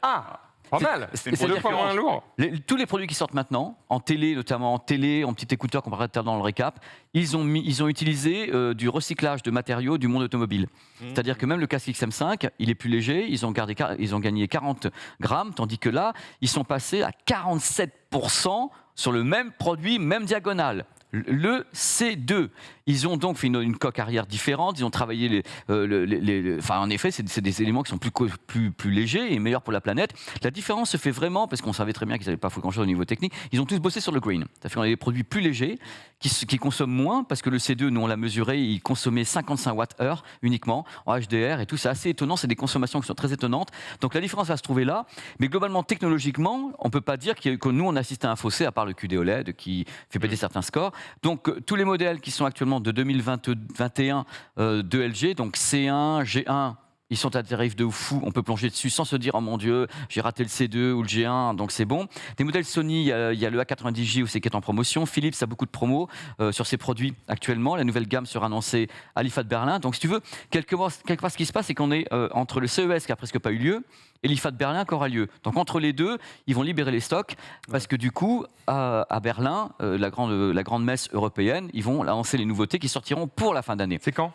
pas mal, c'est 2 fois moins lourd. Tous les produits qui sortent maintenant, en télé, notamment en petit écouteur qu'on parlait tout à l'heure dans le récap, ils ont utilisé du recyclage de matériaux du monde automobile. C'est-à-dire que même le casque XM5, il est plus léger, ils ont gagné 40 grammes, tandis que là, ils sont passés à 47% sur le même produit, même diagonale. Le C2. Ils ont donc fait une coque arrière différente, ils ont travaillé en effet, c'est des éléments qui sont plus légers et meilleurs pour la planète. La différence se fait vraiment, parce qu'on savait très bien qu'ils n'avaient pas fait grand-chose au niveau technique, ils ont tous bossé sur le green. Ça fait qu'on a des produits plus légers, qui consomment moins, parce que le C2, nous on l'a mesuré, il consommait 55 Wh uniquement, en HDR et tout, c'est assez étonnant, c'est des consommations qui sont très étonnantes. Donc la différence va se trouver là, mais globalement, technologiquement, on ne peut pas dire que nous on assiste à un fossé, à part le QD OLED qui fait péter certains scores. Donc tous les modèles qui sont actuellement de 2021 de LG, donc C1, G1, ils sont à tarif de fou, on peut plonger dessus sans se dire « Oh mon Dieu, j'ai raté le C2 ou le G1, donc c'est bon ». Des modèles Sony, il y a le A90J aussi qui est en promotion. Philips a beaucoup de promos sur ses produits actuellement. La nouvelle gamme sera annoncée à l'IFA de Berlin. Donc si tu veux, quelque part ce qui se passe, c'est qu'on est entre le CES qui n'a presque pas eu lieu et l'IFA de Berlin qui aura lieu. Donc entre les deux, ils vont libérer les stocks parce que du coup, à Berlin, la grande messe européenne, ils vont lancer les nouveautés qui sortiront pour la fin d'année. C'est quand ?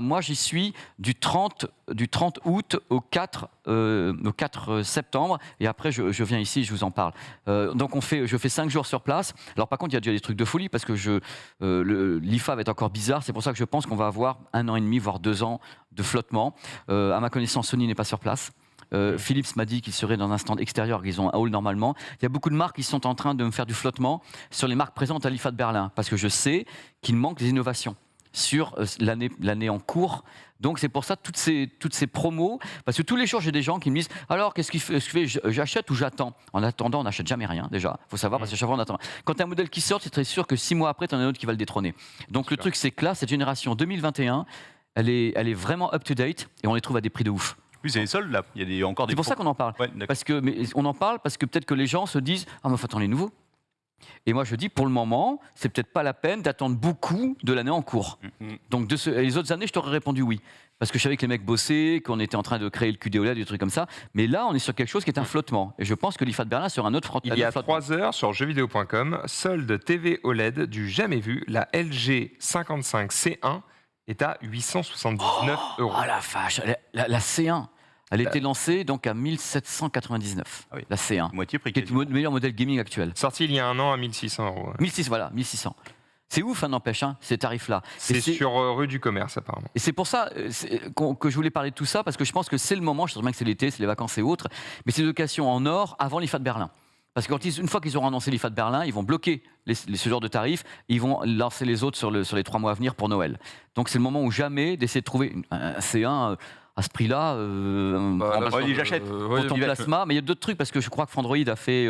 Moi, j'y suis du 30 août au 4 septembre. Et après, je viens ici et je vous en parle. Donc, je fais 5 jours sur place. Alors, par contre, il y a déjà des trucs de folie parce que l'IFA va être encore bizarre. C'est pour ça que je pense qu'on va avoir 1 an et demi, voire 2 ans de flottement. À ma connaissance, Sony n'est pas sur place. Philips m'a dit qu'il serait dans un stand extérieur, qu'ils ont un hall normalement. Il y a beaucoup de marques qui sont en train de me faire du flottement sur les marques présentes à l'IFA de Berlin, parce que je sais qu'il manque des innovations sur l'année en cours. Donc c'est pour ça toutes ces promos, parce que tous les jours j'ai des gens qui me disent alors qu'est-ce que je fais, j'achète ou j'attends. En attendant, on n'achète jamais rien déjà, il faut savoir, parce qu'à chaque fois on attend. Quand tu as un modèle qui sort, c'est très sûr que 6 mois après tu en as un autre qui va le détrôner. Donc le truc c'est que là, cette génération 2021, elle est vraiment up-to-date et on les trouve à des prix de ouf. Oui, c'est les soldes là. Il y a encore des. C'est pour ça qu'on en parle. Ouais, on en parle parce que peut-être que les gens se disent ah mais attends les nouveaux. Et moi je dis pour le moment c'est peut-être pas la peine d'attendre beaucoup de l'année en cours. Donc les autres années je t'aurais répondu oui parce que je savais que les mecs bossaient, qu'on était en train de créer le QD OLED, des trucs comme ça. Mais là on est sur quelque chose qui est un flottement. Et je pense que l'IFA de Berlin sera un autre flottement. Il y a 3 heures sur jeuxvideo.com, solde TV OLED du jamais vu, la LG 55C1 est à 879 €. Oh la vache, la C1, elle était lancée donc à 1799, Ah oui. la C1, Moitié prix. qui est le meilleur modèle gaming actuel. Sorti il y a un an à 1600 €. 1600, voilà, 1600. C'est ouf, n'empêche, ces tarifs-là. C'est sur rue du commerce apparemment. Et c'est pour ça que je voulais parler de tout ça, parce que je pense que c'est le moment, je sais bien que c'est l'été, c'est les vacances et autres, mais c'est l'occasion en or avant l'IFA de Berlin. Parce qu'une fois qu'ils auront annoncé l'IFA de Berlin, ils vont bloquer ce genre de tarifs, ils vont lancer les autres sur les 3 mois à venir pour Noël. Donc c'est le moment où jamais d'essayer de trouver un C1 à ce prix-là, j'achète. autant plasma, mais il y a d'autres trucs parce que je crois que Frandroid a fait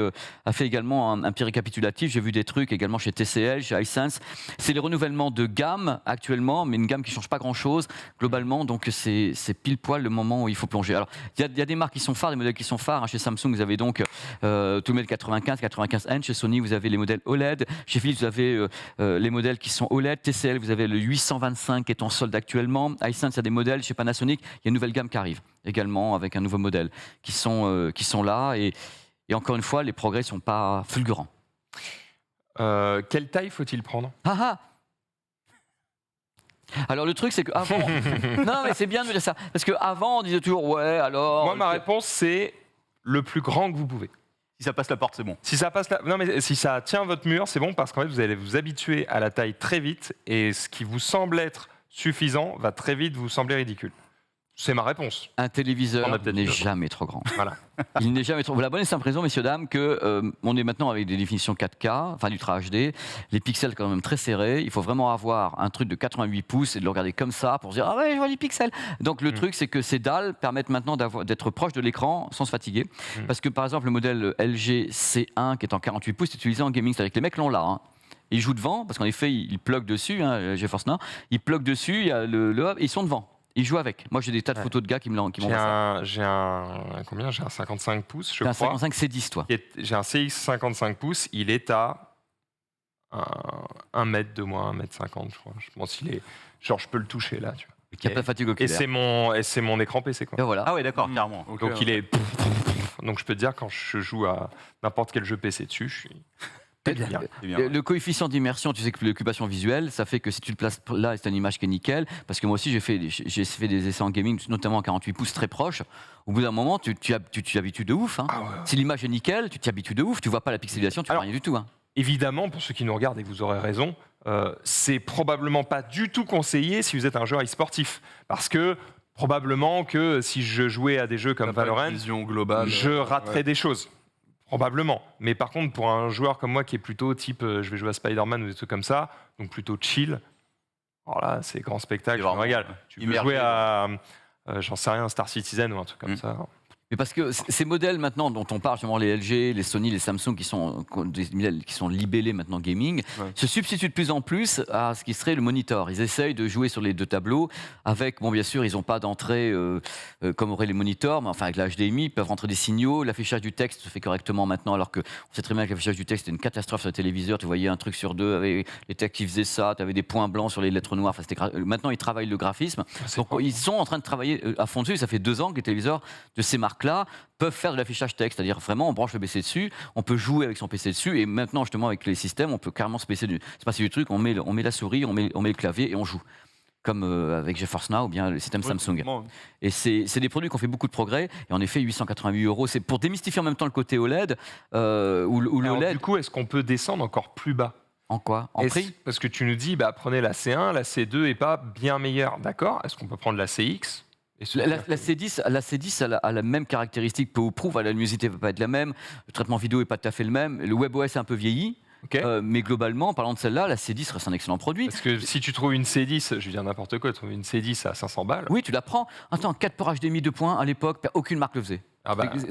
également un petit récapitulatif. J'ai vu des trucs également chez TCL, chez iSense. C'est les renouvellements de gamme actuellement, mais une gamme qui change pas grand-chose globalement. Donc c'est pile poil le moment où il faut plonger. Alors il y a des marques qui sont phares, des modèles qui sont phares. Chez Samsung vous avez donc tout le modèle 95N. Chez Sony vous avez les modèles OLED. Chez Philips vous avez les modèles qui sont OLED. TCL vous avez le 825 qui est en solde actuellement. iSense il y a des modèles. Chez Panasonic il y a une nouvelle gamme qui arrive également avec un nouveau modèle qui sont là et encore une fois les progrès ne sont pas fulgurants. Quelle taille faut-il prendre? Alors le truc c'est qu'avant non mais c'est bien de dire ça parce qu'avant on disait toujours ouais alors moi ma réponse c'est le plus grand que vous pouvez. Si ça passe la porte, c'est bon. Si ça passe non mais si ça tient votre mur, c'est bon parce qu'en fait vous allez vous habituer à la taille très vite et ce qui vous semble être suffisant va très vite vous sembler ridicule. C'est ma réponse. Un téléviseur n'est jamais trop grand. Voilà. Il n'est jamais trop. La bonne et simple raison, messieurs, dames, qu'on est maintenant avec des définitions 4K, enfin d'Ultra HD, les pixels quand même très serrés. Il faut vraiment avoir un truc de 88 pouces et de le regarder comme ça pour se dire ah ouais, je vois les pixels. Donc le truc, c'est que ces dalles permettent maintenant d'être proche de l'écran sans se fatiguer. Parce que par exemple, le modèle LG C1 qui est en 48 pouces est utilisé en gaming, c'est-à-dire que les mecs l'ont là. Hein. Ils jouent devant, parce qu'en effet, ils plug dessus, GeForce Now, ils plug dessus, il y a le hub, et ils sont devant. Ils jouent avec. Moi, j'ai des tas de photos de gars qui m'envoient ça. J'ai un 55 pouces, je crois. Un 55 C10, toi. J'ai un CX 55 pouces. Il est à 1 mètre de moi, 1 mètre 50, je crois. Je pense qu'il est. Genre, je peux le toucher là, tu vois. Il n'y a pas de fatigue oculaire. Et c'est mon écran PC, quoi. Et voilà. Ah ouais, d'accord, clairement. Donc il est. Donc je peux te dire, quand je joue à n'importe quel jeu PC dessus, je suis. Bien. Le coefficient d'immersion, tu sais que l'occupation visuelle, ça fait que si tu le places là, c'est une image qui est nickel. Parce que moi aussi, j'ai fait des essais en gaming, notamment en 48 pouces très proches. Au bout d'un moment, tu t'y habitues de ouf. Hein. Ah ouais. Si l'image est nickel, tu t'y habitues de ouf. Tu vois pas la pixelisation, tu vois rien du tout. Hein. Évidemment, pour ceux qui nous regardent, et vous aurez raison, c'est probablement pas du tout conseillé si vous êtes un joueur e-sportif. Parce que probablement que si je jouais à des jeux comme Valorant, je raterais des choses. Probablement. Mais par contre, pour un joueur comme moi qui est plutôt type je vais jouer à Spider-Man ou des trucs comme ça, donc plutôt chill, alors là, c'est grand spectacle, je me régale. Tu veux jouer à, j'en sais rien, Star Citizen ou un truc comme ça. Mais parce que ces modèles maintenant dont on parle, justement les LG, les Sony, les Samsung qui sont libellés maintenant gaming, se substituent de plus en plus à ce qui serait le monitor. Ils essayent de jouer sur les deux tableaux avec, bon bien sûr, ils n'ont pas d'entrée comme auraient les monitors, mais enfin avec la HDMI, ils peuvent rentrer des signaux, l'affichage du texte se fait correctement maintenant, alors qu'on sait très bien que l'affichage du texte était une catastrophe sur le téléviseur, tu voyais un truc sur deux avec les textes qui faisaient ça, tu avais des points blancs sur les lettres noires, maintenant ils travaillent le graphisme, donc ils sont en train de travailler à fond dessus, ça fait 2 ans que les téléviseurs de ces marques-là peuvent faire de l'affichage texte, c'est-à-dire vraiment on branche le PC dessus, on peut jouer avec son PC dessus et maintenant justement avec les systèmes on peut carrément se passer du truc, on met la souris, on met le clavier et on joue. Comme avec GeForce Now ou bien le système Samsung. Et c'est des produits qui ont fait beaucoup de progrès. Et en effet, 888 €, c'est pour démystifier en même temps le côté OLED. Ou l'OLED. Du coup, est-ce qu'on peut descendre encore plus bas ? En quoi ? En prix ? Parce que tu nous dis, prenez la C1, la C2 n'est pas bien meilleure. D'accord ? Est-ce qu'on peut prendre la CX ? La C10 a la même caractéristique, peu ou prou. La luminosité ne va pas être la même, le traitement vidéo n'est pas tout à fait le même, le WebOS est un peu vieilli. Mais globalement, en parlant de celle-là, la C10 reste un excellent produit. Parce que si tu trouves une C10, je veux dire n'importe quoi, tu trouves une C10 à 500 balles. Oui, tu la prends. Attends, 4 ports HDMI 2.1 à l'époque, aucune marque le faisait.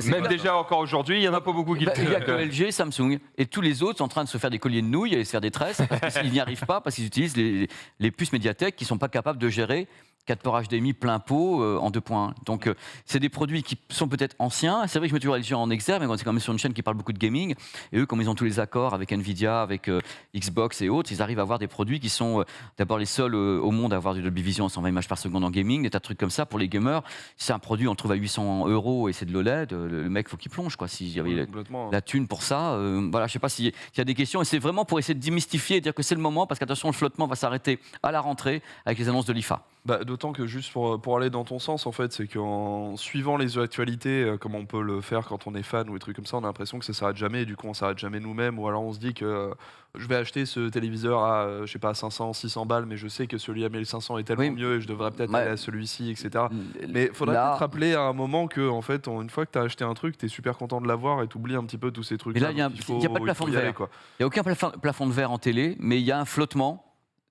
Même déjà encore aujourd'hui, il n'y en a pas beaucoup qui le Il n'y a que LG, Samsung. Et tous les autres sont en train de se faire des colliers de nouilles et se faire des tresses parce qu'ils n'y arrivent pas, parce qu'ils utilisent les puces Mediatek qui ne sont pas capables de gérer 4 ports HDMI plein pot en 2.1. Donc, c'est des produits qui sont peut-être anciens. C'est vrai que je mets toujours LG en exergue, mais c'est quand même sur une chaîne qui parle beaucoup de gaming. Et eux, comme ils ont tous les accords avec Nvidia, avec Xbox et autres, ils arrivent à avoir des produits qui sont d'abord les seuls au monde à avoir du Dolby Vision à 120 images par seconde en gaming, des tas de trucs comme ça. Pour les gamers, c'est un produit on trouve à 800 € et c'est de l'OLED. Le mec, faut qu'il plonge, quoi. S'il y avait la thune pour ça, voilà, je sais pas s'il y a des questions. Et c'est vraiment pour essayer de démystifier et dire que c'est le moment, parce qu'attention, le flottement va s'arrêter à la rentrée avec les annonces de l'IFA. D'autant que juste pour aller dans ton sens, en fait, c'est qu'en suivant les actualités, comme on peut le faire quand on est fan ou des trucs comme ça, on a l'impression que ça s'arrête jamais et du coup on s'arrête jamais nous-mêmes, ou alors on se dit que je vais acheter ce téléviseur à, je sais pas, 500, 600 balles, mais je sais que celui à 1500 est tellement mieux et je devrais peut-être aller à celui-ci, etc. Mais il faudrait peut-être rappeler à un moment que, en fait, une fois que tu as acheté un truc, tu es super content de l'avoir et tu oublies un petit peu tous ces trucs. Et là, il n'y a pas de plafond de verre. Il n'y a aucun plafond de verre en télé, mais il y a un flottement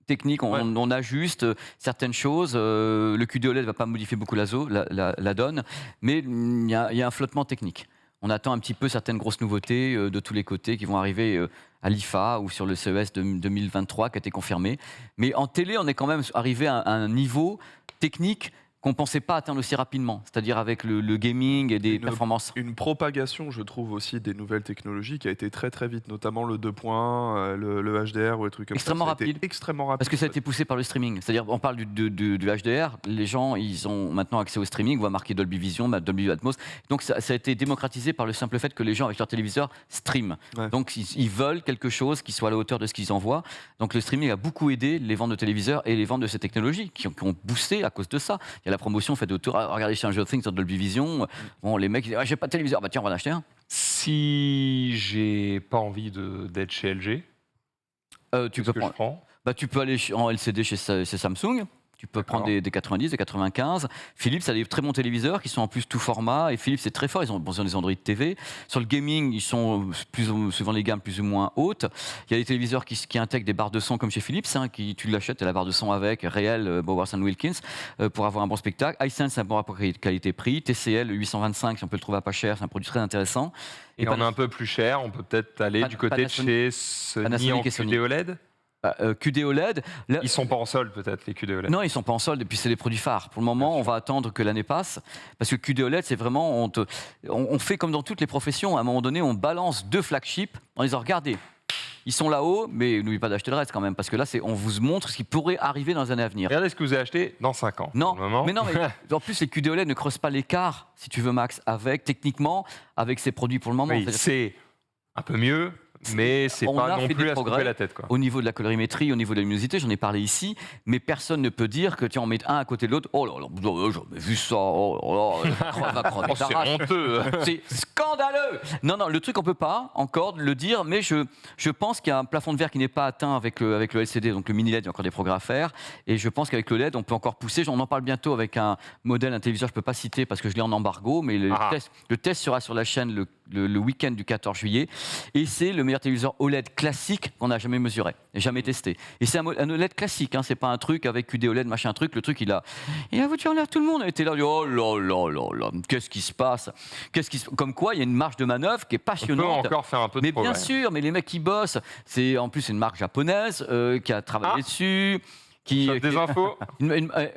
technique, on ajuste certaines choses. Le QD-OLED ne va pas modifier beaucoup la donne, mais il y a un flottement technique. On attend un petit peu certaines grosses nouveautés de tous les côtés qui vont arriver à l'IFA ou sur le CES 2023 qui a été confirmé. Mais en télé, on est quand même arrivé à un niveau technique qu'on ne pensait pas atteindre aussi rapidement, c'est-à-dire avec le gaming et des performances. Une propagation, je trouve, aussi des nouvelles technologies qui a été très très vite, notamment le 2.1, le HDR ou les trucs comme extrêmement ça. Rapide. Extrêmement rapide. Parce que ça a été poussé par le streaming. C'est-à-dire, on parle du HDR, les gens, ils ont maintenant accès au streaming, on voit marquer Dolby Vision, Dolby Atmos. Donc ça a été démocratisé par le simple fait que les gens, avec leur téléviseur, streament. Donc ils veulent quelque chose qui soit à la hauteur de ce qu'ils envoient. Donc le streaming a beaucoup aidé les ventes de téléviseurs et les ventes de ces technologies qui ont boosté à cause de ça. Il y a la promotion faite autour. Regardez Stranger Things sur Dolby Vision. Bon, les mecs disent j'ai pas de téléviseur, bah tiens, on va en acheter un. Si j'ai pas envie d'être chez LG, tu peux prendre. Tu peux aller en LCD chez Samsung. Tu peux prendre des 90, des 95. Philips a des très bons téléviseurs qui sont en plus tout format. Et Philips, c'est très fort. Ils ont des Android TV. Sur le gaming, ils sont souvent les gammes plus ou moins hautes. Il y a des téléviseurs qui intègrent des barres de son comme chez Philips. Tu l'achètes, tu as la barre de son avec, réel, Bowers & Wilkins, pour avoir un bon spectacle. Hisense, c'est un bon rapport qualité-prix. TCL 825, si on peut le trouver à pas cher, c'est un produit très intéressant. Et on est un peu plus cher, on peut peut-être aller du côté de chez Sony en QD-OLED. QD-OLED. Ils sont pas en solde peut-être, les QD-OLED. Non, ils sont pas en solde et puis c'est des produits phares. Pour le moment, on va attendre que l'année passe parce que QD-OLED, c'est vraiment on fait comme dans toutes les professions. À un moment donné, on balance 2 flagships en disant regardez, ils sont là-haut, mais n'oubliez pas d'acheter le reste quand même parce que là, on vous montre ce qui pourrait arriver dans les années à venir. Regardez ce que vous avez acheté dans 5 ans. Non, mais en plus, les QD-OLED ne creusent pas l'écart, si tu veux, Max, techniquement, avec ces produits pour le moment. Oui, c'est un peu mieux. Mais c'est pas non plus à se couper la tête, quoi. Au niveau de la colorimétrie, au niveau de la luminosité, j'en ai parlé ici, mais personne ne peut dire que tu en mets un à côté de l'autre. Oh là là, j'avais vu ça. Oh là là, c'est honteux. C'est scandaleux. Non, le truc, on peut pas encore le dire, mais je pense qu'il y a un plafond de verre qui n'est pas atteint avec le LCD, donc le mini LED, il y a encore des progrès à faire. Et je pense qu'avec le LED, on peut encore pousser. On en parle bientôt avec un modèle, un téléviseur, je peux pas citer parce que je l'ai en embargo, mais le test sera sur la chaîne le week-end du 14 juillet. Et c'est le meilleur téléviseur OLED classique qu'on n'a jamais mesuré, jamais testé. Et c'est un OLED classique, c'est pas un truc avec QD-OLED, machin truc. Le truc, il a foutu en l'air tout le monde. était là, oh là là là là, qu'est-ce qui se passe? Comme quoi, il y a une marge de manœuvre qui est passionnante. On peut encore faire un peu de progrès. Mais bien sûr, mais les mecs qui bossent, en plus, c'est une marque japonaise qui a travaillé dessus. Des infos.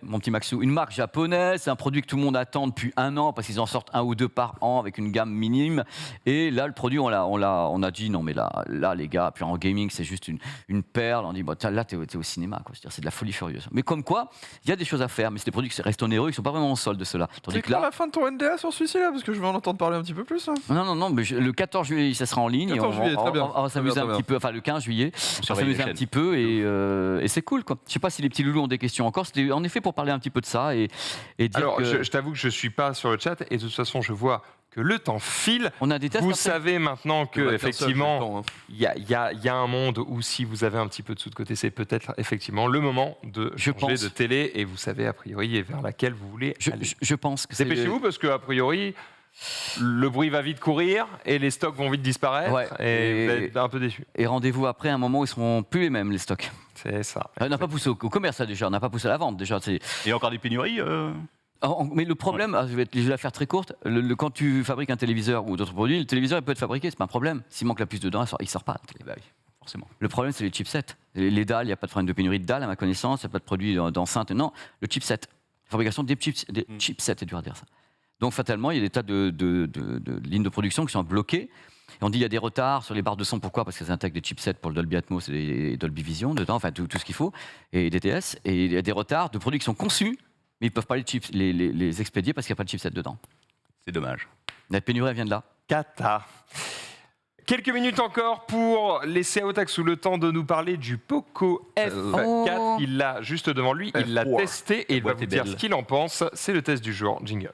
Mon petit Maxou, une marque japonaise, c'est un produit que tout le monde attend depuis 1 an parce qu'ils en sortent 1 ou 2 par an avec une gamme minime. Et là, le produit, on a dit non, mais là, les gars, puis en gaming, c'est juste une perle. On dit là, t'es au cinéma, quoi. C'est de la folie furieuse. Mais comme quoi, il y a des choses à faire, mais c'est des produits qui restent onéreux, qui sont pas vraiment en solde de cela. C'est quand la fin de ton NDA sur celui-ci là, parce que je vais en entendre parler un petit peu plus. Hein. Non, mais le 14 juillet, ça sera en ligne. 14 juillet, très bien. On va s'amuser un petit peu, enfin le 15 juillet, on va s'amuser un petit peu et c'est cool, quoi. Je sais pas si les petits loulous ont des questions encore. C'était en effet pour parler un petit peu de ça et dire. Alors, je t'avoue que je suis pas sur le chat et de toute façon, je vois que le temps file. On a des tests Vous après. savez maintenant que, Ouais, effectivement, personne, il y a un monde où si vous avez un petit peu de sous de côté, c'est peut-être effectivement le moment de Je changer pense. de télé et vous savez a priori vers laquelle vous voulez aller. Je pense que c'est... Dépêchez-vous parce que a priori le bruit va vite courir et les stocks vont vite disparaître Ouais. et vous êtes un peu déçus. Et rendez-vous après un moment où ils seront plus les mêmes, les stocks. C'est ça. On n'a pas poussé au commerce, ça, déjà. On n'a pas poussé à la vente, déjà. Et encore des pénuries Mais le problème, je vais la faire très courte, quand tu fabriques un téléviseur ou d'autres produits, le téléviseur il peut être fabriqué, c'est pas un problème. S'il manque la puce dedans, il sort pas. Bah oui, forcément. Le problème, c'est les chipsets. Les dalles, il n'y a pas de problème de pénurie de dalles, à ma connaissance, il n'y a pas de produit d'enceinte. Non, le chipset. La fabrication des chipsets, c'est dur à dire ça. Donc, fatalement, il y a des tas de lignes de production qui sont bloquées. Et on dit qu'il y a des retards sur les barres de son. Pourquoi ? Parce qu'elles intègrent des chipsets pour le Dolby Atmos et les Dolby Vision dedans, enfin tout ce qu'il faut, et DTS. Et il y a des retards de produits qui sont conçus, mais ils ne peuvent pas les expédier parce qu'il n'y a pas de chipset dedans. C'est dommage. La pénurie, elle vient de là. Cata. Quelques minutes encore pour laisser Aotaxu le temps de nous parler du Poco F4. Il l'a juste devant lui, il l'a F4. testé et il va boîte vous est dire belle. ce qu'il en pense. C'est le test du jour. Jingle.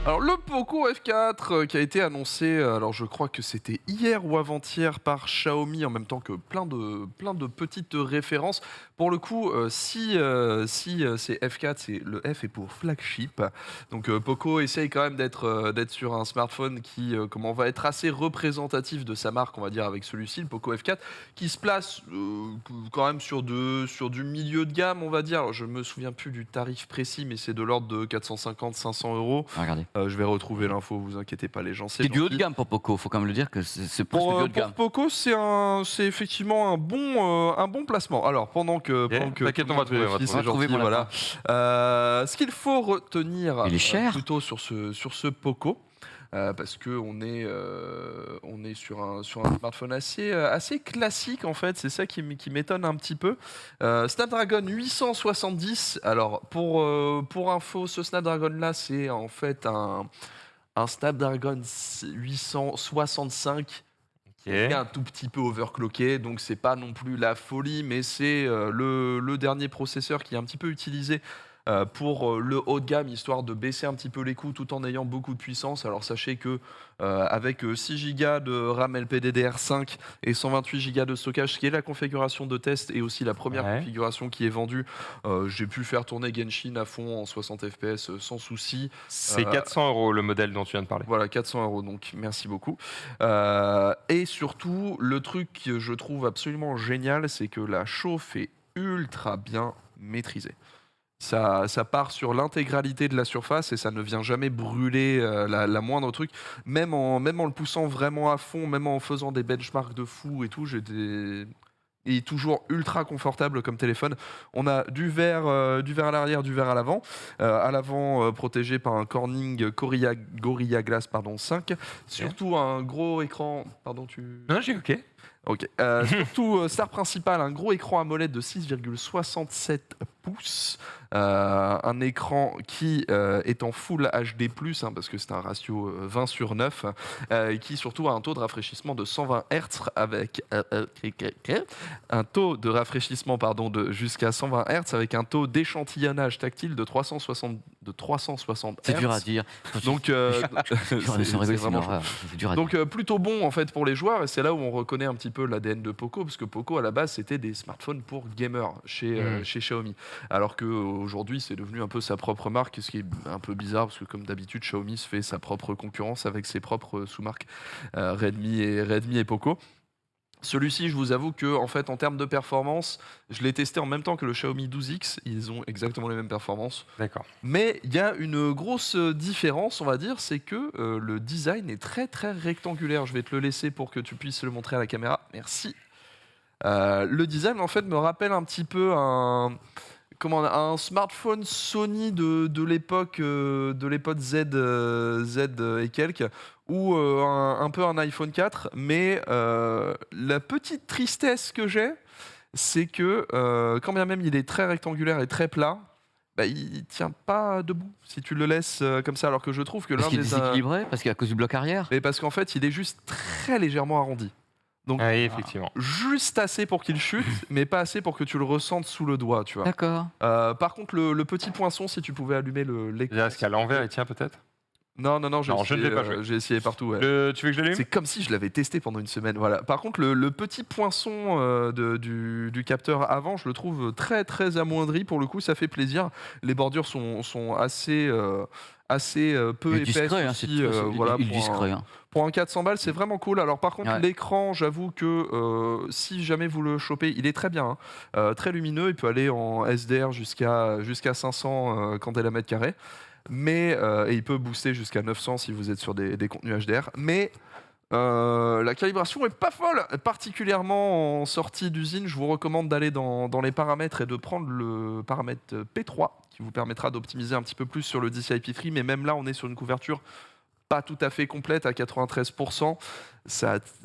Alors le Poco F4 qui a été annoncé, alors je crois que c'était hier ou avant-hier par Xiaomi, en même temps que plein de petites références. Pour le coup, si c'est F4, le F est pour flagship. Donc Poco essaye quand même d'être sur un smartphone qui va être assez représentatif de sa marque, on va dire, avec celui-ci, le Poco F4, qui se place quand même sur du milieu de gamme, on va dire. Alors, je me souviens plus du tarif précis, mais c'est de l'ordre de 450-500 €. Regardez. Je vais retrouver l'info, vous inquiétez pas les gens. C'est du haut de gamme pour Poco, faut quand même le dire que c'est presque du haut de gamme. Pour Poco, c'est effectivement un bon placement. Alors pendant que t'inquiète, on va trouver, c'est On va trouver, gentil, mon voilà. Ce qu'il faut retenir Il est cher. plutôt sur ce Poco. Parce que on est sur un smartphone assez classique en fait, c'est ça qui m'étonne un petit peu. Snapdragon 870. Alors pour info, ce Snapdragon là, c'est en fait un Snapdragon 865. Ok. Est un tout petit peu overclocké, donc c'est pas non plus la folie, mais c'est le dernier processeur qui est un petit peu utilisé pour le haut de gamme, histoire de baisser un petit peu les coûts tout en ayant beaucoup de puissance. Alors sachez que avec 6 Go de RAM LPDDR5 et 128 Go de stockage, ce qui est la configuration de test et aussi la première configuration qui est vendue, j'ai pu faire tourner Genshin à fond en 60 fps sans souci. C'est 400 € le modèle dont tu viens de parler. Voilà, 400 €, donc merci beaucoup. Et surtout, le truc que je trouve absolument génial, c'est que la chauffe est ultra bien maîtrisée. Ça part sur l'intégralité de la surface et ça ne vient jamais brûler la moindre truc. Même en le poussant vraiment à fond, même en faisant des benchmarks de fou et tout, il est toujours ultra confortable comme téléphone. On a du verre à l'arrière, du verre à l'avant. À l'avant, protégé par un Corning Gorilla Glass 5. Surtout un gros écran... Pardon, Non, j'ai OK. Ok. Surtout, star principale, un gros écran AMOLED de 6,67 pouces. Un écran qui est en Full HD+, parce que c'est un ratio 20/9, et qui surtout a un taux de rafraîchissement de 120 Hz avec un taux de rafraîchissement de jusqu'à 120 Hz avec un taux d'échantillonnage tactile de 360 Hz. C'est dur à dire. Donc, c'est vraiment chaud. C'est dur à dire. Donc plutôt bon en fait pour les joueurs, et c'est là où on reconnaît un petit peu l'ADN de Poco, parce que Poco à la base c'était des smartphones pour gamers chez Xiaomi, alors qu'aujourd'hui c'est devenu un peu sa propre marque, ce qui est un peu bizarre parce que comme d'habitude Xiaomi se fait sa propre concurrence avec ses propres sous-marques Redmi et Poco. Celui-ci, je vous avoue que en fait, en termes de performance, je l'ai testé en même temps que le Xiaomi 12X. Ils ont exactement les mêmes performances. D'accord. Mais il y a une grosse différence, on va dire, c'est que le design est très très rectangulaire. Je vais te le laisser pour que tu puisses le montrer à la caméra. Merci. Le design, en fait, me rappelle un petit peu un smartphone Sony de l'époque Z et quelques, ou un peu un iPhone 4, mais la petite tristesse que j'ai, c'est que quand bien même il est très rectangulaire et très plat, il tient pas debout si tu le laisses comme ça, alors que je trouve que Parce qu'il est déséquilibré, parce qu'à cause du bloc arrière. Et parce qu'en fait il est juste très légèrement arrondi. Donc, Ah oui, effectivement. juste assez pour qu'il chute, mais pas assez pour que tu le ressentes sous le doigt, tu vois. D'accord. Par contre, le petit poinçon, si tu pouvais allumer l'écran. Est-ce qu'à l'envers, il tient peut-être? Non, Non, je ne l'ai pas joué. j'ai essayé partout. Ouais. Tu veux que je l'allume? C'est comme si je l'avais testé pendant une semaine. Voilà. Par contre, le petit poinçon du capteur avant, je le trouve très très amoindri. Pour le coup, ça fait plaisir. Les bordures sont assez peu Il est épaisses. discret, hein, aussi, voilà, il est discret. Hein. pour un 400 balles, c'est vraiment cool. Alors par contre, Ouais. l'écran, j'avoue que si jamais vous le chopez, il est très bien, hein. Très lumineux. Il peut aller en SDR jusqu'à 500 quand elle est à mètre carré. Mais et il peut booster jusqu'à 900 si vous êtes sur des contenus HDR. Mais la calibration est pas folle, particulièrement en sortie d'usine. Je vous recommande d'aller dans les paramètres et de prendre le paramètre P3 qui vous permettra d'optimiser un petit peu plus sur le DCI-P3. Mais même là, on est sur une couverture pas tout à fait complète à 93%.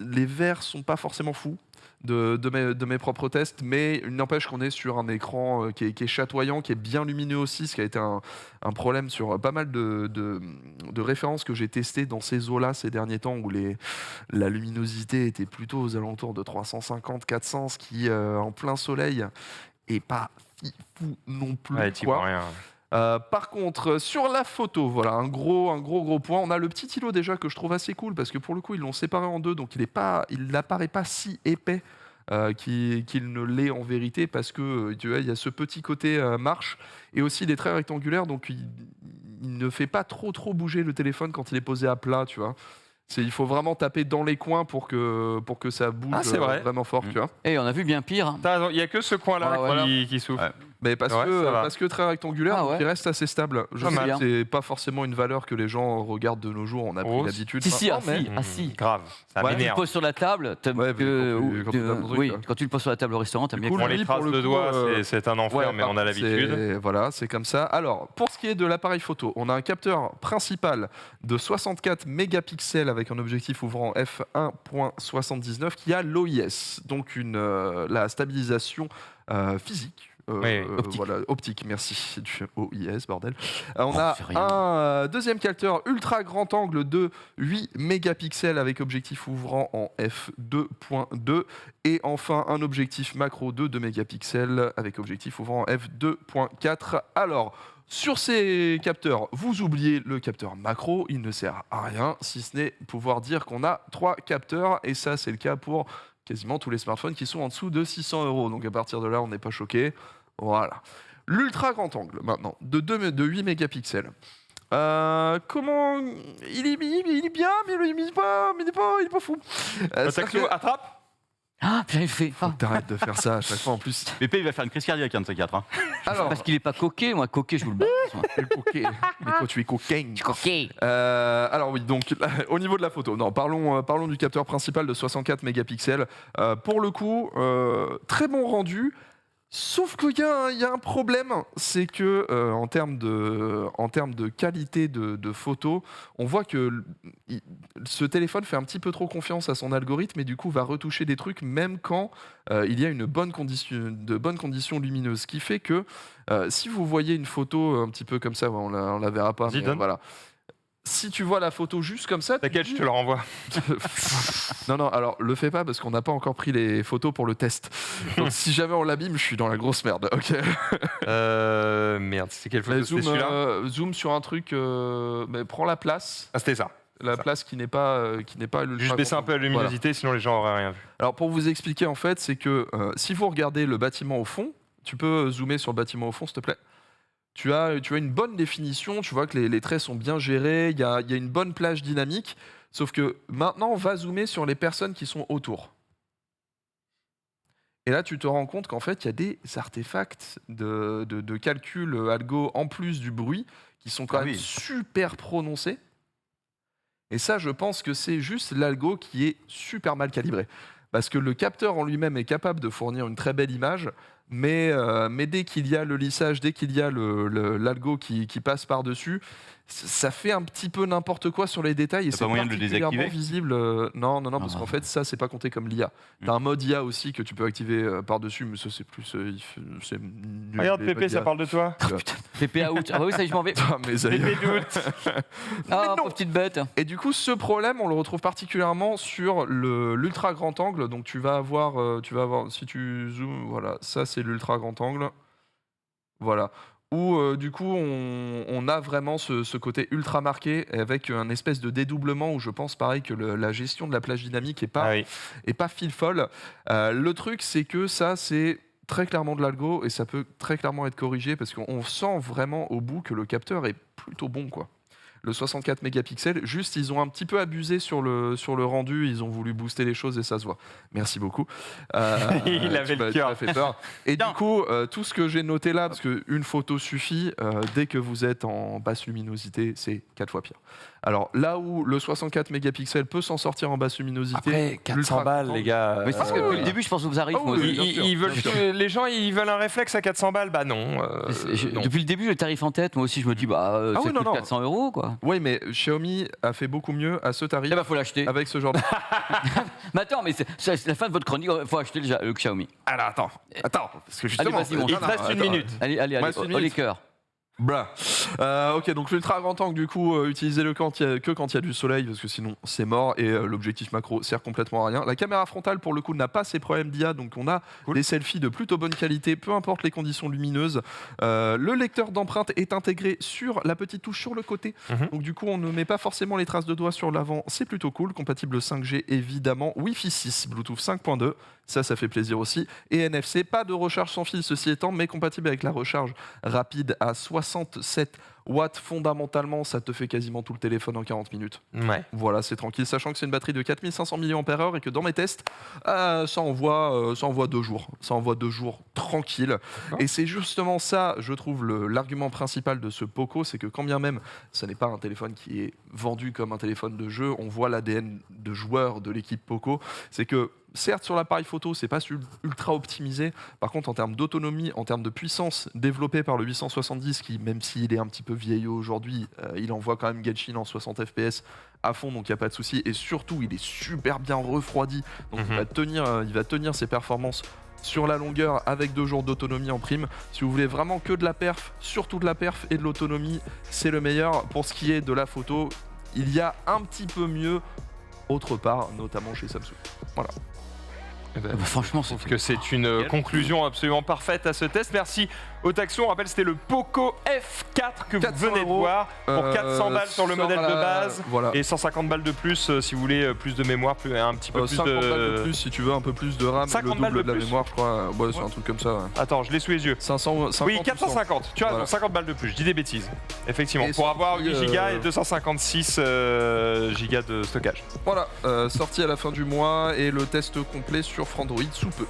Les verts sont pas forcément fous de mes propres tests, mais il n'empêche qu'on est sur un écran qui est chatoyant, qui est bien lumineux aussi, ce qui a été un problème sur pas mal de références que j'ai testées dans ces eaux-là ces derniers temps, où la luminosité était plutôt aux alentours de 350-400, ce qui, en plein soleil, est pas fou non plus. Ouais, t'y vois rien. Par contre, sur la photo, voilà, un gros point. On a le petit îlot déjà que je trouve assez cool parce que pour le coup, ils l'ont séparé en deux, donc il n'apparaît pas si épais qu'il ne l'est en vérité parce que tu vois, il y a ce petit côté marche et aussi il est très rectangulaire, donc il ne fait pas trop bouger le téléphone quand il est posé à plat, tu vois. Il faut vraiment taper dans les coins pour que ça bouge vraiment fort, tu vois. Et on a vu bien pire. Il n'y a que ce coin-là qui souffle. Ouais. Mais parce que très rectangulaire, donc il reste assez stable. Je sais que c'est pas forcément une valeur que les gens regardent de nos jours, on a pris l'habitude. Si, grave, ça quand tu le m'énerve. poses sur la table, quand tu le poses sur la table au restaurant, t'aimes bien Pour les traces de doigts, c'est un enfer, mais on a l'habitude. Voilà, c'est comme ça. Alors, pour ce qui est de l'appareil photo, on a un capteur principal de 64 mégapixels avec un objectif ouvrant f1.79 qui a l'OIS, donc la stabilisation physique. optique. Voilà, optique, merci. Du OIS, bordel. On a un deuxième capteur ultra grand angle de 8 mégapixels avec objectif ouvrant en f2.2 et enfin un objectif macro de 2 mégapixels avec objectif ouvrant en f2.4. Alors, sur ces capteurs, vous oubliez le capteur macro, il ne sert à rien si ce n'est pouvoir dire qu'on a 3 capteurs et ça c'est le cas pour quasiment tous les smartphones qui sont en dessous de 600 €. Donc à partir de là, on n'est pas choqué. Voilà. L'ultra grand angle, maintenant, de 8 mégapixels. Comment... Il est bien, mais il n'est pas fou. Attrape. Ah, bien fait. Faut que t'arrêtes de faire ça à chaque fois en plus. Pépé, il va faire une crise cardiaque, un de ces quatre. Hein. Alors, parce qu'il est pas coquet, moi coquet, je vous le balance. le coquet. Mais toi, tu es coquin. Coquet. Alors oui, donc au niveau de la photo, non, parlons du capteur principal de 64 mégapixels. Pour le coup, très bon rendu. Sauf qu'il y a un problème, c'est que en termes de qualité de photo, on voit que ce téléphone fait un petit peu trop confiance à son algorithme et du coup va retoucher des trucs même quand il y a de bonnes conditions lumineuses. Ce qui fait que si vous voyez une photo un petit peu comme ça, on la verra pas, mais voilà. Si tu vois la photo juste comme ça... T'inquiète, je te le renvoie. Non, alors le fais pas parce qu'on n'a pas encore pris les photos pour le test. Donc si jamais on l'abîme, je suis dans la grosse merde. Ok. Merde, c'est quelle photo? C'était celui-là zoom sur un truc, mais prends la place. Ah, c'était ça. La place qui n'est pas Juste baisser un peu la luminosité, sinon les gens auraient rien vu. Alors pour vous expliquer en fait, c'est que si vous regardez le bâtiment au fond, tu peux zoomer sur le bâtiment au fond s'il te plaît. Tu as une bonne définition, tu vois que les traits sont bien gérés, il y a une bonne plage dynamique, sauf que maintenant, on va zoomer sur les personnes qui sont autour. Et là, tu te rends compte qu'en fait, il y a des artefacts de calcul algo en plus du bruit qui sont quand même super prononcés. Et ça, je pense que c'est juste l'algo qui est super mal calibré. Parce que le capteur en lui-même est capable de fournir une très belle image, Mais dès qu'il y a le lissage, dès qu'il y a l'algo qui passe par-dessus, ça fait un petit peu n'importe quoi sur les détails et T'as c'est pas moyen de le particulièrement désactiver visible. Non, parce qu'en fait, ça, c'est pas compté comme l'IA. T'as un mode IA aussi que tu peux activer par-dessus, mais ça, c'est plus... c'est nul, Regarde, les Pépé, modes ça IA. parle de toi. Pépé out. Ah bah oui, ça y est, je m'en vais. Ah, mes aïeux. Pépé doute. Ah, pauvre petite bête. Et du coup, ce problème, on le retrouve particulièrement sur l'ultra grand angle. Donc, tu vas avoir, si tu zoomes, voilà, ça c'est l'ultra grand angle. Voilà. Où du coup, on a vraiment ce côté ultra marqué avec un espèce de dédoublement où je pense pareil que la gestion de la plage dynamique est pas fil folle. Le truc, c'est que ça, c'est très clairement de l'algo et ça peut très clairement être corrigé parce qu'on sent vraiment au bout que le capteur est plutôt bon, quoi. Le 64 mégapixels, juste ils ont un petit peu abusé sur le rendu, ils ont voulu booster les choses et ça se voit. Merci beaucoup. Il avait le cœur. Tu m'as fait peur. Et du coup, tout ce que j'ai noté là, parce qu'une photo suffit, dès que vous êtes en basse luminosité, c'est 4 fois pire. Alors là où le 64 mégapixels peut s'en sortir en basse luminosité, Après, 400 balles, les gars. Mais c'est parce que depuis le début, je pense que vous arrivez. moi aussi. Les gens, ils veulent un réflexe à 400 balles. Bah non. Non. Depuis le début, le tarif en tête, moi aussi, je me dis, ça oui, coûte 400 €, quoi. Oui, mais Xiaomi a fait beaucoup mieux à ce tarif Eh ben, faut l'acheter. avec ce genre de... Mais attends, mais c'est la fin de votre chronique, il faut acheter le Xiaomi. Alors attends, parce que justement... Allez, vas-y, mon Il te reste une minute. Allez, Reste une oh, les minute. cœurs. Blah. Ok, donc l'ultra grand angle, du coup, utilisez-le que quand il y a du soleil, parce que sinon c'est mort, et l'objectif macro sert complètement à rien. La caméra frontale, pour le coup, n'a pas ces problèmes d'IA, donc on a des selfies de plutôt bonne qualité, peu importe les conditions lumineuses. Le lecteur d'empreintes est intégré sur la petite touche sur le côté, donc du coup, on ne met pas forcément les traces de doigts sur l'avant, c'est plutôt cool. Compatible 5G, évidemment, Wi-Fi 6, Bluetooth 5.2. Ça fait plaisir aussi. Et NFC, pas de recharge sans fil ceci étant, mais compatible avec la recharge rapide à 67 watts. Fondamentalement, ça te fait quasiment tout le téléphone en 40 minutes. Ouais. Voilà, c'est tranquille, sachant que c'est une batterie de 4500 mAh et que dans mes tests, ça envoie 2 jours. Ça envoie 2 jours tranquille. Et c'est justement ça, je trouve, l'argument principal de ce Poco, c'est que quand bien même, ça n'est pas un téléphone qui est vendu comme un téléphone de jeu, on voit l'ADN de joueur de l'équipe Poco, c'est que certes, sur l'appareil photo, c'est pas ultra optimisé. Par contre, en termes d'autonomie, en termes de puissance développée par le 870, qui, même s'il est un petit peu vieillot aujourd'hui, il envoie quand même Genshin en 60 FPS à fond, donc il n'y a pas de souci. Et surtout, il est super bien refroidi. Donc il va tenir ses performances sur la longueur avec 2 jours d'autonomie en prime. Si vous voulez vraiment que de la perf, surtout de la perf et de l'autonomie, c'est le meilleur. Pour ce qui est de la photo, il y a un petit peu mieux autre part, notamment chez Samsung. Voilà. Franchement, Je trouve que c'est une conclusion absolument parfaite à ce test. Merci Otaxo. On rappelle, c'était le Poco F4 que vous venez de voir pour 400 balles sur le modèle de base et 150 balles de plus si vous voulez plus de mémoire, un petit peu plus 50 balles de plus si tu veux, un peu plus de RAM, 50 le balles double de de la plus. mémoire, je crois. Ouais, c'est un truc comme ça. Ouais. Attends, je l'ai sous les yeux. 550 Oui, 450. Tu as raison, 50 balles de plus. Je dis des bêtises. Effectivement, Et pour avoir 8 sorti, Go et 256 Go de stockage. Voilà, sorti à la fin du mois et le test complet sur Frandroid sous peu.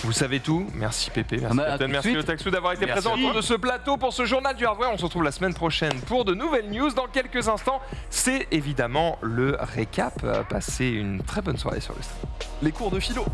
Vous savez tout. Merci Pépé, merci Ah bah, Captain, tout de merci suite. Otaxo d'avoir été Merci présent à autour toi. de ce plateau pour ce journal du hardware. On se retrouve la semaine prochaine pour de nouvelles news. Dans quelques instants, c'est évidemment le récap. Passez une très bonne soirée sur le stream. Les cours de philo.